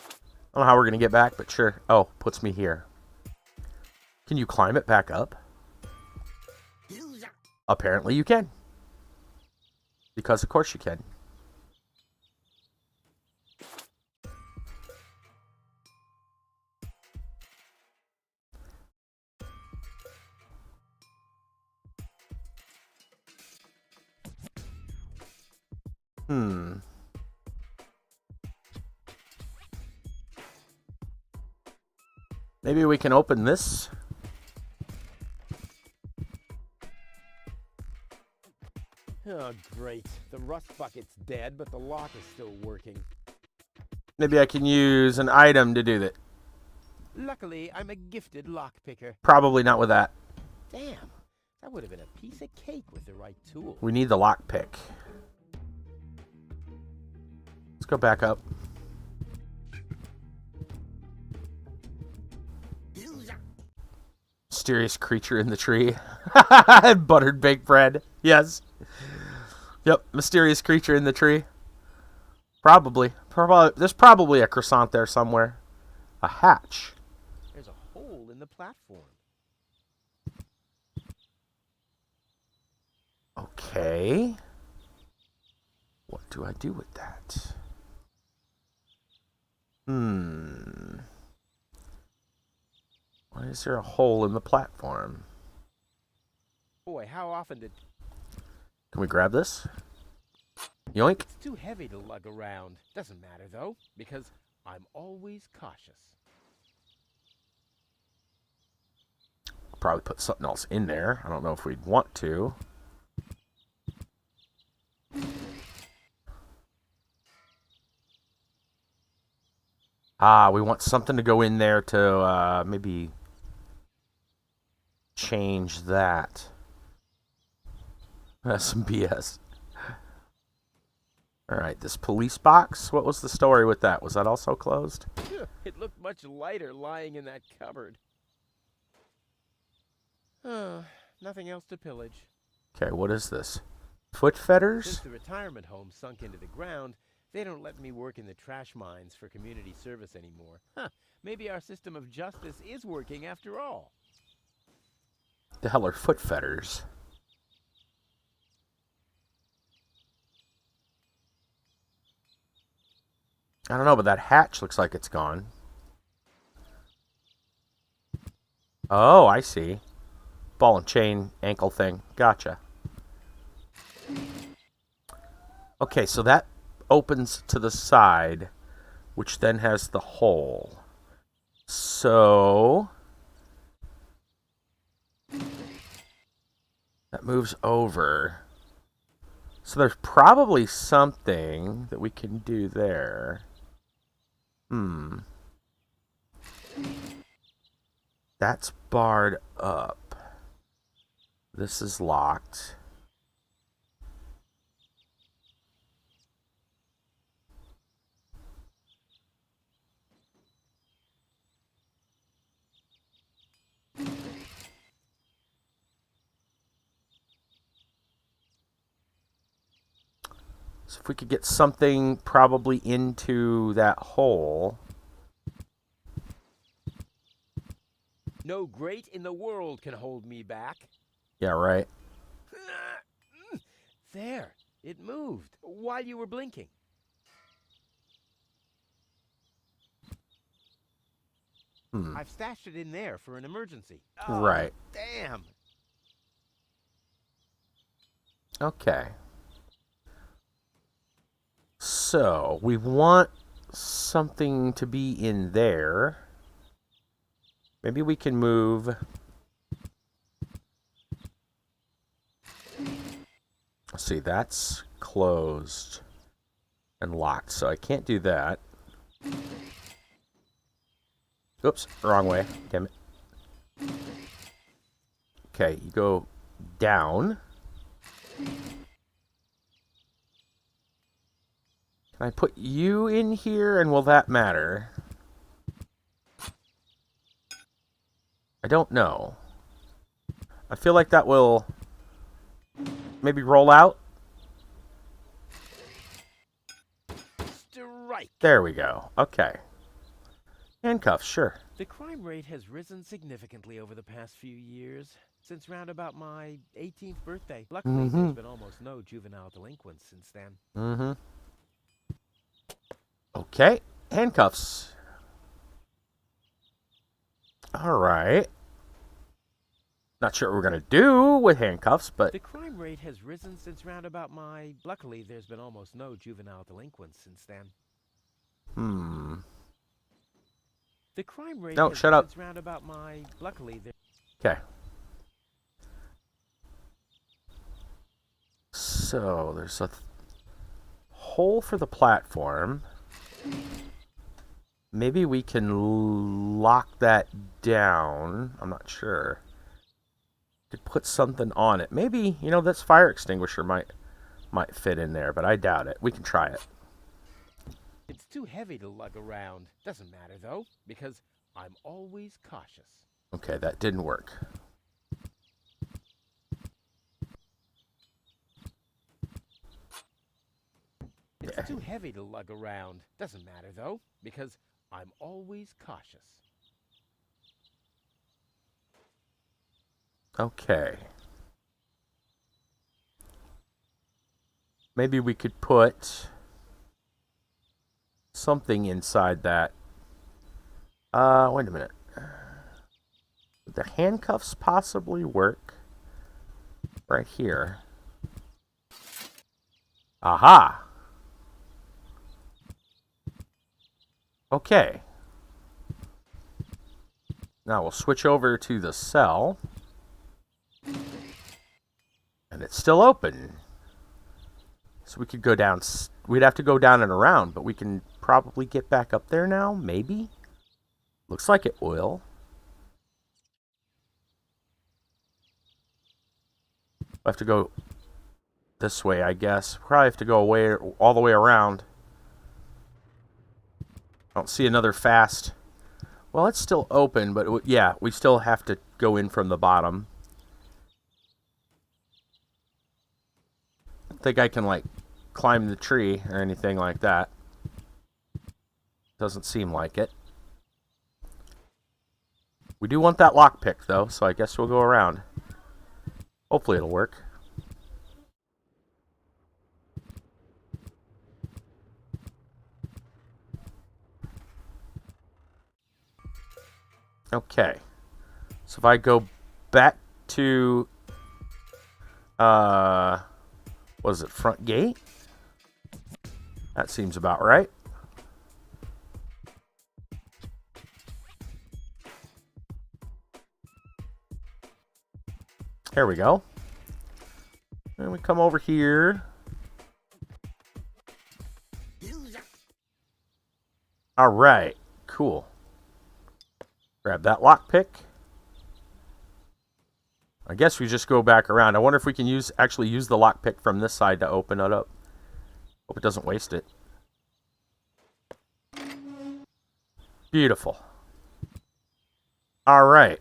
don't know how we're going to get back, but sure. Oh, puts me here. Can you climb it back up? Apparently you can. Because of course you can. Maybe we can open this. Oh, great. The rust bucket's dead, but the lock is still working. Maybe I can use an item to do that. Luckily, I'm a gifted lockpicker. Probably not with that. Damn, that would have been a piece of cake with the right tool. We need the lockpick. Let's go back up. Mysterious creature in the tree. Buttered baked bread. Yes. Yep, mysterious creature in the tree. Probably. There's probably a croissant there somewhere. A hatch. There's a hole in the platform. Okay. What do I do with that? Why is there a hole in the platform? Boy, how often did... Can we grab this? Yoink. It's too heavy to lug around. Doesn't matter, though, because I'm always cautious. Probably put something else in there. I don't know if we'd want to. We want something to go in there to maybe change that. That's some BS. Alright, this police box. What was the story with that? Was that also closed? It looked much lighter lying in that cupboard. Nothing else to pillage. Okay, what is this? Foot fetters? Since the retirement home sunk into the ground, they don't let me work in the trash mines for community service anymore. Maybe our system of justice is working after all. The hell are foot fetters? I don't know, but that hatch looks like it's gone. Oh, I see. Ball and chain ankle thing. Gotcha. Okay, so that opens to the side, which then has the hole. So that moves over. So there's probably something that we can do there. That's barred up. This is locked. So if we could get something probably into that hole. No great in the world can hold me back. Yeah, right. There, it moved while you were blinking. I've stashed it in there for an emergency. Oh, right. Damn. Okay. So, we want something to be in there. Maybe we can move. Let's see, that's closed and locked, so I can't do that. Oops, wrong way. Damn it. Okay, you go down. Can I put you in here, and will that matter? I don't know. I feel like that will maybe roll out. Strike. There we go. Okay. Handcuffs, sure. The crime rate has risen significantly over the past few years. Since round about my 18th birthday. Luckily, there's been almost no juvenile delinquents since then. Okay. Handcuffs. Alright. Not sure what we're going to do with handcuffs, but... The crime rate has risen since round about my... Luckily, there's been almost no juvenile delinquents since then. The crime rate No, has shut up. since round about my... Luckily, there... Okay. So, there's a hole for the platform. Maybe we can lock that down. I'm not sure. Could put something on it. Maybe, you know, this fire extinguisher might fit in there, but I doubt it. We can try it. It's too heavy to lug around. Doesn't matter, though, because I'm always cautious. Okay, that didn't work. It's too heavy to lug around. Doesn't matter, though, because I'm always cautious. Okay. Maybe we could put something inside that. Wait a minute. Would the handcuffs possibly work? Right here. Aha! Okay. Now we'll switch over to the cell. And it's still open. So we could go down. We'd have to go down and around, but we can probably get back up there now, maybe? Looks like it will. We'll have to go this way, I guess. Probably have to go all the way around. I don't see another fast. Well, it's still open, but yeah, we still have to go in from the bottom. I don't think I can, like, climb the tree or anything like that. Doesn't seem like it. We do want that lockpick, though, so I guess we'll go around. Hopefully it'll work. Okay. So if I go back to... what is it? Front gate? That seems about right. There we go. And we come over here. All right. Cool. Grab that lockpick. I guess we just go back around. I wonder if we can actually use the lockpick from this side to open it up. Hope it doesn't waste it. Beautiful. All right.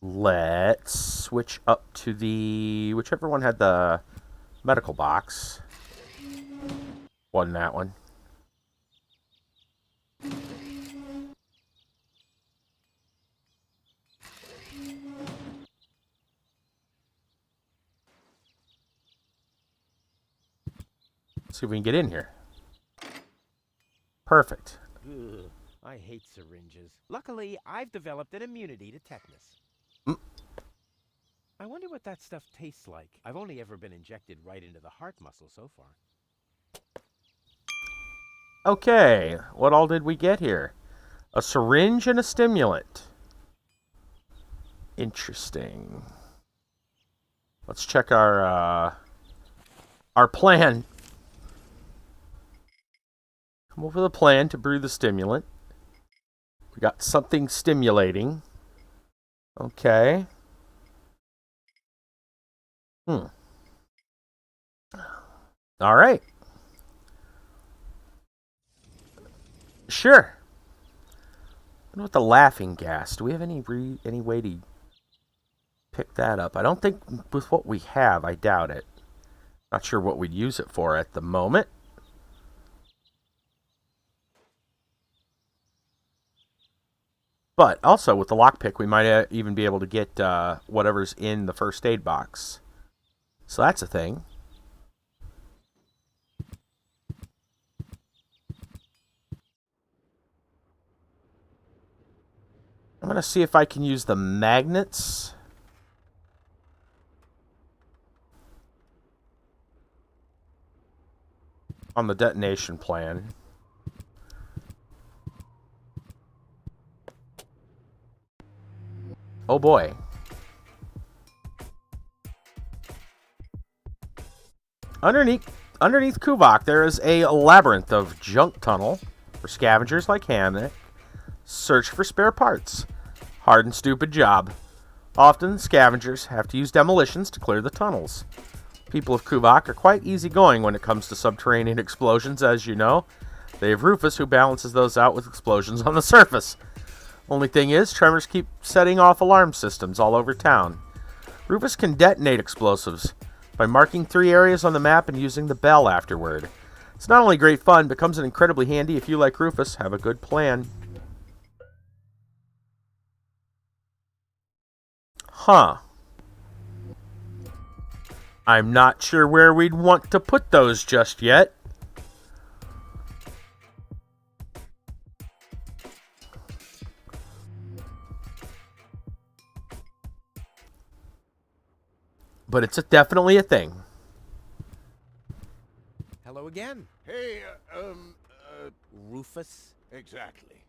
Let's switch up to the... whichever one had the medical box. Wasn't that one. See if we can get in here. Perfect. Ugh, I hate syringes. Luckily, I've developed an immunity to tetanus. I wonder what that stuff tastes like. I've only ever been injected right into the heart muscle so far. Okay, what all did we get here? A syringe and a stimulant. Interesting. Let's check our plan. Come over the plan to brew the stimulant. We got something stimulating. Okay. All right. Sure. What about the laughing gas? Do we have any way to pick that up? I don't think with what we have. I doubt it. Not sure what we'd use it for at the moment. But also with the lockpick, we might even be able to get whatever's in the first aid box. So that's a thing. I'm going to see if I can use the magnets. On the detonation plan. Oh boy. Underneath Kuvok, there is a labyrinth of junk tunnel for scavengers like Hammock. Search for spare parts. Hard and stupid job. Often, scavengers have to use demolitions to clear the tunnels. People of Kuvok are quite easygoing when it comes to subterranean explosions, as you know. They have Rufus, who balances those out with explosions on the surface. Only thing is, tremors keep setting off alarm systems all over town. Rufus can detonate explosives by marking 3 areas on the map and using the bell afterward. It's not only great fun, but comes in incredibly handy if you, like Rufus, have a good plan. Huh. I'm not sure where we'd want to put those just yet. But it's definitely a thing. Hello again. Hey, Rufus? exactly.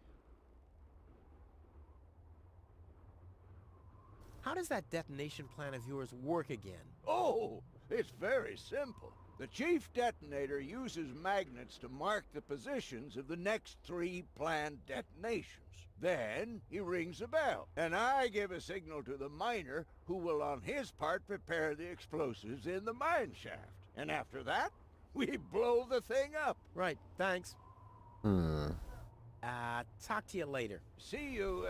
How does that detonation plan of yours work again? Oh, it's very simple. The chief detonator uses magnets to mark the positions of the next 3 planned detonations. Then he rings a bell, and I give a signal to the miner who will on his part prepare the explosives in the mine shaft. And after that, we blow the thing up. Right, thanks. Talk to you later. See you,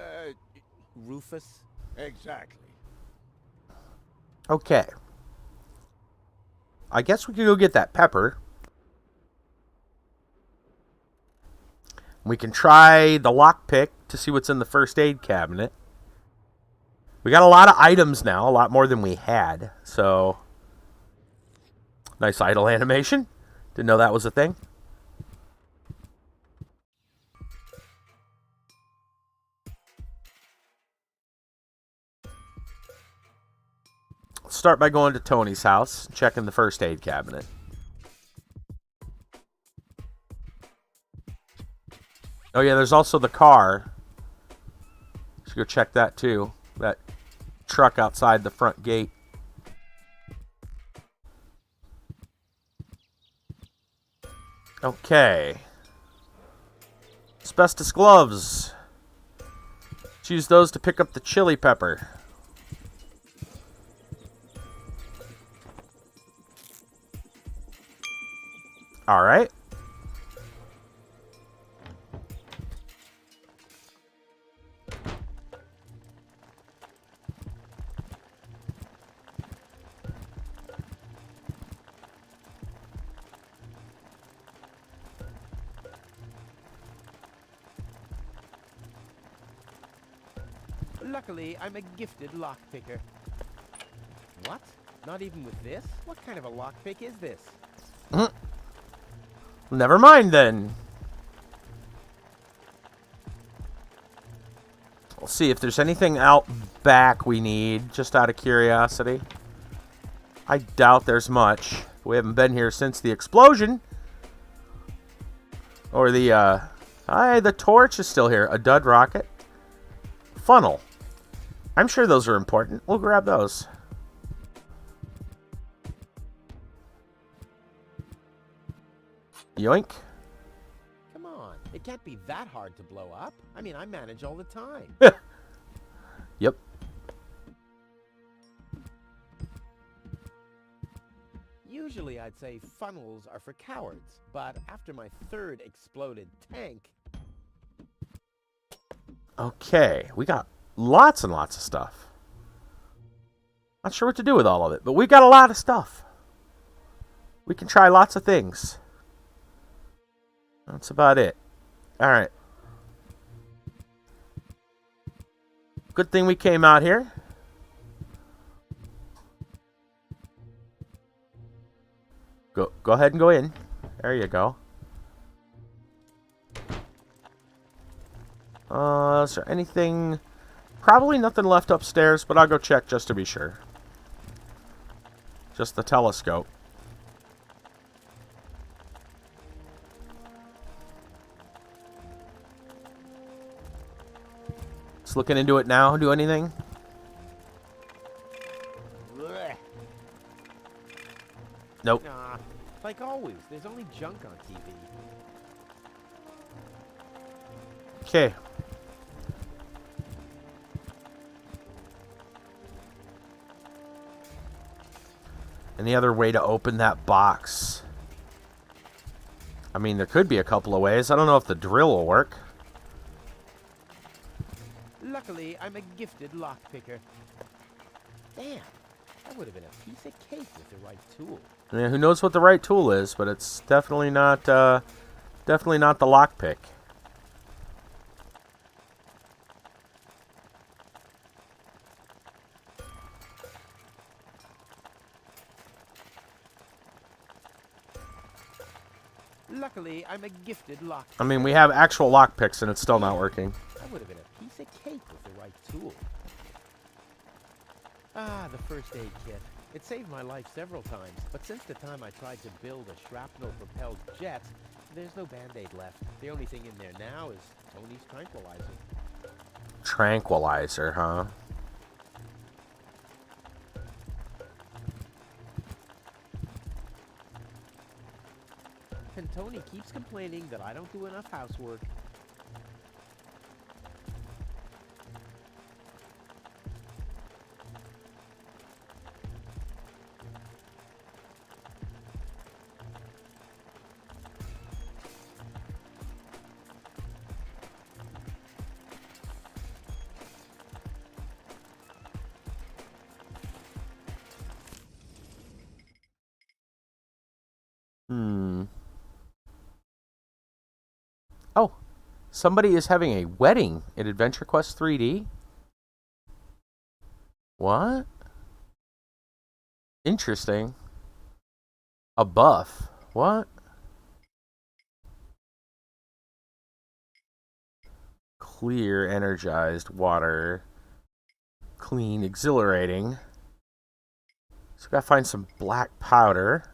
Rufus? exactly. Okay. I guess we could go get that pepper. We can try the lockpick to see what's in the first aid cabinet. We got a lot of items now, a lot more than we had. So, nice idle animation. Didn't know that was a thing. Let's start by going to Tony's house, checking the first aid cabinet. Oh yeah, there's also the car. Should go check that too. That truck outside the front gate. Okay. Asbestos gloves. Use those to pick up the chili pepper. All right. Luckily, I'm a gifted lockpicker. What? Not even with this? What kind of a lockpick is this? Never mind then. We'll see if there's anything out back we need, just out of curiosity. I doubt there's much. We haven't been here since the explosion. Or the torch is still here. A dud rocket. Funnel. I'm sure those are important. We'll grab those. Yoink. Come on, it can't be that hard to blow up. I mean, I manage all the time. Usually I'd say funnels are for cowards, but after my third exploded tank... Okay, we got lots and lots of stuff. Not sure what to do with all of it, but we got a lot of stuff. We can try lots of things. That's about it. Alright. Good thing we came out here. Go ahead and go in. There you go. Is there anything... Probably nothing left upstairs, but I'll go check just to be sure. Just the telescope. Just looking into it now. Do anything? Blech. Nope. Nah, like always, there's only junk on TV. Okay. Any other way to open that box? I mean, there could be a couple of ways. I don't know if the drill will work. Luckily, I'm a gifted lockpicker. Damn, that would have been a piece of cake with the right tool. Yeah, who knows what the right tool is, but it's definitely not the lockpick. Luckily, I'm a gifted lockpicker. I mean, we have actual lockpicks and it's still not working. That would have been a piece of cake with the right tool. Ah, the first aid kit. It saved my life several times, but since the time I tried to build a shrapnel-propelled jet, there's no Band-Aid left. The only thing in there now is Tony's tranquilizer. Tranquilizer, huh? And Tony keeps complaining that I don't do enough housework. Oh, somebody is having a wedding in Adventure Quest 3D? What? Interesting. A buff. What? Clear, energized, water. Clean, exhilarating. So we gotta find some black powder.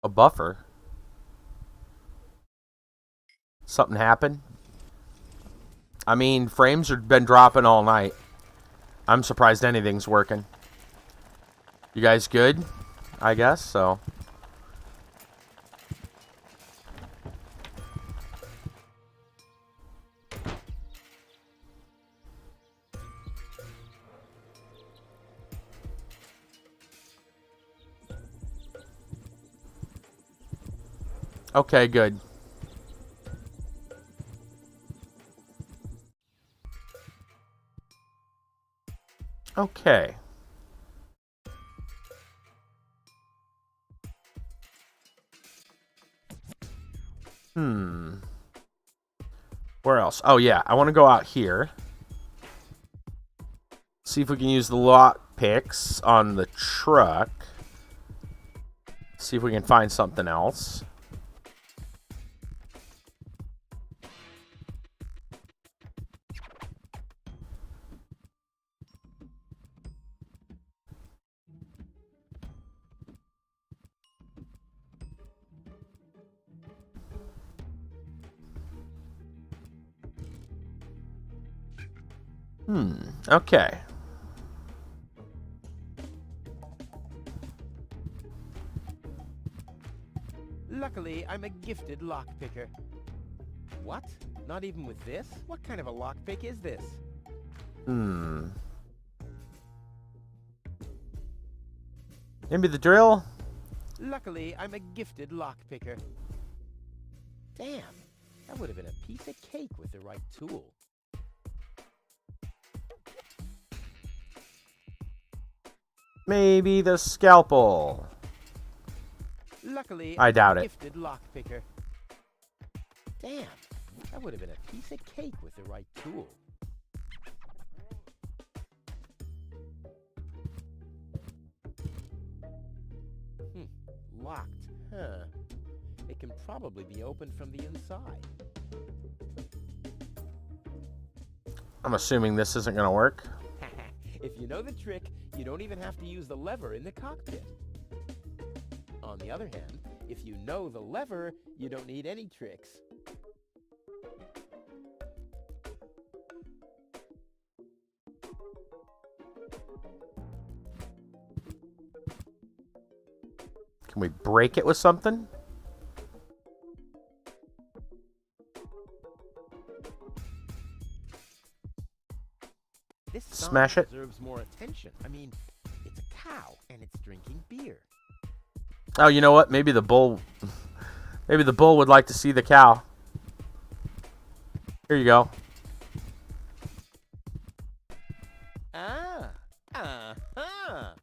A buffer. Something happened? I mean, frames have been dropping all night. I'm surprised anything's working. You guys good? I guess so. Okay, good. Okay. Where else? Oh, yeah. I want to go out here. See if we can use the lock picks on the truck. See if we can find something else. Okay. Luckily, I'm a gifted lockpicker. What? Not even with this? What kind of a lockpick is this? Maybe the drill? Luckily, I'm a gifted lockpicker. Damn, that would have been a piece of cake with the right tool. Maybe the scalpel. Luckily, I doubt I'm a it. gifted lockpicker. Damn, that would have been a piece of cake with the right tool. Locked, huh? It can probably be opened from the inside. I'm assuming this isn't going to work. If you know the trick, you don't even have to use the lever in the cockpit. On the other hand, if you know the lever, you don't need any tricks. Can we break it with something? This Smash sign it. deserves more attention. I mean, it's a cow and it's drinking beer. Oh, you know what? Maybe the bull would like to see the cow. Here you go.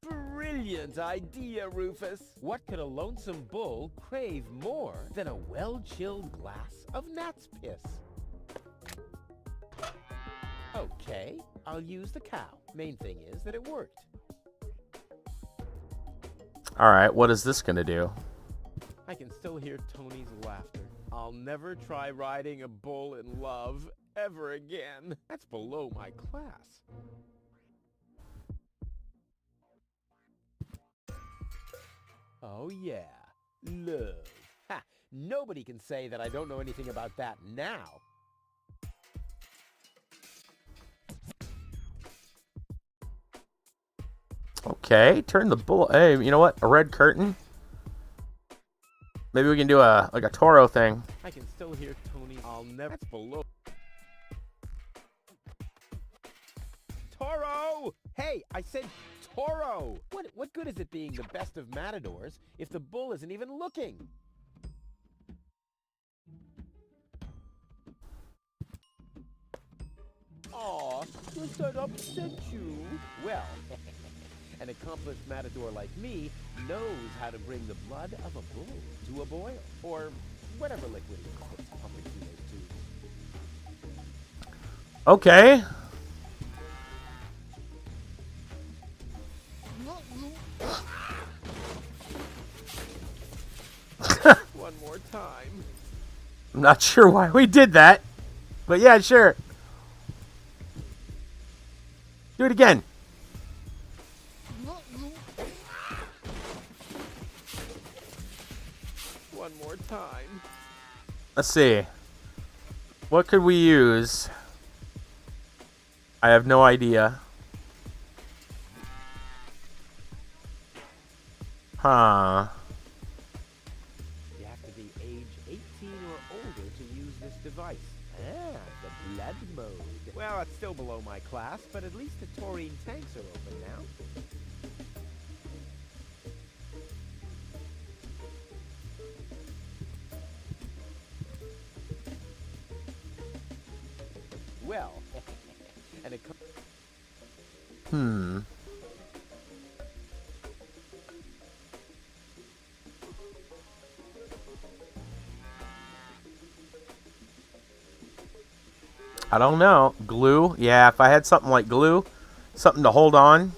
Brilliant idea, Rufus. What could a lonesome bull crave more than a well-chilled glass of gnat's piss? Okay, I'll use the cow. Main thing is that it worked. All right, what is this going to do? I can still hear Tony's laughter. I'll never try riding a bull in love ever again. That's below my class. Oh yeah, love. Ha! Nobody can say that I don't know anything about that now. Okay, turn the bull. Hey, you know what? A red curtain. Maybe we can do a Toro thing. I can still hear Tony. I'll never. That's below. Toro! Hey, I said Toro! What good is it being the best of matadors if the bull isn't even looking? Aw, does that upset you? Well, an accomplished matador like me knows how to bring the blood of a bull to a boil, or whatever liquid he puts pumping through those tubes. Okay. One more time. I'm not sure why we did that, but yeah, sure. Do it again. One more time. Let's see. What could we use? I have no idea. Huh. You have to be age 18 or older to use this device. Ah, the blood mode. Well, it's still below my class, but at least the taurine tanks are open now. Well, and it... I don't know. Glue? Yeah, if I had something like glue, something to hold on.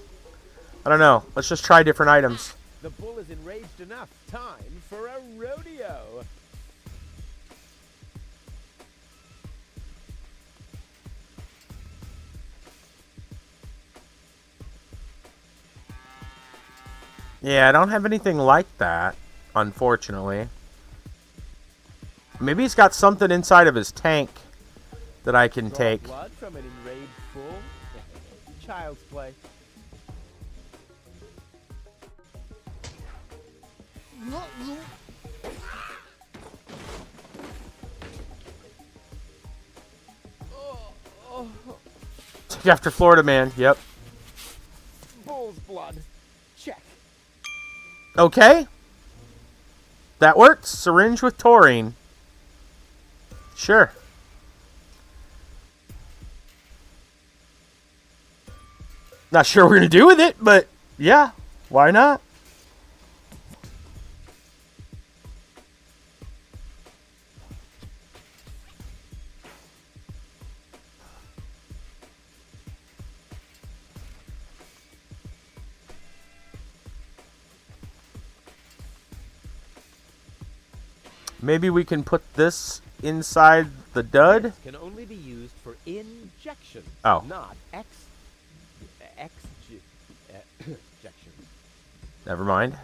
I don't know. Let's just try different items. The bull is enraged enough. Time for a rodeo. Yeah, I don't have anything like that, unfortunately. Maybe he's got something inside of his tank that I can take. Blood from an enraged bull? Child's play. Take after Florida Man. Yep. Bull's blood. Check. Okay. That works. Syringe with taurine. Sure. Not sure what we're going to do with it, but yeah, why not? Maybe we can put this inside the dud? This can only be used for injection, Oh. not injections. Never mind.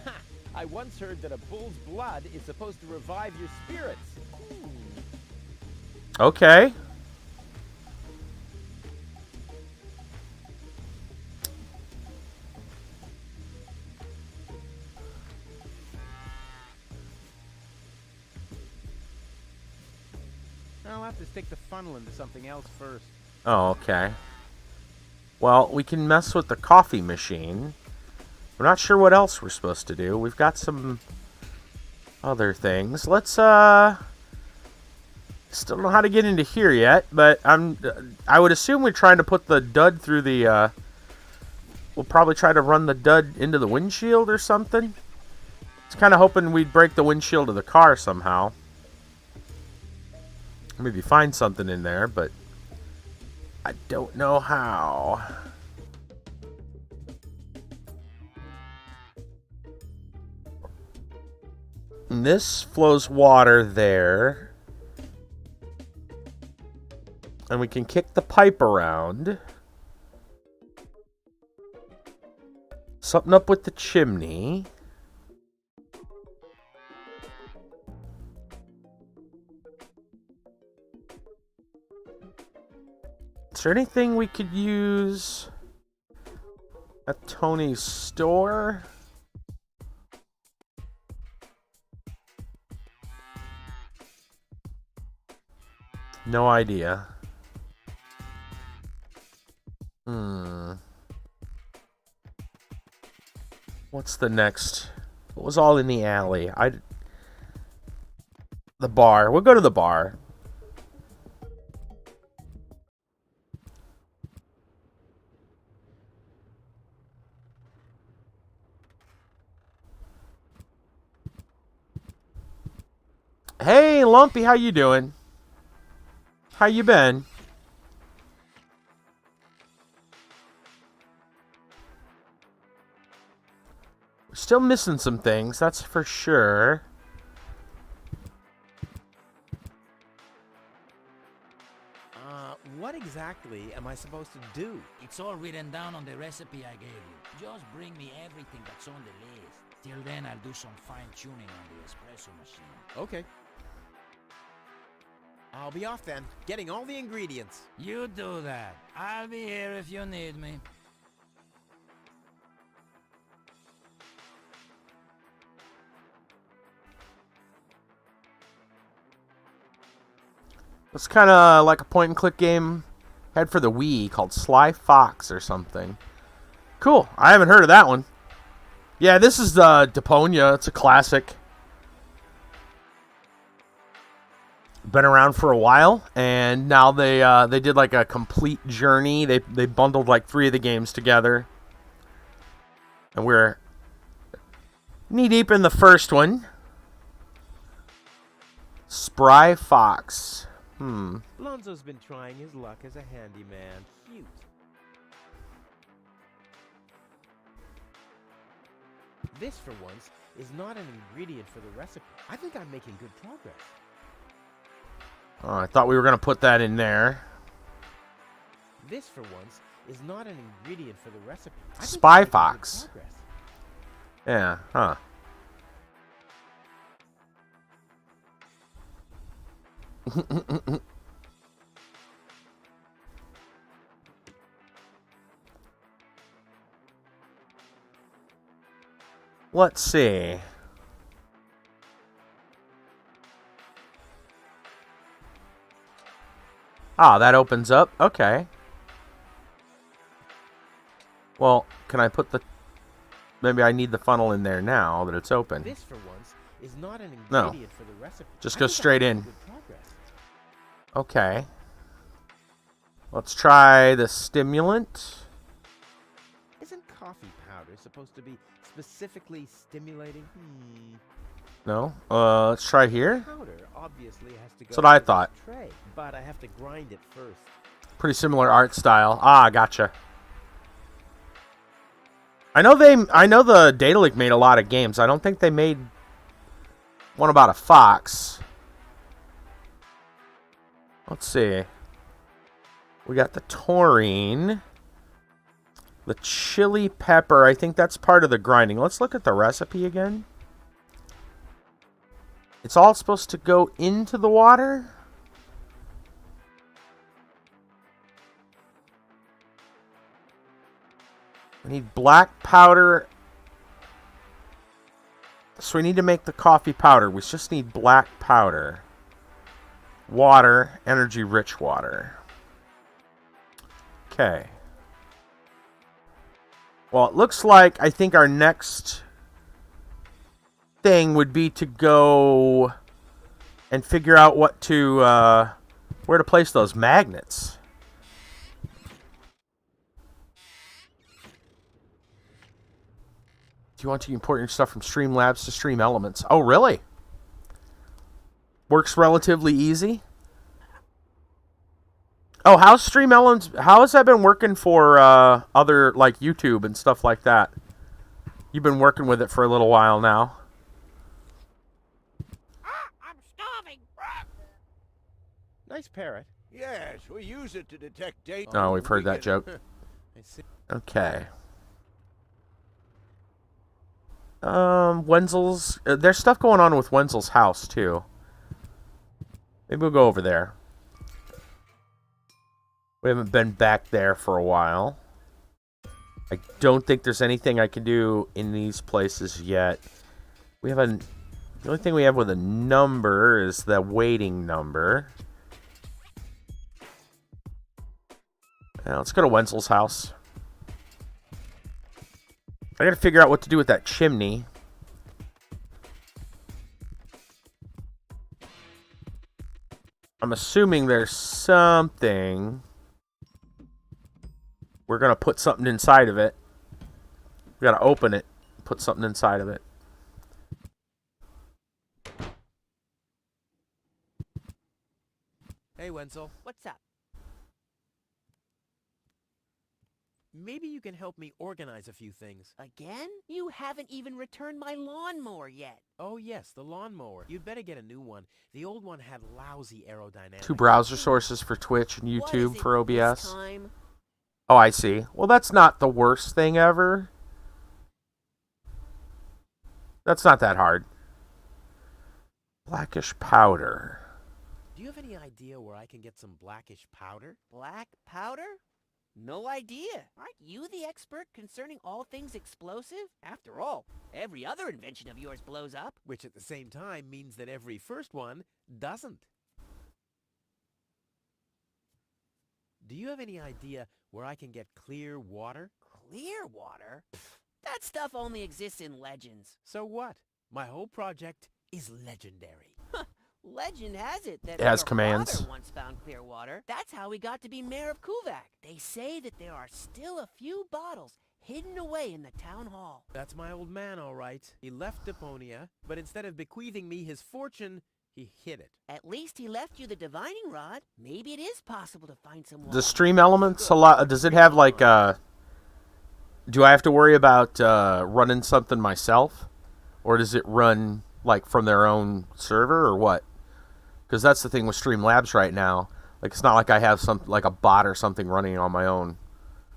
Ha! I once heard that a bull's blood is supposed to revive your spirits. Okay. I'll have to stick the funnel into something else first. Oh, okay. Well, we can mess with the coffee machine. We're not sure what else we're supposed to do. We've got some other things. Let's, still don't know how to get into here yet, but I would assume we're trying to put the dud through the, we'll probably try to run the dud into the windshield or something. I was kind of hoping we'd break the windshield of the car somehow. Maybe find something in there, but I don't know how. And this flows water there. And we can kick the pipe around. Something up with the chimney. Is there anything we could use at Tony's store? No idea. What's the next? What was all in the alley? The bar. We'll go to the bar. Hey, Lumpy, how you doing? How you been? We're still missing some things, that's for sure. What exactly am I supposed to do? It's all written down on the recipe I gave you. Just bring me everything that's on the list. Till then, I'll do some fine-tuning on the espresso machine. Okay. I'll be off then, getting all the ingredients. You do that. I'll be here if you need me. It's kind of like a point-and-click game had for the Wii called Sly Fox or something. Cool. I haven't heard of that one. Yeah, this is Deponia. It's a classic. Been around for a while, and now they did like a complete journey. They bundled like 3 of the games together, and we're knee deep in the first one. Spry Fox. Lonzo's been trying his luck as a handyman. Cute. This, for once, is not an ingredient for the recipe. I think I'm making good progress. Oh, I thought we were going to put that in there. This, for once, is not an ingredient for the recipe. I think Spy I'm making Fox. good progress. Yeah, huh. Let's see. Ah, that opens up. Okay. Well, can I put the... Maybe I need the funnel in there now that it's open. This, for once, is not an No. ingredient for the recipe. Just I go think I'm straight making in. good progress. Okay. Let's try the stimulant. Isn't coffee powder supposed to be specifically stimulating? No. Let's try here. Powder obviously has to go That's what I into this thought. Tray, but I have to grind it first. Pretty similar art style. Ah, gotcha. I know the Daedalic made a lot of games. I don't think they made one about a fox. Let's see. We got the taurine. The chili pepper. I think that's part of the grinding. Let's look at the recipe again. It's all supposed to go into the water? We need black powder. So we need to make the coffee powder. We just need black powder. Water. Energy-rich water. Okay. Well, it looks like I think our next thing would be to go and figure out what to, where to place those magnets. Do you want to import your stuff from Streamlabs to Stream Elements? Oh, really? Works relatively easy. Oh, how's Stream Elements? How has that been working for other, like, YouTube and stuff like that? You've been working with it for a little while now. I'm starving. Nice parrot. Yes, we use it to detect data. Oh, we've heard that joke. I see. Okay. Wenzel's... there's stuff going on with Wenzel's house, too. Maybe we'll go over there. We haven't been back there for a while. I don't think there's anything I can do in these places yet. We have a... The only thing we have with a number is the waiting number. Now, let's go to Wenzel's house. I gotta figure out what to do with that chimney. I'm assuming there's something. We're gonna put something inside of it. We gotta open it, put something inside of it. Hey, Wenzel. What's up? Maybe you can help me organize a few things. Again? You haven't even returned my lawnmower yet. Oh, yes, the lawnmower. You'd better get a new one. The old one had lousy aerodynamics. 2 browser sources for Twitch and What YouTube is it for OBS. this time? Oh, I see. Well, that's not the worst thing ever. That's not that hard. Blackish powder. Do you have any idea where I can get some blackish powder? Black powder? No idea. Aren't you the expert concerning all things explosive? After all, every other invention of yours blows up. Which at the same time means that every first one doesn't. Do you have any idea where I can get clear water? Clear water? That stuff only exists in legends. So what? My whole project is legendary. Legend has it that It has your commands. father once found clear water. That's how he got to be mayor of Kuvak. They say that there are still a few bottles hidden away in the town hall. That's my old man, all right. He left Deponia, but instead of bequeathing me his fortune, he hid it. At least he left you the divining rod. Maybe it is possible to find some water. The Stream Elements a lot. Does it have like do I have to worry about running something myself, or does it run like from their own server or what? Because that's the thing with Streamlabs right now. Like, it's not like I have some like a bot or something running on my own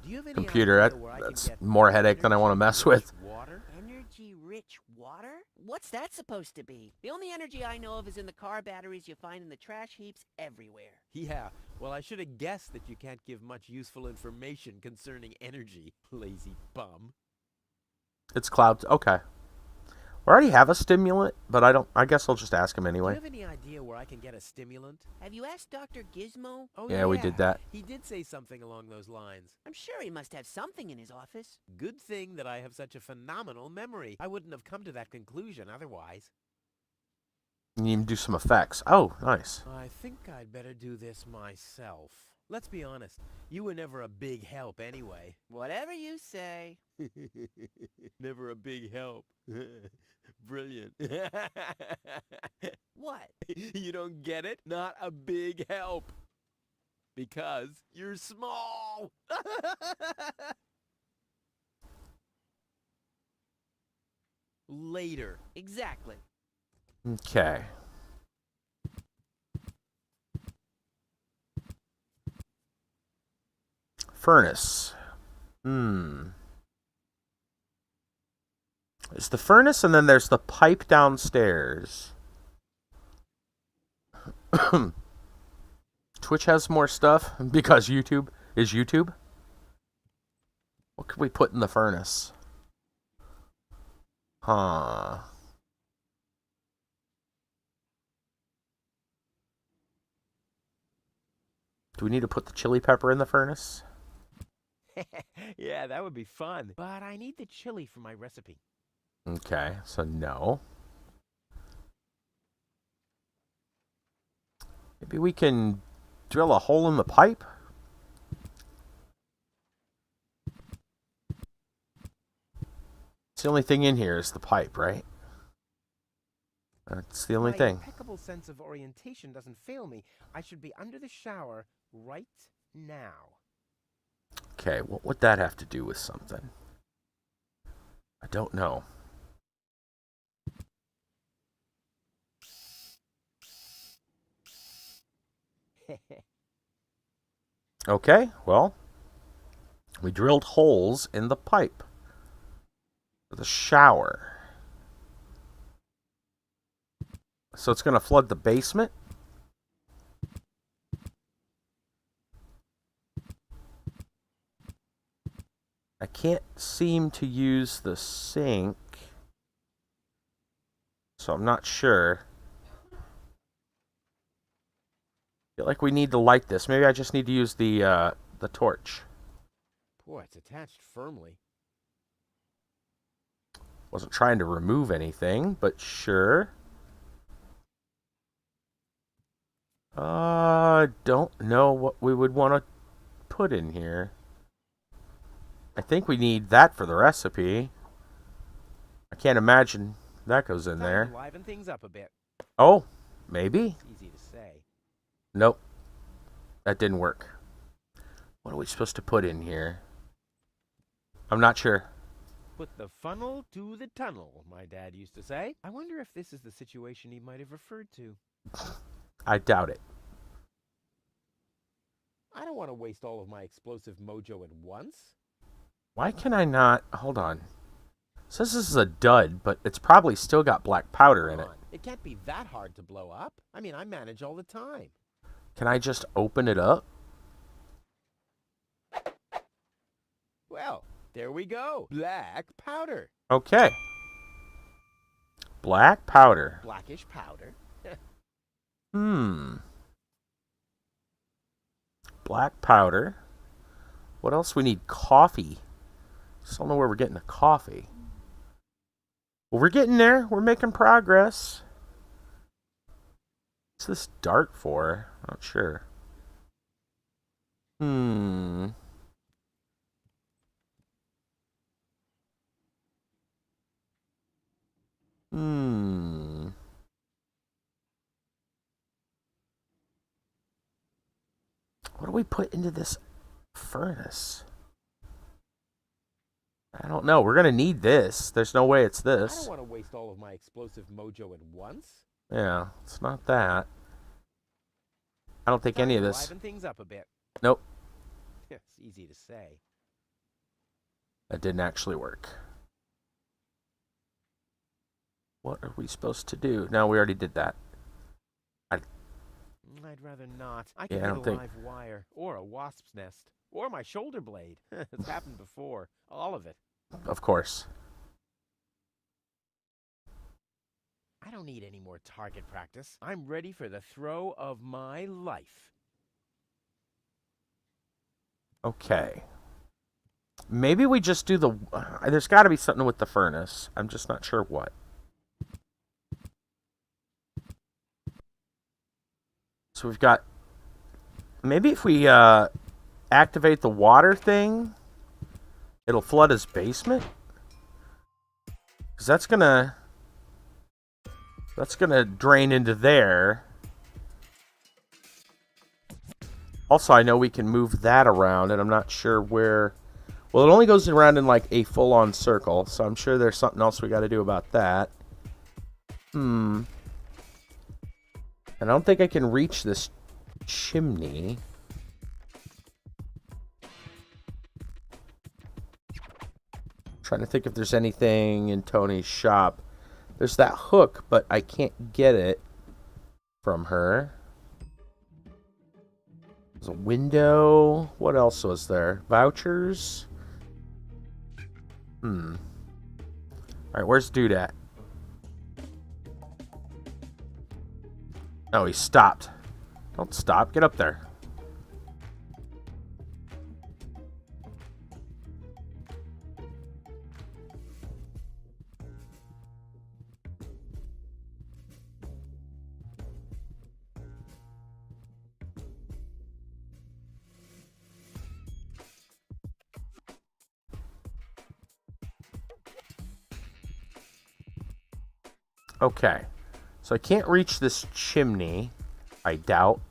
Do you have any computer. idea where I can That's get more headache than I want to mess with. water? Energy-rich water? What's that supposed to be? The only energy I know of is in the car batteries you find in the trash heaps everywhere. Yeah, well, I should have guessed that you can't give much useful information concerning energy, lazy bum. It's cloud. Okay. We already have a stimulant, but I guess I'll just ask him Do anyway. you have any idea where I I can get a stimulant? Have you asked Dr. Gizmo? Oh, Yeah, we did that. He did say something along those lines. I'm sure he must have something in his office. Good thing that I have such a phenomenal memory. I wouldn't have come to that conclusion otherwise. You need to do some effects. Oh, nice. I think I'd better do this myself. Let's be honest, you were never a big help anyway. Whatever you say. Never a big help. Brilliant. What? You don't get it? Not a big help. Because you're small. Later. Exactly. Okay. Furnace. It's the furnace, and then there's the pipe downstairs. Twitch has more stuff because YouTube is YouTube. What could we put in the furnace? Huh. Do we need to put the chili pepper in the furnace? Yeah, that would be fun. But I need the chili for my recipe. Okay, so no. Maybe we can drill a hole in the pipe? It's the only thing in here is the pipe, right? That's the only My thing. impeccable sense of orientation doesn't fail me. I should be under the shower right now. Okay, what would that have to do with something? I don't know. Okay, well, we drilled holes in the pipe for the shower. So it's going to flood the basement? I can't seem to use the sink, so I'm not sure. Feel like we need to light this. Maybe I just need to use the torch. Boy, it's attached firmly. Wasn't trying to remove anything, but sure. Don't know what we would want to put in here. I think we need that for the recipe. I can't imagine that goes in there. Liven things up a bit. Oh, maybe. It's easy to say. Nope. That didn't work. What are we supposed to put in here? I'm not sure. Put the funnel to the tunnel, my dad used to say. I wonder if this is the situation he might have referred to. I doubt it. I don't want to waste all of my explosive mojo at once. Why can I not? Hold on. It says this is a dud, but it's probably still got black powder in it. It can't be that hard to blow up. I mean, I manage all the time. Can I just open it up? Well, there we go. Black powder. Okay. Black powder. Blackish powder. Black powder. What else? We need coffee. Just don't know where we're getting the coffee. Well, we're getting there. We're making progress. What's this dart for? Not sure. What do we put into this furnace? I don't know. We're going to need this. There's no way it's I this. don't want to waste all of my explosive mojo at once. Yeah, it's not that. I don't think any of this. Liven things up a bit. Nope. It's easy to say. That didn't actually work. What are we supposed to do? No, we already did that. I'd rather not. I can Yeah, I hit don't a think- live wire, or a wasp's nest, or my shoulder blade. It's happened before. All of it. Of course. I don't don't need any more target practice. I'm ready for the throw of my life. Okay. Maybe we just do the... there's got to be something with the furnace. I'm just not sure what. So we've got... Maybe if we activate the water thing, it'll flood his basement? Because that's gonna drain into there. Also, I know we can move that around, and I'm not sure where... Well, it only goes around in like a full-on circle, so I'm sure there's something else we got to do about that. And I don't think I can reach this chimney. Trying to think if there's anything in Tony's shop. There's that hook, but I can't get it from her. There's a window. What else was there? Vouchers? Alright, where's Dude at? Oh, he stopped. Don't stop. Get up there. Okay, so I can't reach this chimney, I doubt.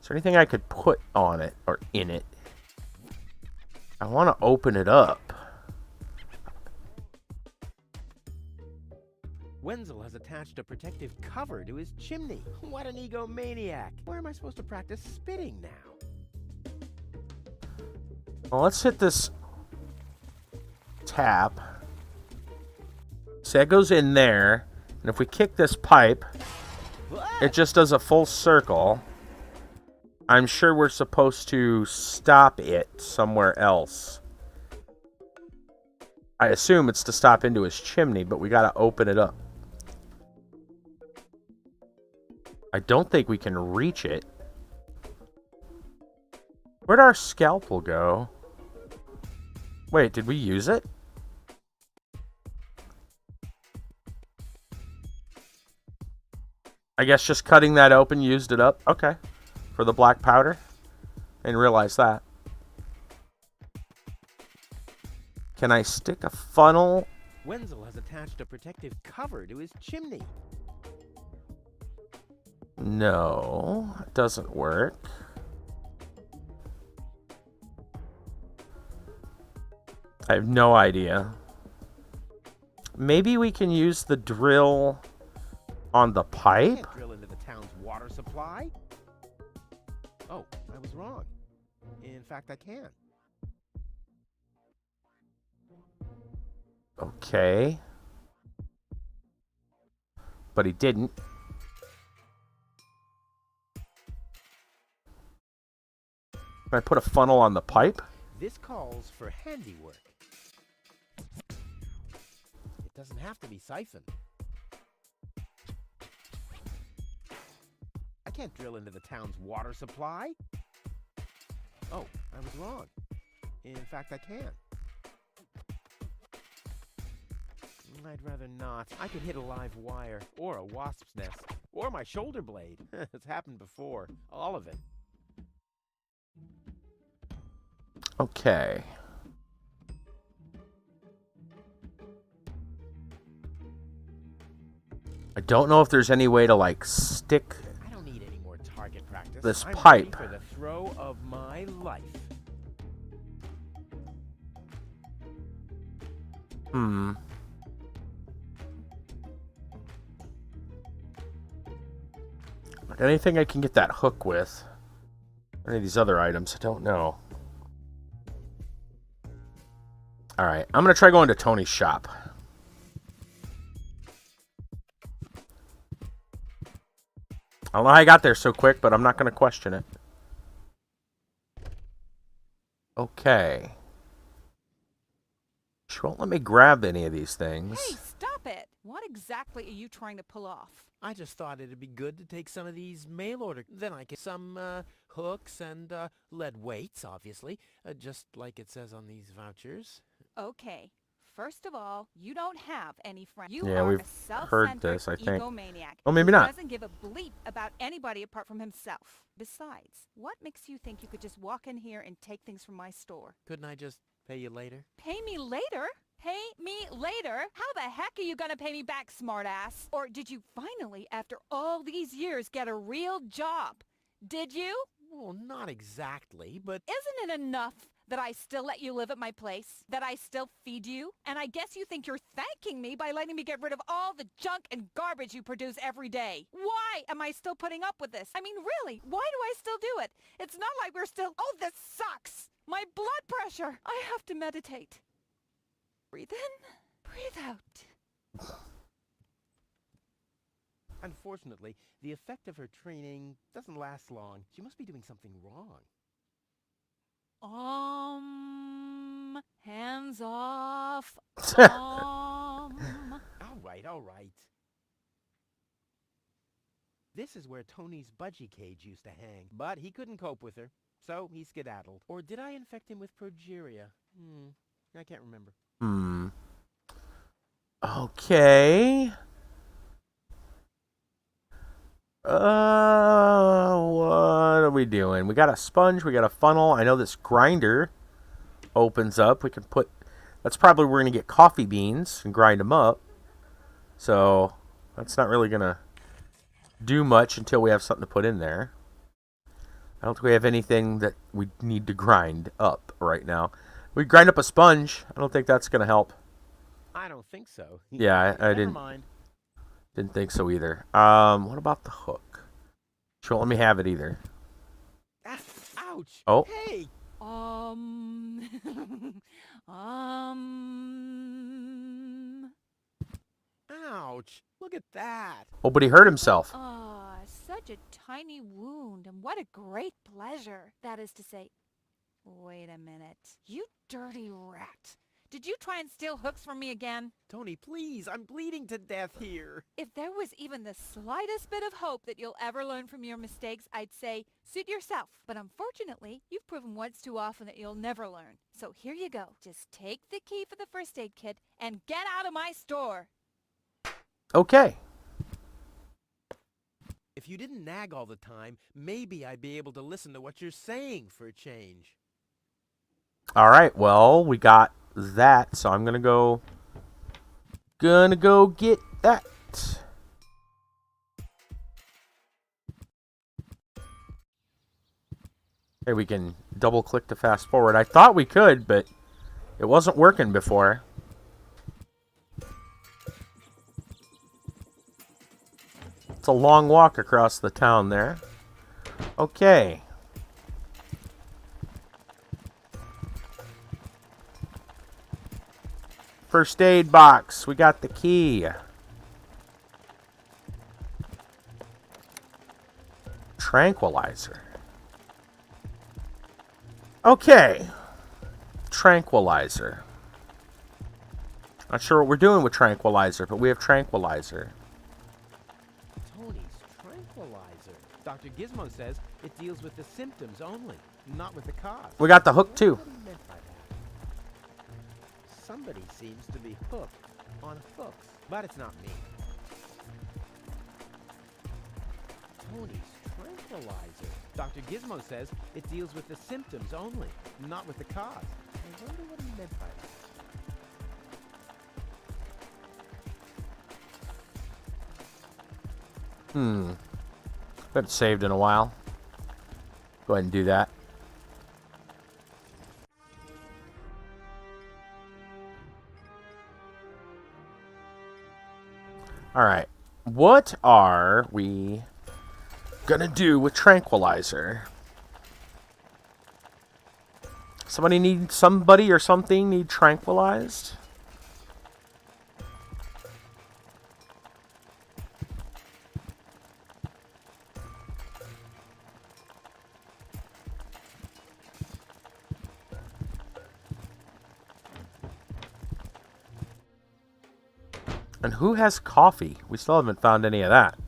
Is there anything I could put on it or in it? I want to open it up. Wenzel has attached a protective cover to his chimney. What an egomaniac. Where am I supposed to practice spitting now? Well, let's hit this tap. See, that goes in there. And if we kick this pipe, it just does a full circle. I'm sure we're supposed to stop it somewhere else. I assume it's to stop into his chimney, but we gotta open it up. I don't think we can reach it. Where'd our scalpel go? Wait, did we use it? I guess just cutting that open used it up. Okay. For the black powder. I didn't realize that. Can I stick a funnel? Wenzel has attached a protective cover to his chimney. No, it doesn't work. I have no idea. Maybe we can use the drill on the pipe? Can't drill into the town's water supply. Oh, I was wrong. In fact, I can. Okay. But he didn't. Can I put a funnel on the pipe? This calls for handiwork. It doesn't have to be siphoned. I can't drill into the town's water supply. Oh, I was wrong. In fact, I can. I'd rather not. I could hit a live wire, or a wasp's nest, or my shoulder blade. It's happened before. All of it. Okay. I don't know if there's any way to, like, stick Target practice. this I'm pipe. ready for the throw of my life. Anything I can get that hook with? Any of these other items? I don't know. Alright, I'm going to try going to Tony's shop. I don't know how I got there so quick, but I'm not going to question it. Okay. She won't let me grab any of these things. Hey, stop it! Want to exactly are you trying to pull off? I just thought it'd be good to take some of these mail order. Then I get some hooks and lead weights, obviously, just like it says on these vouchers. Okay. First of all, you don't have any friends. You Yeah, are we've a self-centered heard this, I think. egomaniac. Oh, maybe who not. doesn't give a bleep about anybody apart from himself. Besides, what makes you think you could just walk in here and take things from my store? Couldn't I just pay you later? Pay me later? Pay me later? How the heck are you gonna pay me back, smartass? Or did you finally, after all these years, get a real job? Did you? Well, not exactly, but... Isn't it enough that I still let you live at my place? That I still feed you? And I guess you think you're thanking me by letting me get rid of all the junk and garbage you produce every day. Why am I still putting up with this? I mean, really, why do I still do it? It's not like we're still... Oh, this sucks! My blood pressure! I have to meditate. Breathe in, breathe out. Unfortunately, the effect of her training doesn't last long. She must be doing something wrong. Hands off. All right, all right. This is where Tony's budgie cage used to hang, but he couldn't cope with her, so he skedaddled. Or did I infect him with progeria? I can't remember. Okay. What are we doing? We got a sponge, we got a funnel. I know this grinder opens up. We can put... That's probably where we're going to get coffee beans and grind them up. So, that's not really going to do much until we have something to put in there. I don't think we have anything that we need to grind up right now. We grind up a sponge. I don't think that's going to help. I don't think so. Yeah, I Never didn't. mind. Didn't think so either. What about the hook? She won't let me have it either. Ouch! Oh. Hey! Ouch! Look at that! Oh, but he hurt himself. Ah, such a tiny wound, and what a great pleasure. That is to say, wait a minute. You dirty rat. Did you try and steal hooks from me again? Tony, please, I'm bleeding to death here. If there was even the slightest bit of hope that you'll ever learn from your mistakes, I'd say, suit yourself. But unfortunately, you've proven once too often that you'll never learn. So here you go. Just take the key for the first aid kit and get out of my store. Okay. If you didn't nag all the time, maybe I'd be able to listen to what you're saying for a change. All right. Well, we got that, so I'm gonna go get that. Okay, we can double click to fast forward. I thought we could, but it wasn't working before. It's a long walk across the town there. Okay. First aid box. We got the key. Tranquilizer. Okay. Tranquilizer. Not sure what we're doing with tranquilizer, but we have tranquilizer. Tony's tranquilizer. Dr. Gizmo says it deals with the symptoms only, not with the cause. We got the hook too. What do you meant by that? Somebody seems to be hooked on hooks, but it's not me. Tony's tranquilizer. Dr. Gizmo says it deals with the symptoms only, not with the cause. I wonder what he meant by that. Haven't saved in a while. Go ahead and do that. Alright. What are we gonna do with tranquilizer? Somebody or something need tranquilized? And who has coffee? We still haven't found any of that.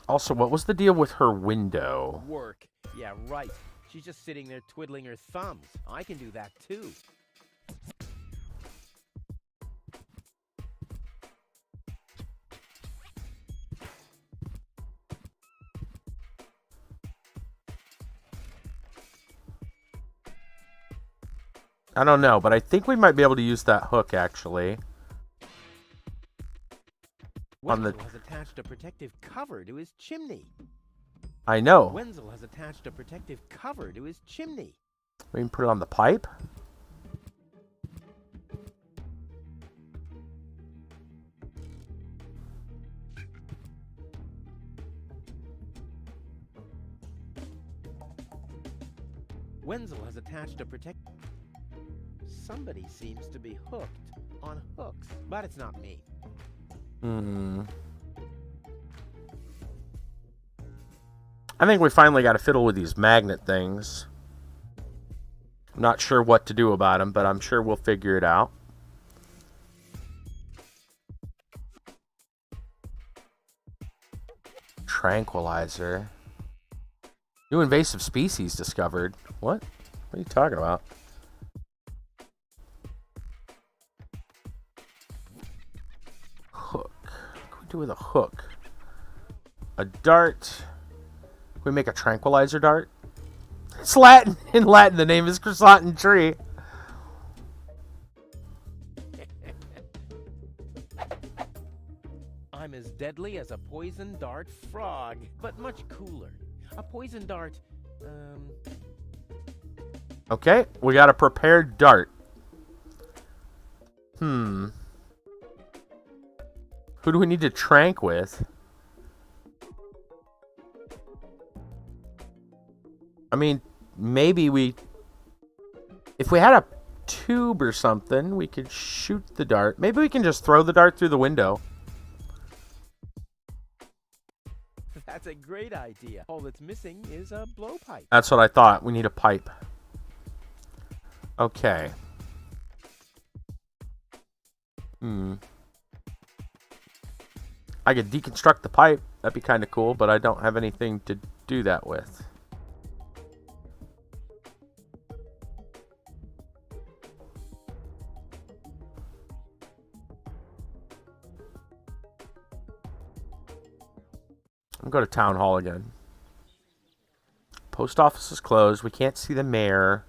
Also, what was the deal with her window? Work. Yeah, right. She's just sitting there twiddling her thumbs. I can do that too. I don't know, but I think we might be able to use that hook, actually. Wenzel has attached a protective cover to his chimney. I know. Wenzel has attached a protective cover to his chimney. We can put it on the pipe. Wenzel has attached a Somebody seems to be hooked on hooks, but it's not me. I think we finally got to fiddle with these magnet things. I'm not sure what to do about them, but I'm sure we'll figure it out. Tranquilizer. New invasive species discovered. What? What are you talking about? Hook. What can we do with a hook? A dart. Can we make a tranquilizer dart? It's Latin. In Latin, the name is Chrysanthemum Tree. I'm as deadly as a poison dart frog, but much cooler. A poison dart, Okay, we got a prepared dart. Who do we need to trank with? I mean, maybe if we had a tube or something, we could shoot the dart. Maybe we can just throw the dart through the window. That's a great idea. All that's missing is a blowpipe. That's what I thought. We need a pipe. Okay. I could deconstruct the pipe. That'd be kind of cool, but I don't have anything to do that with. I'm going to town hall again. Post office is closed. We can't see the mayor.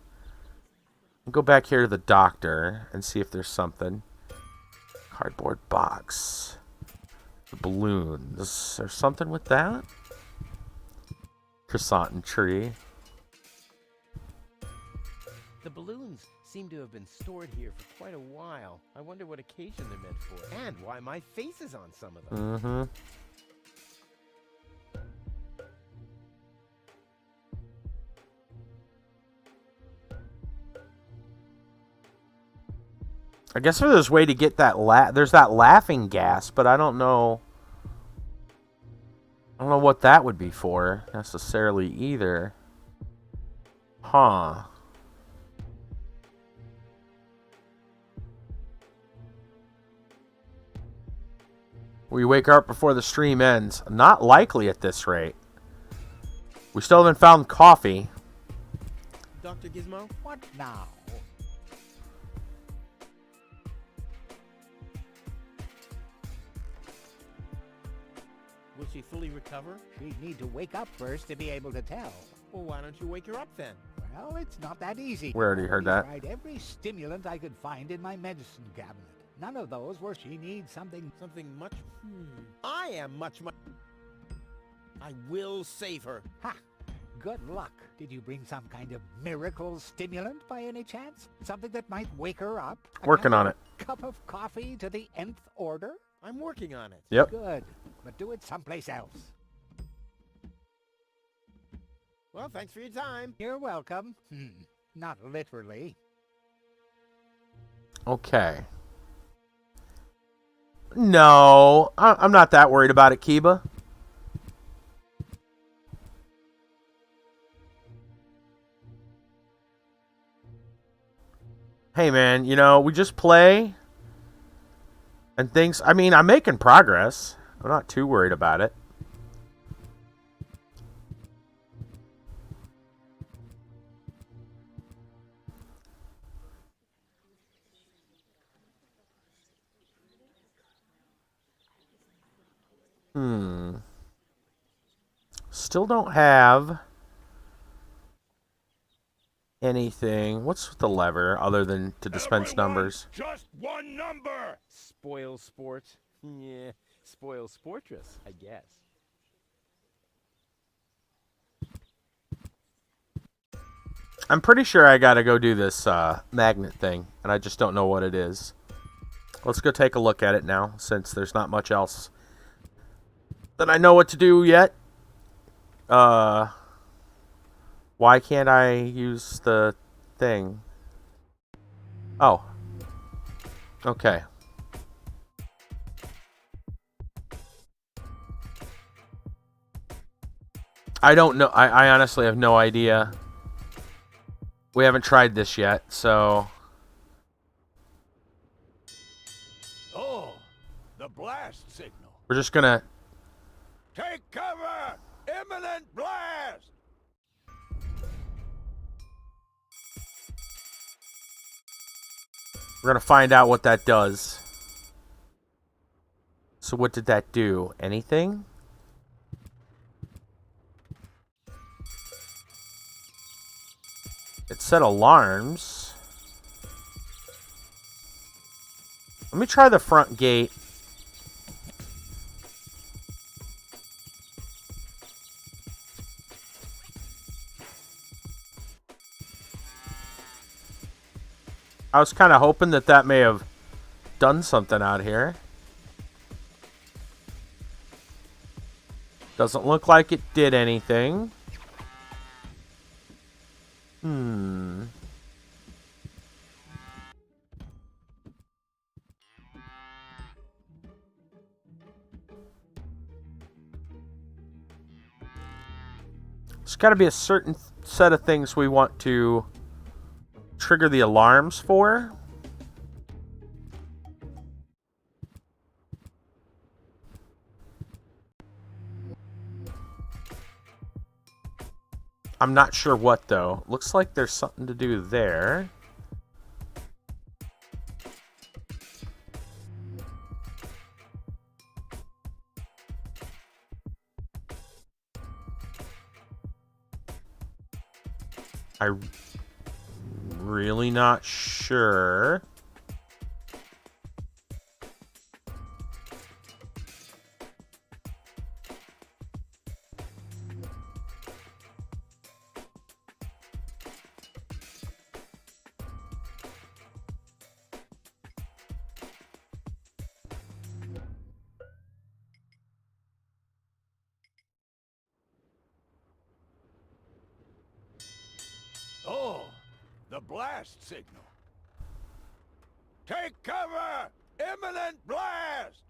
We'll go back here to the doctor and see if there's something. Cardboard box. The balloons. There's something with that? Chrysanthemum tree. The balloons seem to have been stored here for quite a while. I wonder what occasion they're meant for, and why my face is on some of them. I guess there's a way to get that there's that laughing gas, but I don't know. I don't know what that would be for necessarily either. Huh. We wake her up before the stream ends. Not likely at this rate. We still haven't found coffee. Dr. Gizmo? What now? Will she fully recover? She'd need to wake up first to be able to tell. Well, why don't you wake her up then? Well, it's not that easy. We already heard that. I tried every stimulant I could find in my medicine cabinet. None of those were. She needs something much. I am much. I will save her. Ha! Good luck. Did you bring some kind of miracle stimulant by any chance? Something that might wake her up? Working on it. Cup of coffee to the nth order? I'm working on it. Yep. Good. But do it someplace else. Well, thanks for your time. You're welcome. Not literally. Okay. No, I'm not that worried about it, Kiba. Hey, man, you know, we just play and things. I mean, I'm making progress. I'm not too worried about it. Still don't have anything. What's the lever other than to dispense numbers? Just one number! Spoil sport. Yeah, spoil sportress, I guess. I'm pretty sure I gotta go do this magnet thing, and I just don't know what it is. Let's go take a look at it now, since there's not much else that I know what to do yet. Why can't I use the thing? Oh. Okay. I don't know. I honestly have no idea. We haven't tried this yet, so... Oh, the blast signal. We're just gonna... Take cover! Imminent blast! We're gonna find out what that does. So what did that do? Anything? It set alarms. Let me try the front gate. I was kind of hoping that that may have done something out here. Doesn't look like it did anything. There's got to be a certain set of things we want to trigger the alarms for. I'm not sure what, though. Looks like there's something to do there. I'm really not sure. Oh, the blast signal. Take cover! Imminent blast!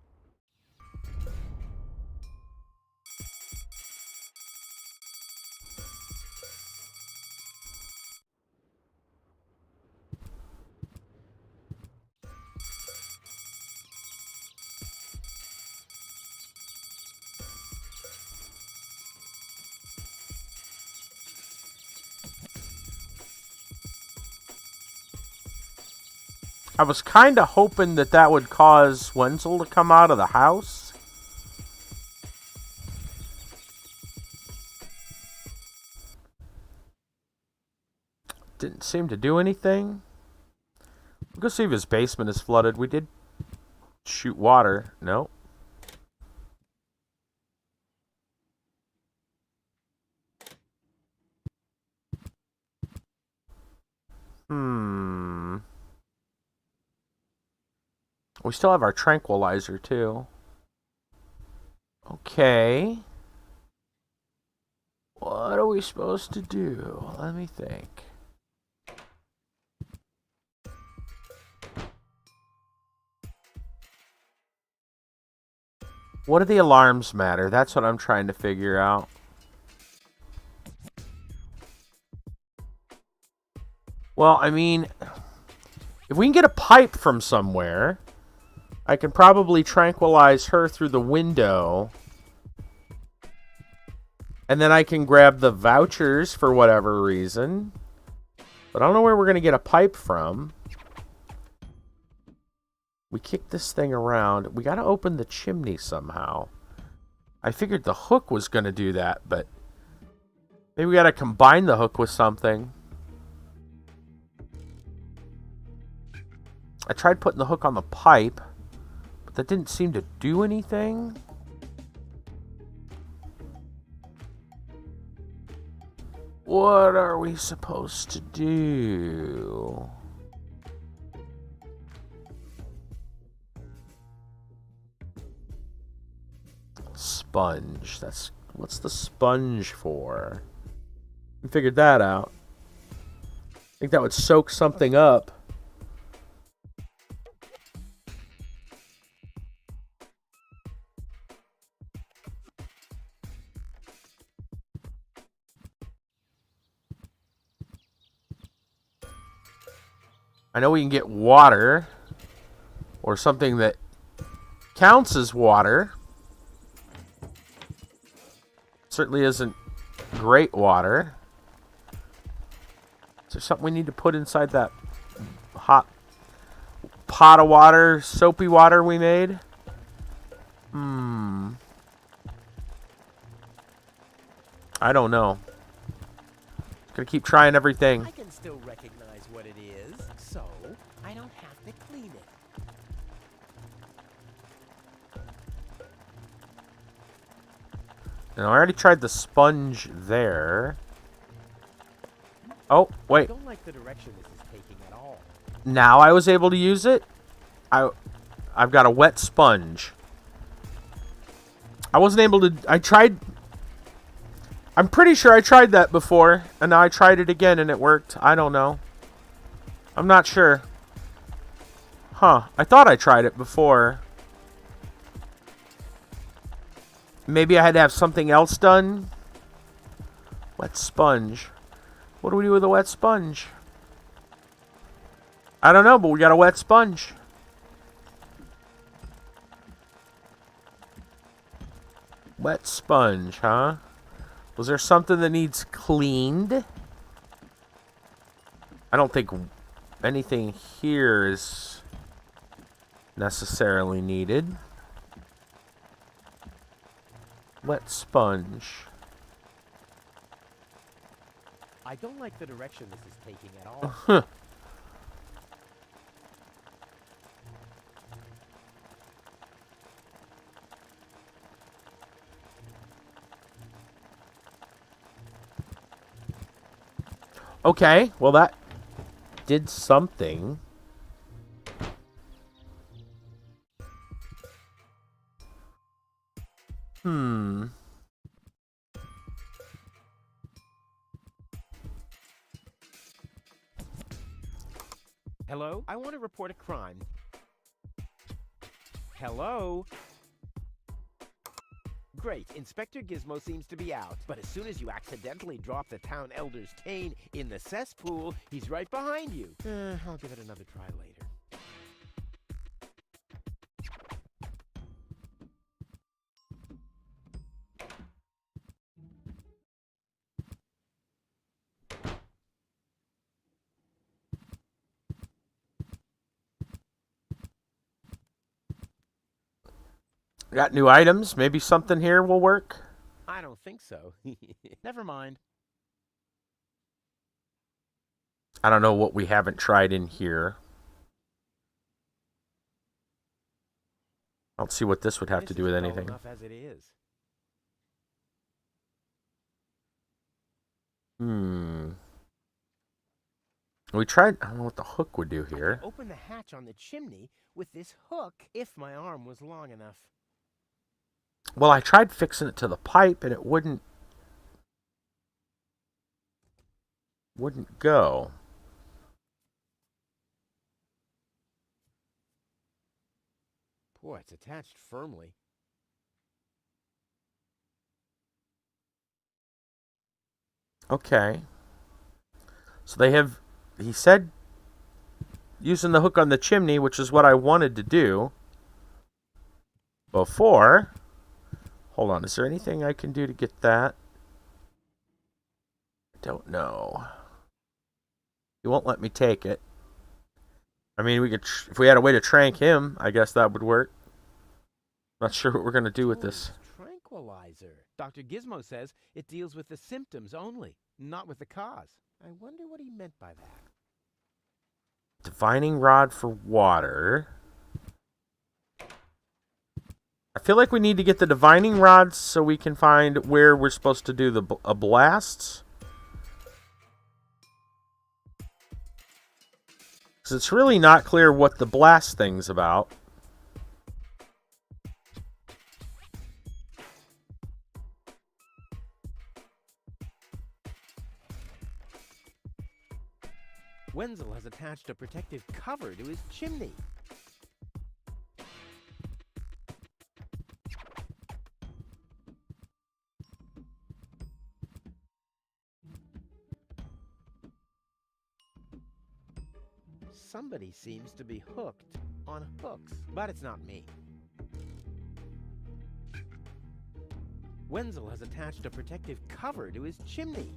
I was kind of hoping that that would cause Wenzel to come out of the house. Didn't seem to do anything. We'll go see if his basement is flooded. We did shoot water. No. We still have our tranquilizer, too. Okay. What are we supposed to do? Let me think. What do the alarms matter? That's what I'm trying to figure out. Well, I mean, If we can get a pipe from somewhere, I can probably tranquilize her through the window. And then I can grab the vouchers for whatever reason. But I don't know where we're going to get a pipe from. We kick this thing around. We got to open the chimney somehow. I figured the hook was going to do that, but maybe we got to combine the hook with something. I tried putting the hook on the pipe, but that didn't seem to do anything. What are we supposed to do? Sponge. What's the sponge for? We figured that out. I think that would soak something up. I know we can get water, or something that counts as water. Certainly isn't great water. Is there something we need to put inside that hot pot of water, soapy water we made? I don't know. Gonna keep trying everything. I can still recognize what it is, so I don't have to clean it. And I already tried the sponge there. Oh, wait. I don't like the direction this is taking at all. Now I was able to use it. I've got a wet sponge. I wasn't able to... I tried... I'm pretty sure I tried that before, and now I tried it again and it worked. I don't know. I'm not sure. Huh. I thought I tried it before. Maybe I had to have something else done. Wet sponge. What do we do with a wet sponge? I don't know, but we got a wet sponge. Wet sponge, huh? Was there something that needs cleaned? I don't think anything here is necessarily needed. Wet sponge. I don't like the direction this is taking at all. Huh. Okay, well that did something. Hello? I want to report a crime. Hello? Great, Inspector Gizmo seems to be out. But as soon as you accidentally drop the town elder's cane in the cesspool, he's right behind you. I'll give it another try later. Got new items. Maybe something here will work. I don't think so. Never mind. I don't know what we haven't tried in here. I don't see what this would have to do with anything. Enough as it is. We tried... I don't know what the hook would do here. Open the hatch on the chimney with this hook if my arm was long enough. Well, I tried fixing it to the pipe and it wouldn't go. Boy, it's attached firmly. Okay. So they have... He said using the hook on the chimney, which is what I wanted to do before. Hold on, is there anything I can do to get that? I don't know. He won't let me take it. I mean, we could, if we had a way to trank him, I guess that would work. Not sure what we're going to do with this. Tranquilizer. Dr. Gizmo says it deals with the symptoms only, not with the cause. I wonder what he meant by that. Divining rod for water. I feel like we need to get the divining rods so we can find where we're supposed to do the blasts. Because it's really not clear what the blast thing's about. Wenzel has attached a protective cover to his chimney. Somebody seems to be hooked on hooks, but it's not me. Wenzel has attached a protective cover to his chimney.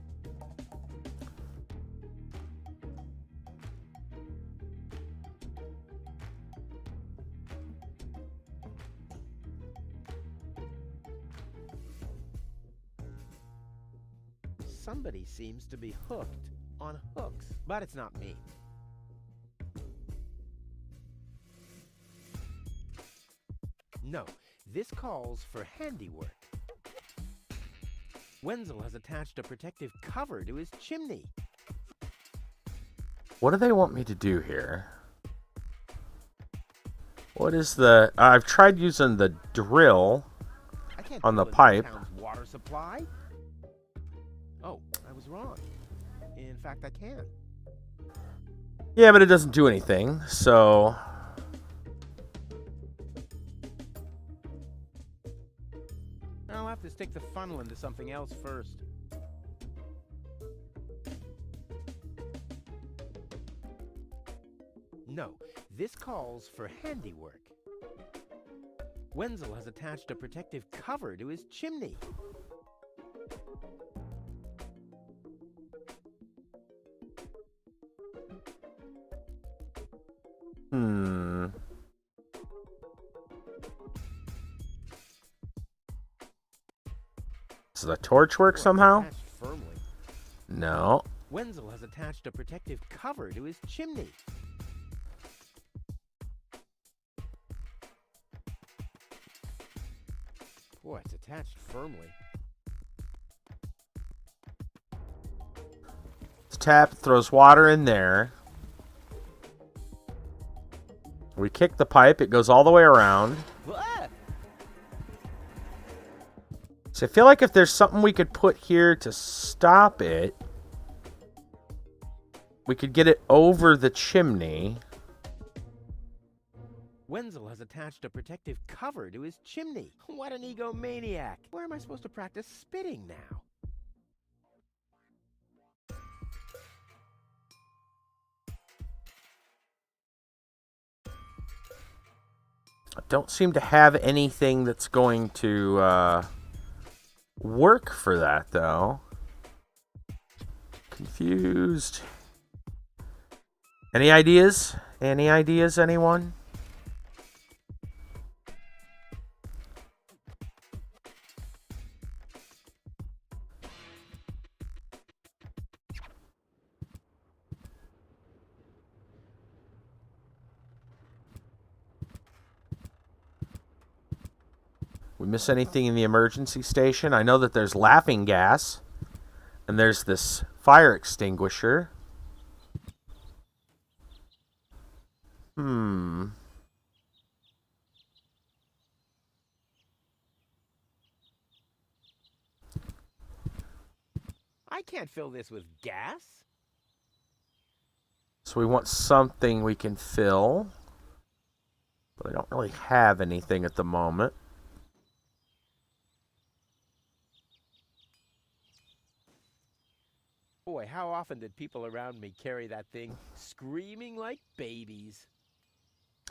Somebody seems to be hooked on hooks, but it's not me. No, this calls for handiwork. Wenzel has attached a protective cover to his chimney. What do they want me to do here? What is the... I've tried using the drill on the pipe. Water supply? Oh, I was wrong. In fact, I can. Yeah, but it doesn't do anything, so... I'll have to stick the funnel into something else first. No, this calls for handiwork. Wenzel has attached a protective cover to his chimney. Does the torch work somehow? No. Wenzel has attached a protective cover to his chimney. Boy, it's attached firmly. It's tapped, throws water in there. We kick the pipe, it goes all the way around. So I feel like if there's something we could put here to stop it, we could get it over the chimney. Wenzel has attached a protective cover to his chimney. What an egomaniac. Where am I supposed to practice spitting now? I don't seem to have anything that's going to work for that, though. Confused. Any ideas? Any ideas, anyone? We miss anything in the emergency station? I know that there's laughing gas. And there's this fire extinguisher. I can't fill this with gas. So we want something we can fill. But I don't really have anything at the moment. Boy, how often did people around me carry that thing screaming like babies?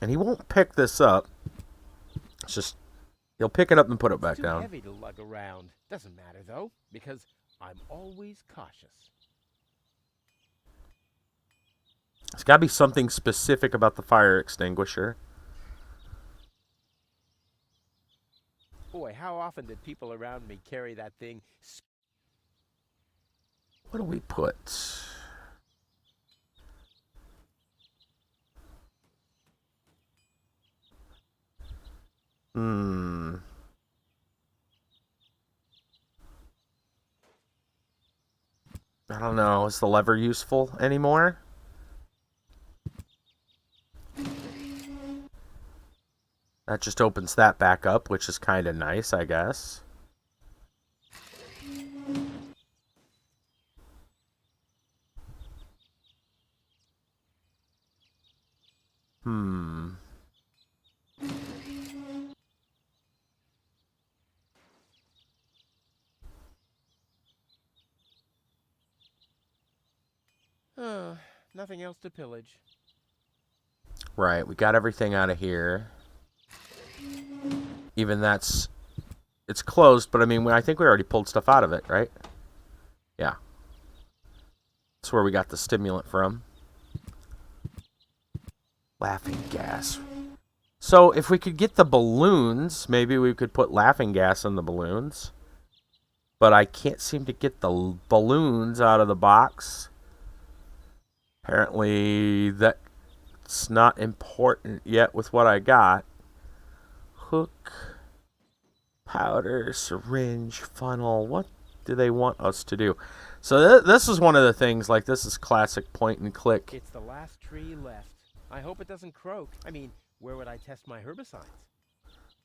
And he won't pick this up. It's just, he'll pick it up and put it back Too down. heavy to lug around. Doesn't matter, though, because I'm always cautious. There's got to be something specific about the fire extinguisher. Boy, how often did people around me carry that thing? What do we put? I don't know. Is the lever useful anymore? That just opens that back up, which is kind of nice, I guess. Nothing else to pillage. Right, we got everything out of here. Even it's closed, but I mean, I think we already pulled stuff out of it, right? Yeah. That's where we got the stimulant from. Laughing gas. So if we could get the balloons, maybe we could put laughing gas in the balloons. But I can't seem to get the balloons out of the box. Apparently that's not important yet with what I got. Hook, powder, syringe, funnel. What do they want us to do? So this is one of the things, like, this is classic point and click. It's the last tree left. I hope it doesn't croak. I mean, where would I test my herbicides?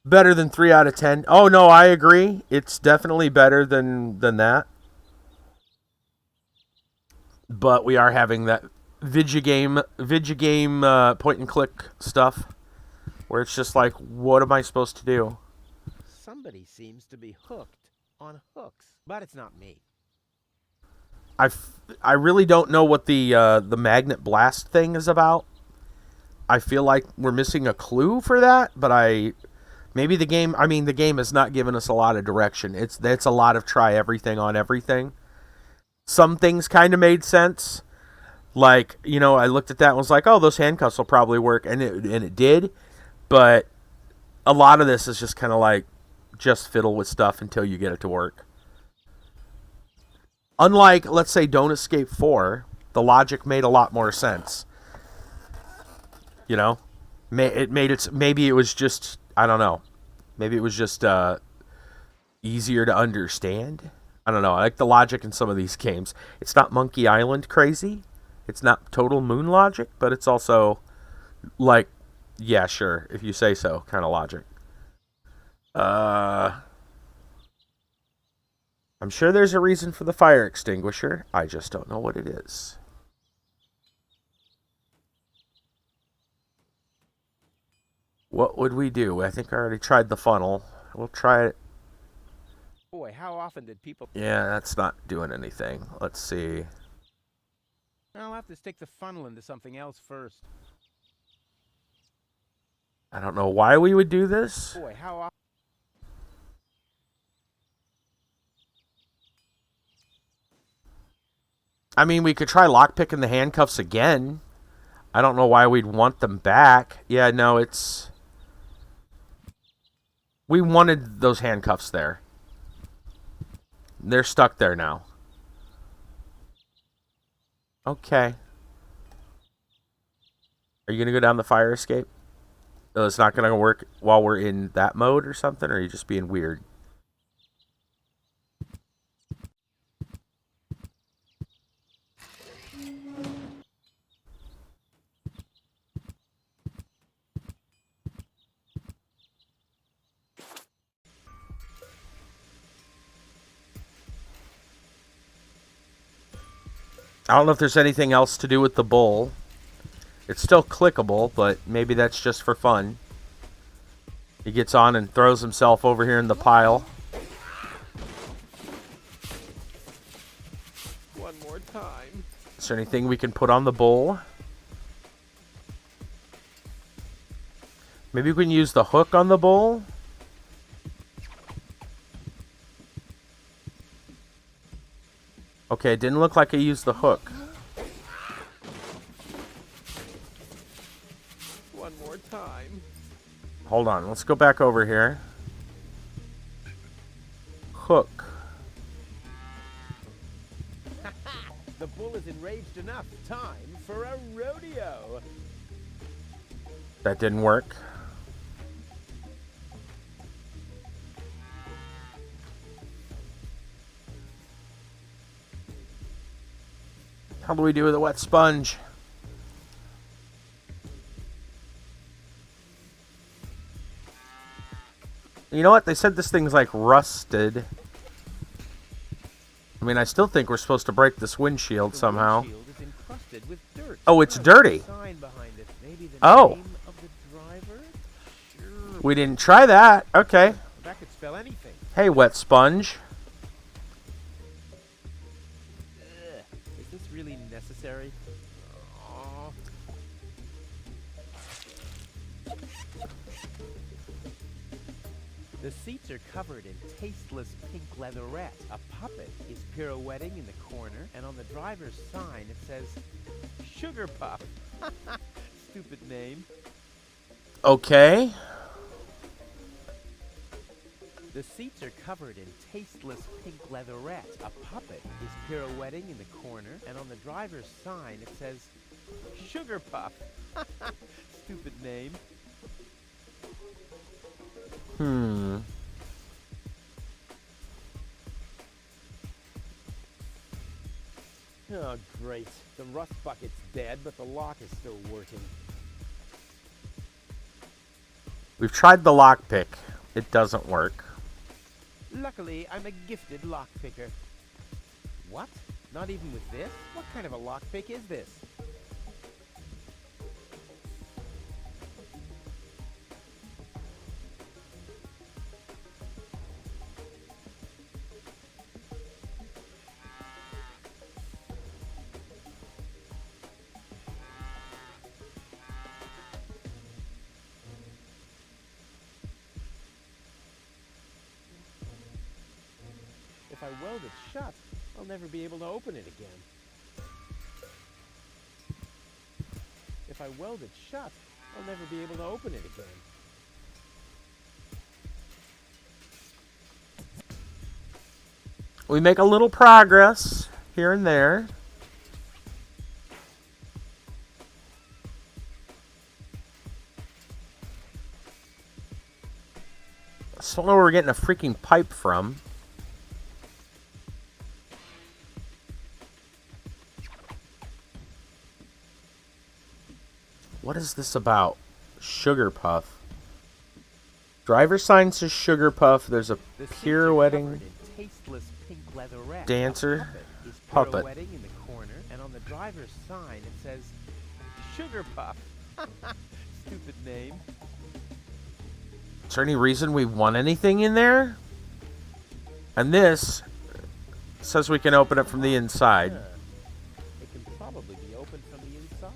Better than 3 out of 10. Oh, no, I agree. It's definitely better than that. But we are having that Vigigame point and click stuff where it's just like, what am I supposed to do? Somebody seems to be hooked on hooks, but it's not me. I really don't know what the magnet blast thing is about. I feel like we're missing a clue for that, but maybe the game has not given us a lot of direction. It's a lot of try everything on everything. Some things kind of made sense. Like, you know, I looked at that and was like, oh, those handcuffs will probably work, and it did. But a lot of this is just kind of like, just fiddle with stuff until you get it to work. Unlike, let's say, Don't Escape 4, the logic made a lot more sense. You know? Maybe it was just, I don't know. Maybe it was just easier to understand. I don't know. I like the logic in some of these games. It's not Monkey Island crazy. It's not total moon logic, but it's also like, yeah, sure, if you say so, kind of logic. I'm sure there's a reason for the fire extinguisher. I just don't know what it is. What would we do? I think I already tried the funnel. We'll try it. Boy, how often did people... Yeah, that's not doing anything. Let's see. I'll have to stick the funnel into something else first. I don't know why we would do this. Boy, how often... I mean, we could try lockpicking the handcuffs again. I don't know why we'd want them back. Yeah, no, it's... We wanted those handcuffs there. They're stuck there now. Okay. Are you going to go down the fire escape? Oh, it's not going to work while we're in that mode or something? Or are you just being weird? I don't know if there's anything else to do with the bowl. It's still clickable, but maybe that's just for fun. He gets on and throws himself over here in the pile. One more time. Is there anything we can put on the bowl? Maybe we can use the hook on the bowl? Okay, it didn't look like I used the hook. One more time. Hold on, let's go back over here. Hook. The bull is enraged enough. Time for a rodeo. That didn't work. How do we do with a wet sponge? You know what? They said this thing's like rusted. I mean, I still think we're supposed to break this windshield somehow. Windshield is encrusted with dirt. Oh, it's dirty. Sign behind it. Maybe the Oh. name of the driver? Sure. We didn't try that. Okay. That could spell anything. Hey, wet sponge. Is this really necessary? Aw. The seats are covered in tasteless pink leatherette. A puppet is pirouetting in the corner, and on the driver's sign it says, Sugar Puff. Stupid name. Okay. The seats are covered in tasteless pink leatherette. A puppet is pirouetting in the corner, and on the driver's sign it says, Sugar Puff. Stupid name. Oh, great. The rust bucket's dead, but the lock is still working. We've tried the lockpick. It doesn't work. Luckily, I'm a gifted lockpicker. What? Not even with this? What kind of a lockpick is this? If I weld it shut, I'll never be able to open it again. If I weld it shut, I'll never be able to open it again. We make a little progress here and there. I still don't know where we're getting a freaking pipe from. What is this about? Sugar Puff. Driver sign says Sugar Puff. There's a pirouetting dancer puppet. Pirouetting in the corner, and on the driver's sign it says Sugar Puff. Stupid name. Is there any reason we want anything in there? And this says we can open it from the inside. It can probably be opened from the inside.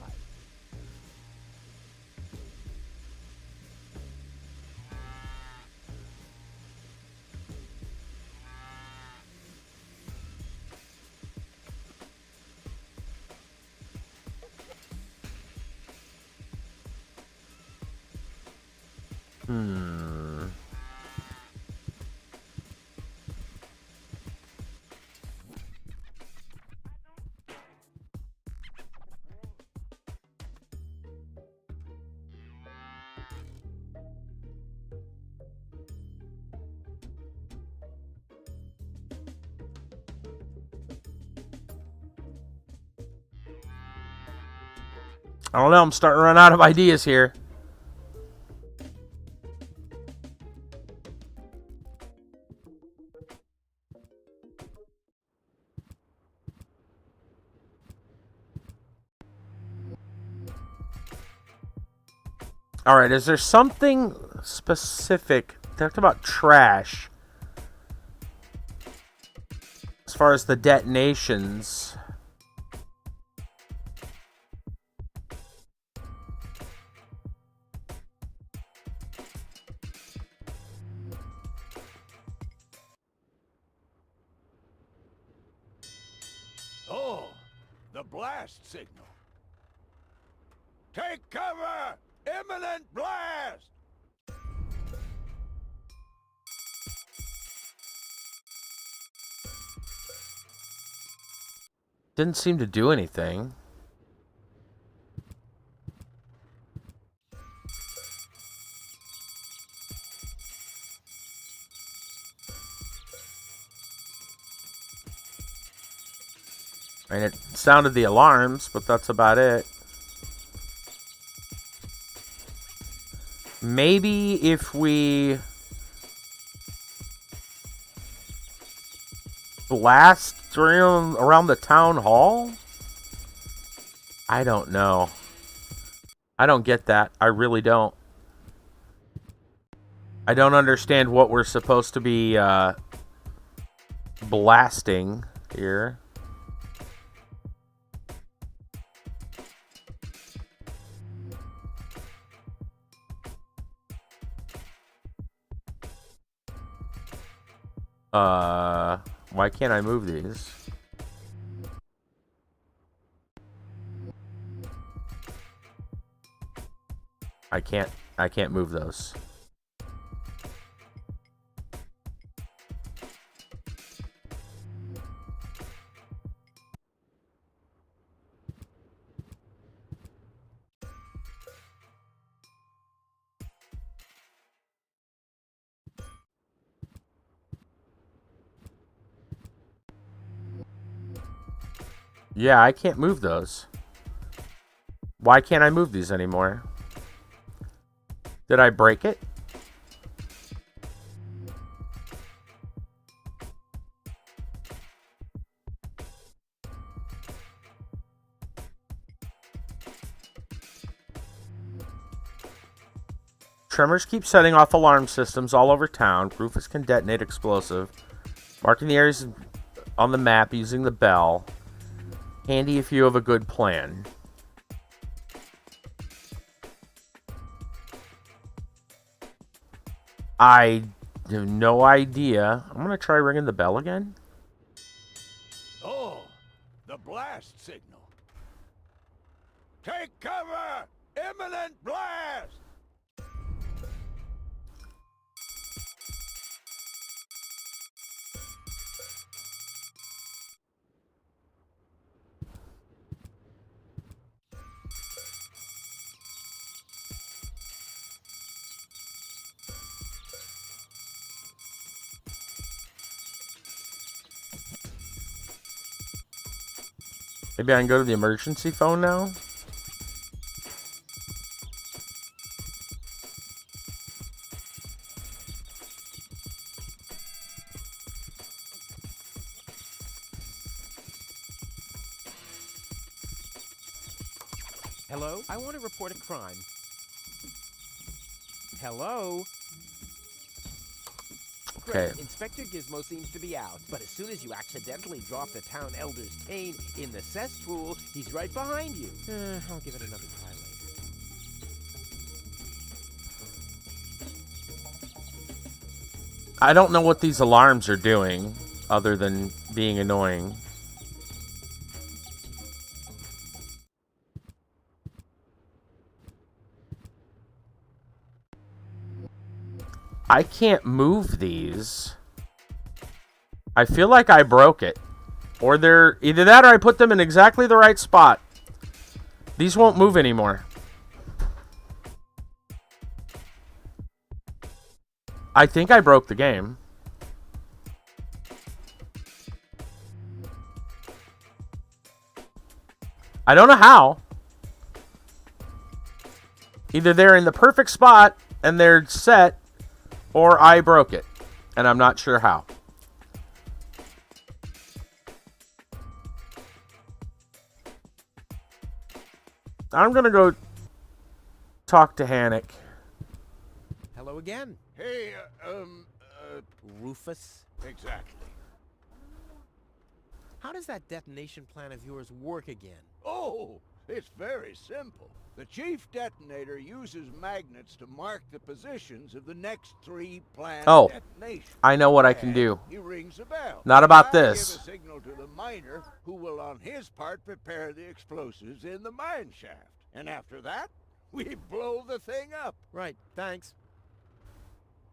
I don't know, I'm starting to run out of ideas here. Alright, is there something specific? Talked about trash. As far as the detonations. Oh, the blast signal. Take cover! Imminent blast! Didn't seem to do anything. I mean, it sounded the alarms, but that's about it. Maybe if we blast around the town hall? I don't know. I don't get that. I really don't. I don't understand what we're supposed to be blasting here. Why can't I move these? I can't move those. Yeah, I can't move those. Why can't I move these anymore? Did I break it? Tremors keep setting off alarm systems all over town. Rufus can detonate explosive. Marking the areas on the map using the bell. Handy if you have a good plan. I have no idea. I'm going to try ringing the bell again. Oh, the blast signal. Take cover! Imminent blast! Maybe I can go to the emergency phone now? Hello? I want to report a crime. Hello? Okay. Great. Inspector Gizmo seems to be out, but as soon as you accidentally drop the town elder's cane in the cesspool, he's right behind you. I'll give it another try later. I don't know what these alarms are doing, other than being annoying. I can't move these. I feel like I broke it. Or they're... Either that or I put them in exactly the right spot. These won't move anymore. I think I broke the game. I don't know how. Either they're in the perfect spot and they're set, or I broke it, and I'm not sure how. I'm gonna go talk to Hannick. Hello again. Hey, Rufus? exactly. How does that detonation plan of yours work again? Oh, it's very simple. The chief detonator uses magnets to mark the positions of the next 3 planned detonations. I know what I can do. He rings a bell. Not about I this. give a signal to the miner, who will on his part prepare the explosives in the mine shaft. And after that, we blow the thing up. Right, thanks.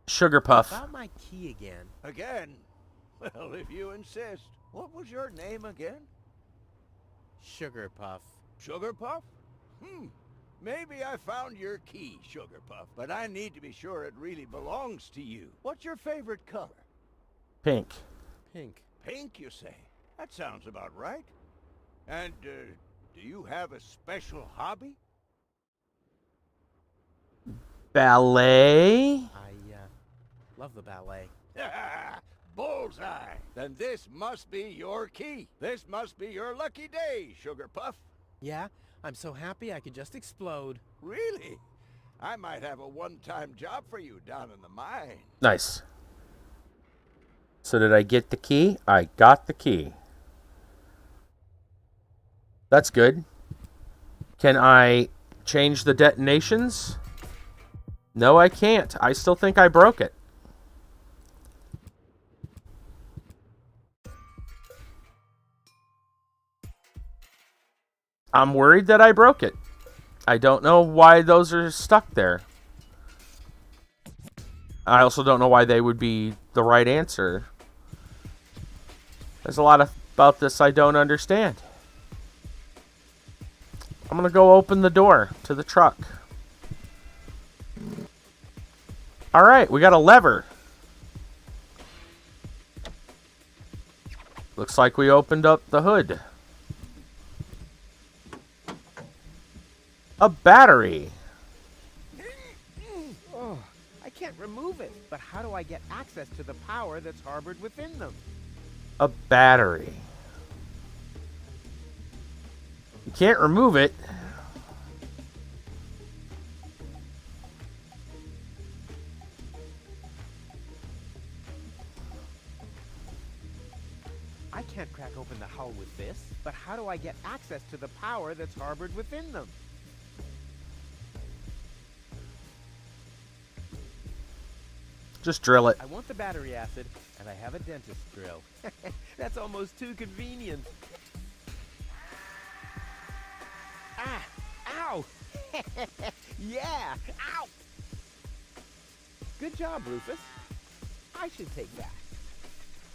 Sugar Puff. About my key again. Again? Well, if you insist. What was your name again? Sugar Puff. Sugar Puff? Maybe I found your key, Sugar Puff, but I need to be sure it really belongs to you. What's your favorite color? Pink. Pink. Pink, you say? That sounds about right. And, do you have a special hobby? Ballet? I, love the ballet. Bullseye! Then this must be your key. This must be your lucky day, Sugar Puff. Yeah? I'm so happy I could just explode. Really? I might have a one-time job for you down in the mine. Nice. So did I get the key? I got the key. That's good. Can I change the detonations? No, I can't. I still think I broke it. I'm worried that I broke it. I don't know why those are stuck there. I also don't know why they would be the right answer. There's a lot about this I don't understand. I'm going to go open the door to the truck. Alright, we got a lever. Looks like we opened up the hood. A battery. Oh, I can't remove it. But how do I get access to the power that's harbored within them? A battery. You can't remove it. I can't crack open the hull with this, but how do I get access to the power that's harbored within them? Just drill it. I want the battery acid, and I have a dentist drill. That's almost too convenient. Ah! Ow! Yeah! Ow! Good job, Rufus. I should take that.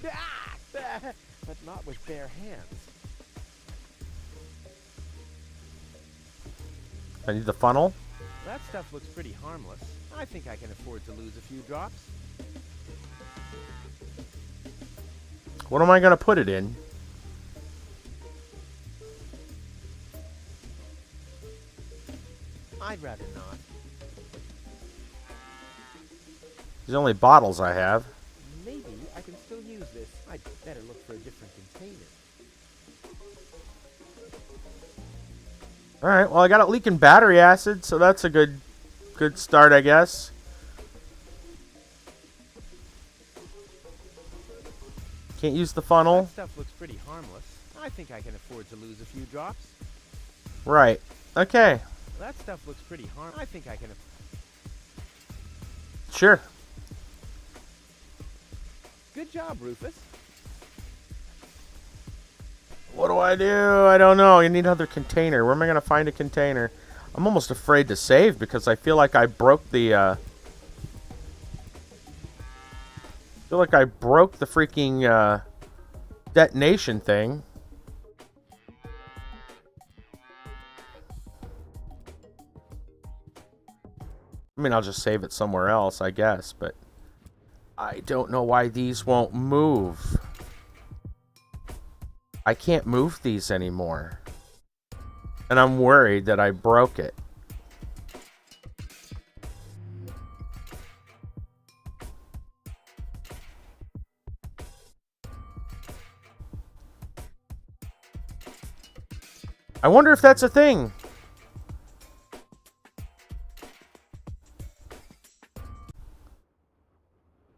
Ah! But not with bare hands. I need the funnel. That stuff looks pretty harmless. I think I can afford to lose a few drops. What am I going to put it in? I'd rather not. These are only bottles I have. Maybe I can still use this. I'd better look for a different container. Alright, well I got it leaking battery acid, so that's a good start, I guess. Can't use the funnel. That stuff looks pretty harmless. I think I can afford to lose a few drops. Right. Okay. That stuff looks pretty harmless. I think I can. Sure. Good job, Rufus. What do? I don't know. You need another container. Where am I going to find a container? I'm almost afraid to save because I feel like I broke the freaking detonation thing. I mean, I'll just save it somewhere else, I guess, but I don't know why these won't move. I can't move these anymore. And I'm worried that I broke it. I wonder if that's a thing.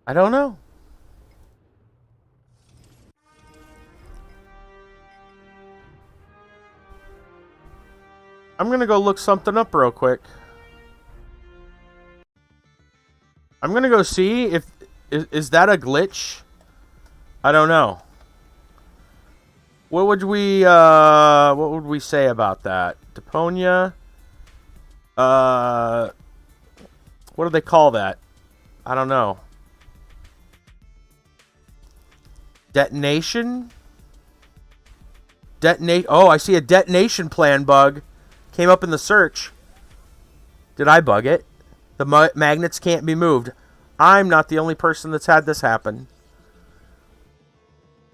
I don't know. I'm going to go look something up real quick. I'm going to go see if... Is that a glitch? I don't know. What would we say about that? Deponia? What do they call that? I don't know. Detonation? Detonate. Oh, I see a detonation plan bug. Came up in the search. Did I bug it? The magnets can't be moved. I'm not the only person that's had this happen.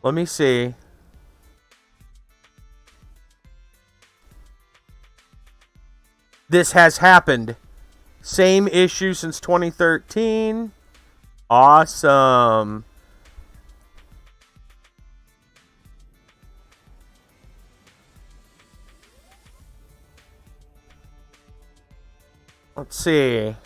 Let me see. This has happened. Same issue since 2013. Awesome. Let's see.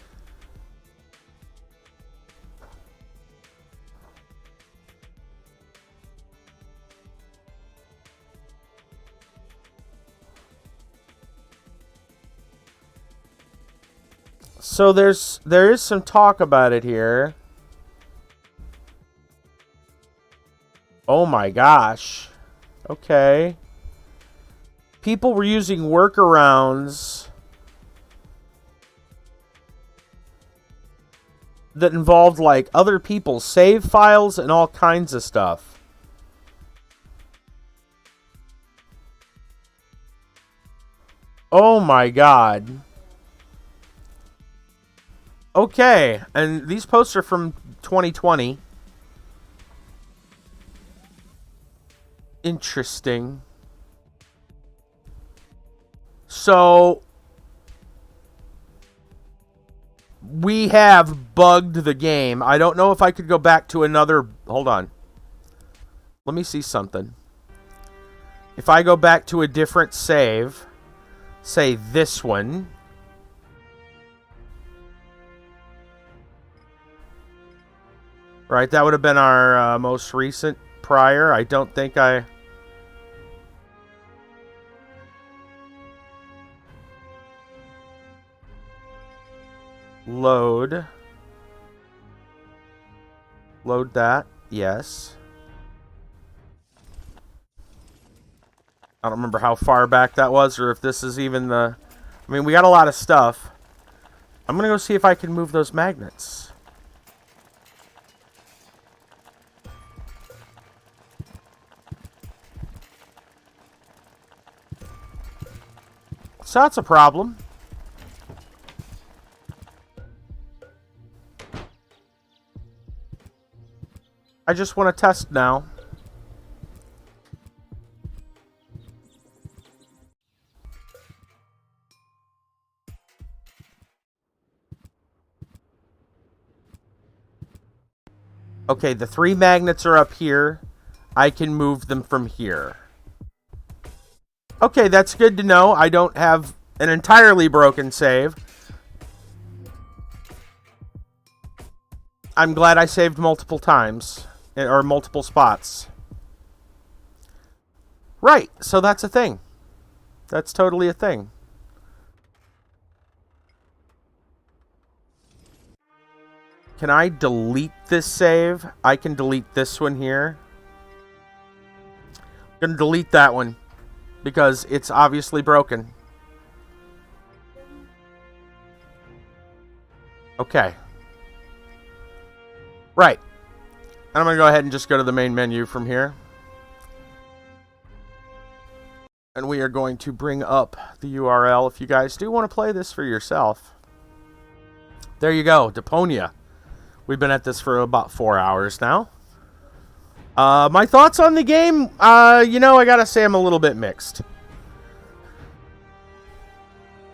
So there is some talk about it here. Oh my gosh. Okay. People were using workarounds that involved like other people's save files and all kinds of stuff. Oh my god. Okay, and these posts are from 2020. Interesting. So we have bugged the game. I don't know if I could go back to another... Hold on. Let me see something. If I go back to a different save, say this one... Right, that would have been our most recent prior. I don't think I... Load. Load that. Yes. I don't remember how far back that was or if this is even the... I mean, we got a lot of stuff. I'm going to go see if I can move those magnets. So that's a problem. I just want to test now. Okay, the 3 magnets are up here. I can move them from here. Okay, that's good to know. I don't have an entirely broken save. I'm glad I saved multiple times. Or multiple spots. Right, so that's a thing. That's totally a thing. Can I delete this save? I can delete this one here. I'm going to delete that one. Because it's obviously broken. Okay. Right. And I'm going to go ahead and just go to the main menu from here. And we are going to bring up the URL if you guys do want to play this for yourself. There you go, Deponia. We've been at this for about 4 hours now. My thoughts on the game, you know, I gotta say I'm a little bit mixed.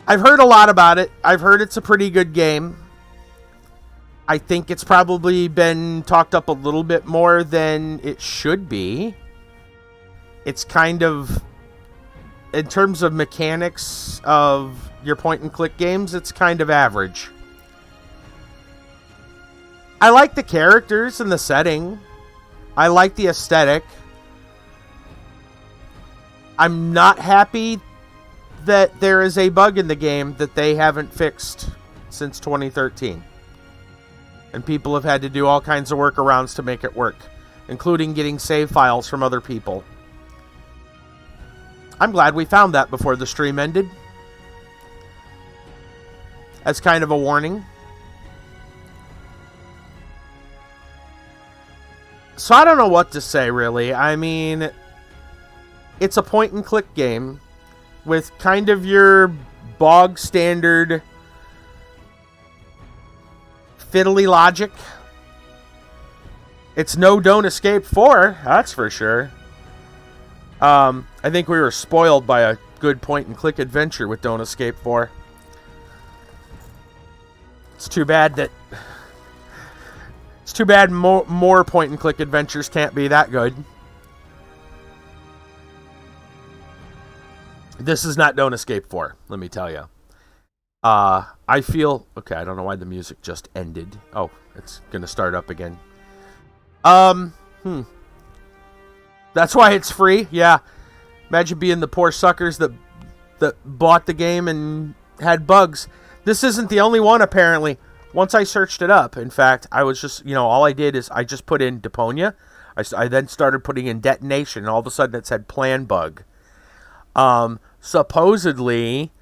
I've heard a lot about it. I've heard it's a pretty good game. I think it's probably been talked up a little bit more than it should be. It's kind of, in terms of mechanics of your point-and-click games, it's kind of average. I like the characters and the setting. I like the aesthetic. I'm not happy that there is a bug in the game that they haven't fixed since 2013. And people have had to do all kinds of workarounds to make it work, including getting save files from other people. I'm glad we found that before the stream ended. As kind of a warning. So I don't know what to say, really. I mean, it's a point-and-click game with kind of your bog standard fiddly logic. It's no Don't Escape 4, that's for sure. I think we were spoiled by a good point-and-click adventure with Don't Escape 4. It's too bad that... It's too bad more point-and-click adventures can't be that good. This is not Don't Escape 4, let me tell you. I feel... Okay, I don't know why the music just ended. Oh, it's going to start up again. That's why it's free, yeah. Imagine being the poor suckers that bought the game and had bugs. This isn't the only one, apparently. Once I searched it up, in fact, I was just, all I did is I just put in Deponia. I then started putting in Detonation, and all of a sudden it said Plan Bug. Supposedly,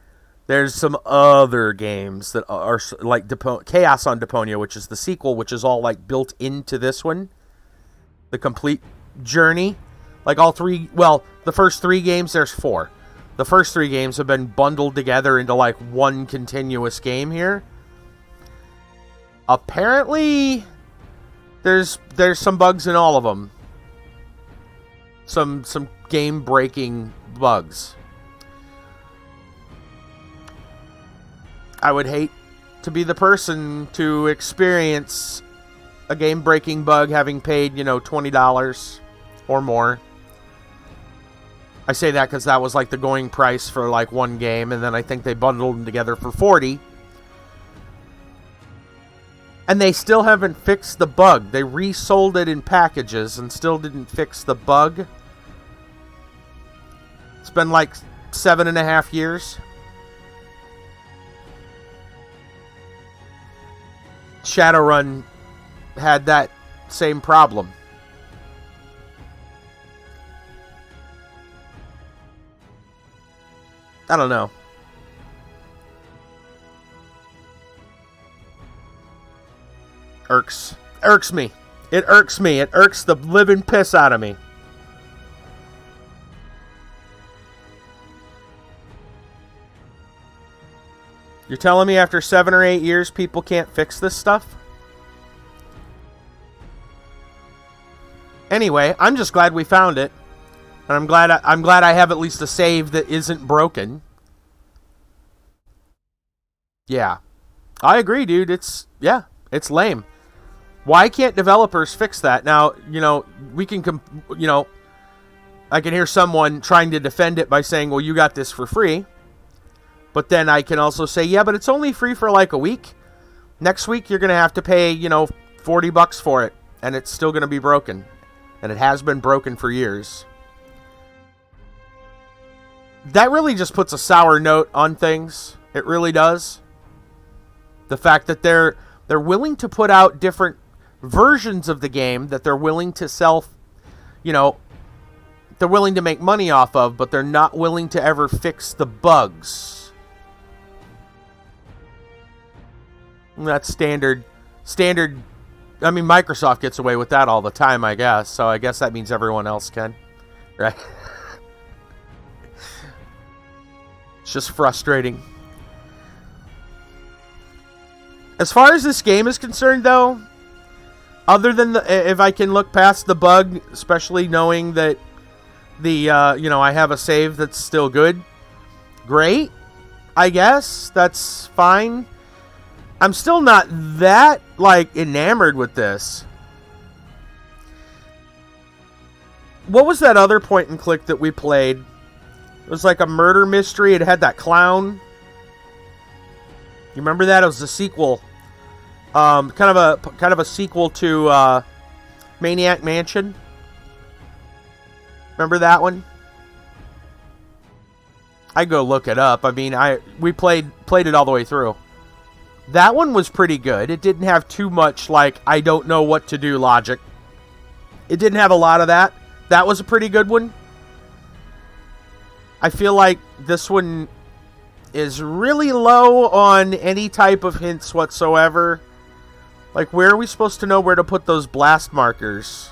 there's some other games that are like Chaos on Deponia, which is the sequel, which is all like built into this one. The complete journey. Like all three, well, the first 3 games, there's 4. The first 3 games have been bundled together into like one continuous game here. Apparently, there's some bugs in all of them. Some game-breaking bugs. I would hate to be the person to experience a game-breaking bug having paid, $20 or more. I say that because that was like the going price for like one game, and then I think they bundled them together for $40. And they still haven't fixed the bug. They resold it in packages and still didn't fix the bug. It's been like 7.5 years. Shadowrun had that same problem. I don't know. Irks me. It irks me. It irks the living piss out of me. You're telling me after 7 or 8 years people can't fix this stuff? Anyway, I'm just glad we found it. And I'm glad I have at least a save that isn't broken. Yeah. I agree, dude. It's lame. Why can't developers fix that? Now, we can, I can hear someone trying to defend it by saying, well, you got this for free. But then I can also say, yeah, but it's only free for like a week. Next week, you're going to have to pay, $40 for it. And it's still going to be broken. And it has been broken for years. That really just puts a sour note on things. It really does. The fact that they're willing to put out different versions of the game that they're willing to sell, they're willing to make money off of, but they're not willing to ever fix the bugs. And that's standard. I mean, Microsoft gets away with that all the time, I guess. So I guess that means everyone else can. Right? It's just frustrating. As far as this game is concerned, though, other than if I can look past the bug, especially knowing that I have a save that's still good, great, I guess. That's fine. I'm still not that, enamored with this. What was that other point and click that we played? It was like a murder mystery. It had that clown. You remember that? It was the sequel. Kind of a sequel to Maniac Mansion. Remember that one? I go look it up. I mean, we played it all the way through. That one was pretty good. It didn't have too much, like, I don't know what to do logic. It didn't have a lot of that. That was a pretty good one. I feel like this one is really low on any type of hints whatsoever. Like, where are we supposed to know where to put those blast markers?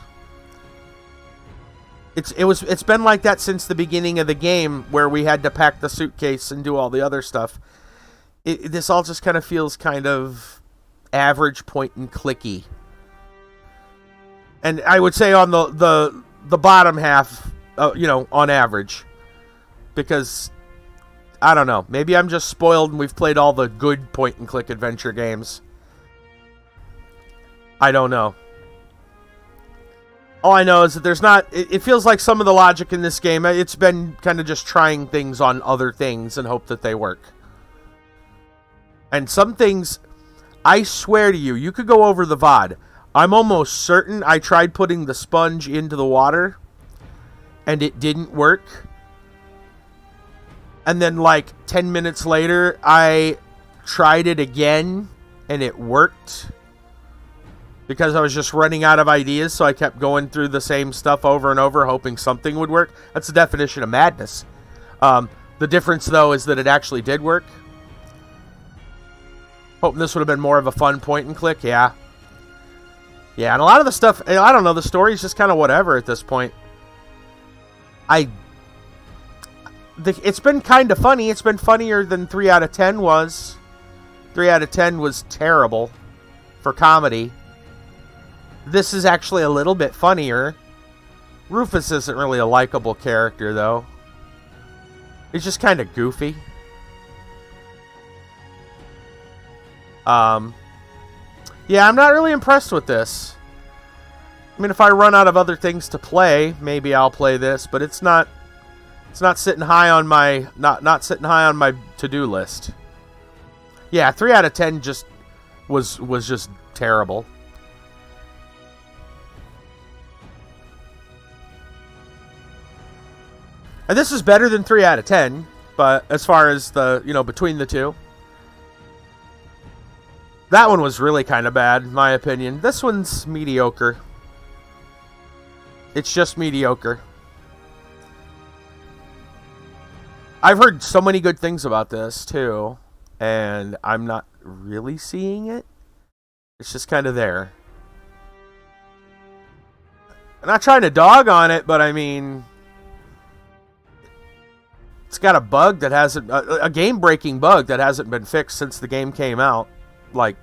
It's been like that since the beginning of the game, where we had to pack the suitcase and do all the other stuff. This all just kind of feels kind of average point and clicky. And I would say on the bottom half, on average. Because, I don't know, maybe I'm just spoiled and we've played all the good point and click adventure games. I don't know. All I know is that there's not... It feels like some of the logic in this game, it's been kind of just trying things on other things and hope that they work. And some things, I swear to you, you could go over the VOD. I'm almost certain I tried putting the sponge into the water, and it didn't work. And then, like, 10 minutes later, I tried it again, and it worked. Because I was just running out of ideas, so I kept going through the same stuff over and over, hoping something would work. That's the definition of madness. The difference, though, is that it actually did work. Hoping this would have been more of a fun point and click, yeah. Yeah, and a lot of the stuff, I don't know, the story's just kind of whatever at this point. It's been kind of funny. It's been funnier than 3 out of 10 was. 3 out of 10 was terrible for comedy. This is actually a little bit funnier. Rufus isn't really a likable character, though. He's just kind of goofy. Yeah, I'm not really impressed with this. I mean, if I run out of other things to play, maybe I'll play this, but it's not sitting high on my not sitting high on my to-do list. Yeah, 3 out of 10 just was just terrible. And this is better than 3 out of 10, but as far as the, between the two. That one was really kind of bad, in my opinion. This one's mediocre. It's just mediocre. I've heard so many good things about this, too. And I'm not really seeing it. It's just kind of there. I'm not trying to dog on it, but I mean... It's got a bug that hasn't... a game-breaking bug that hasn't been fixed since the game came out. Like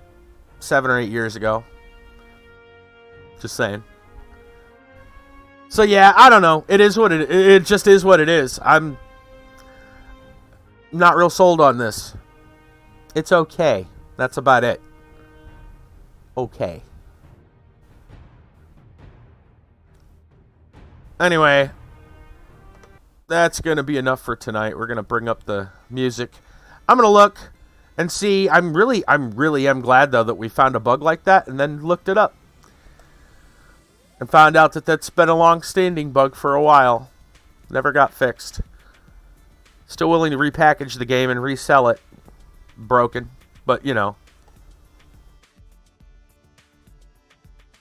7 or 8 years ago. Just saying. So yeah, I don't know. It is what it just is what it is. I'm not real sold on this. It's okay. That's about it. Okay. Anyway, that's going to be enough for tonight. We're going to bring up the music. I'm going to look and see. I'm really glad, though, that we found a bug like that and then looked it up. And found out that that's been a long-standing bug for a while. Never got fixed. Still willing to repackage the game and resell it. Broken. But,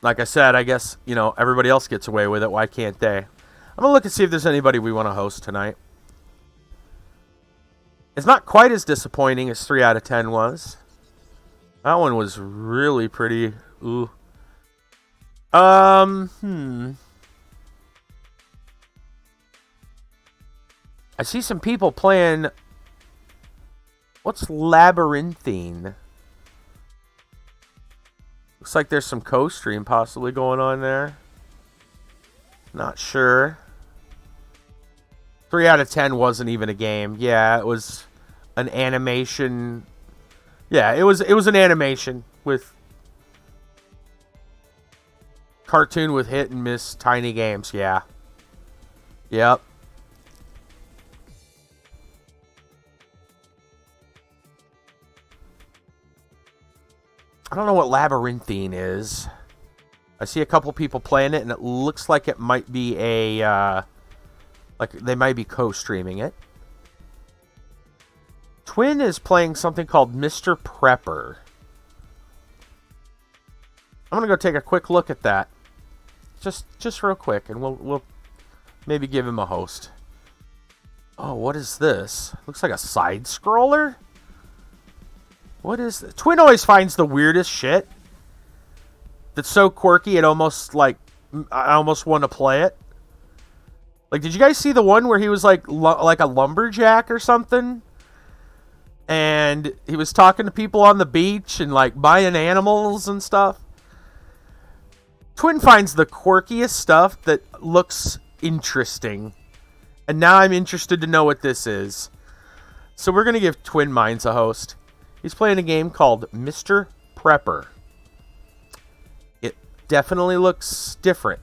like I said, I guess, everybody else gets away with it. Why can't they? I'm going to look and see if there's anybody we want to host tonight. It's not quite as disappointing as 3 out of 10 was. That one was really pretty... Ooh. I see some people playing... What's Labyrinthine? Looks like there's some co-stream possibly going on there. Not sure. 3 out of 10 wasn't even a game. Yeah, it was an animation. Yeah, it was an animation with cartoon with hit and miss tiny games. Yeah. Yep. I don't know what Labyrinthine is. I see a couple people playing it, and it looks like it might be a... like, they might be co-streaming it. Twin is playing something called Mr. Prepper. I'm going to go take a quick look at that. Just real quick, and we'll maybe give him a host. Oh, what is this? Looks like a side scroller? What is this? Twin always finds the weirdest shit. That's so quirky, it almost, like, I almost want to play it. Like, did you guys see the one where he was, like a lumberjack or something? And he was talking to people on the beach and, like, buying animals and stuff? Twin finds the quirkiest stuff that looks interesting. And now I'm interested to know what this is. So we're going to give Twin Minds a host. He's playing a game called Mr. Prepper. It definitely looks different.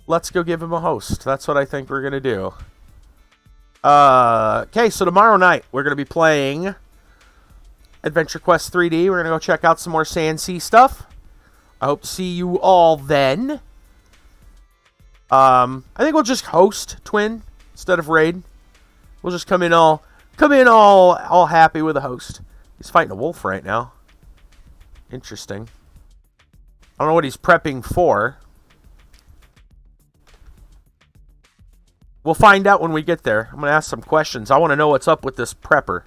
Let's go give him a host. That's what I think we're going to do. Okay, so tomorrow night we're going to be playing Adventure Quest 3D. We're going to go check out some more Sand Sea stuff. I hope to see you all then. I think we'll just host Twin instead of raid. We'll just come in all happy with a host. He's fighting a wolf right now. Interesting. I don't know what he's prepping for. We'll find out when we get there. I'm going to ask some questions. I want to know what's up with this prepper.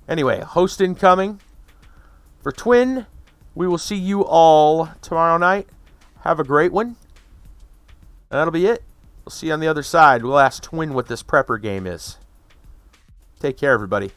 Anyway, host incoming. For Twin, we will see you all tomorrow night. Have a great one. And that'll be it. We'll see you on the other side. We'll ask Twin what this prepper game is. Take care, everybody.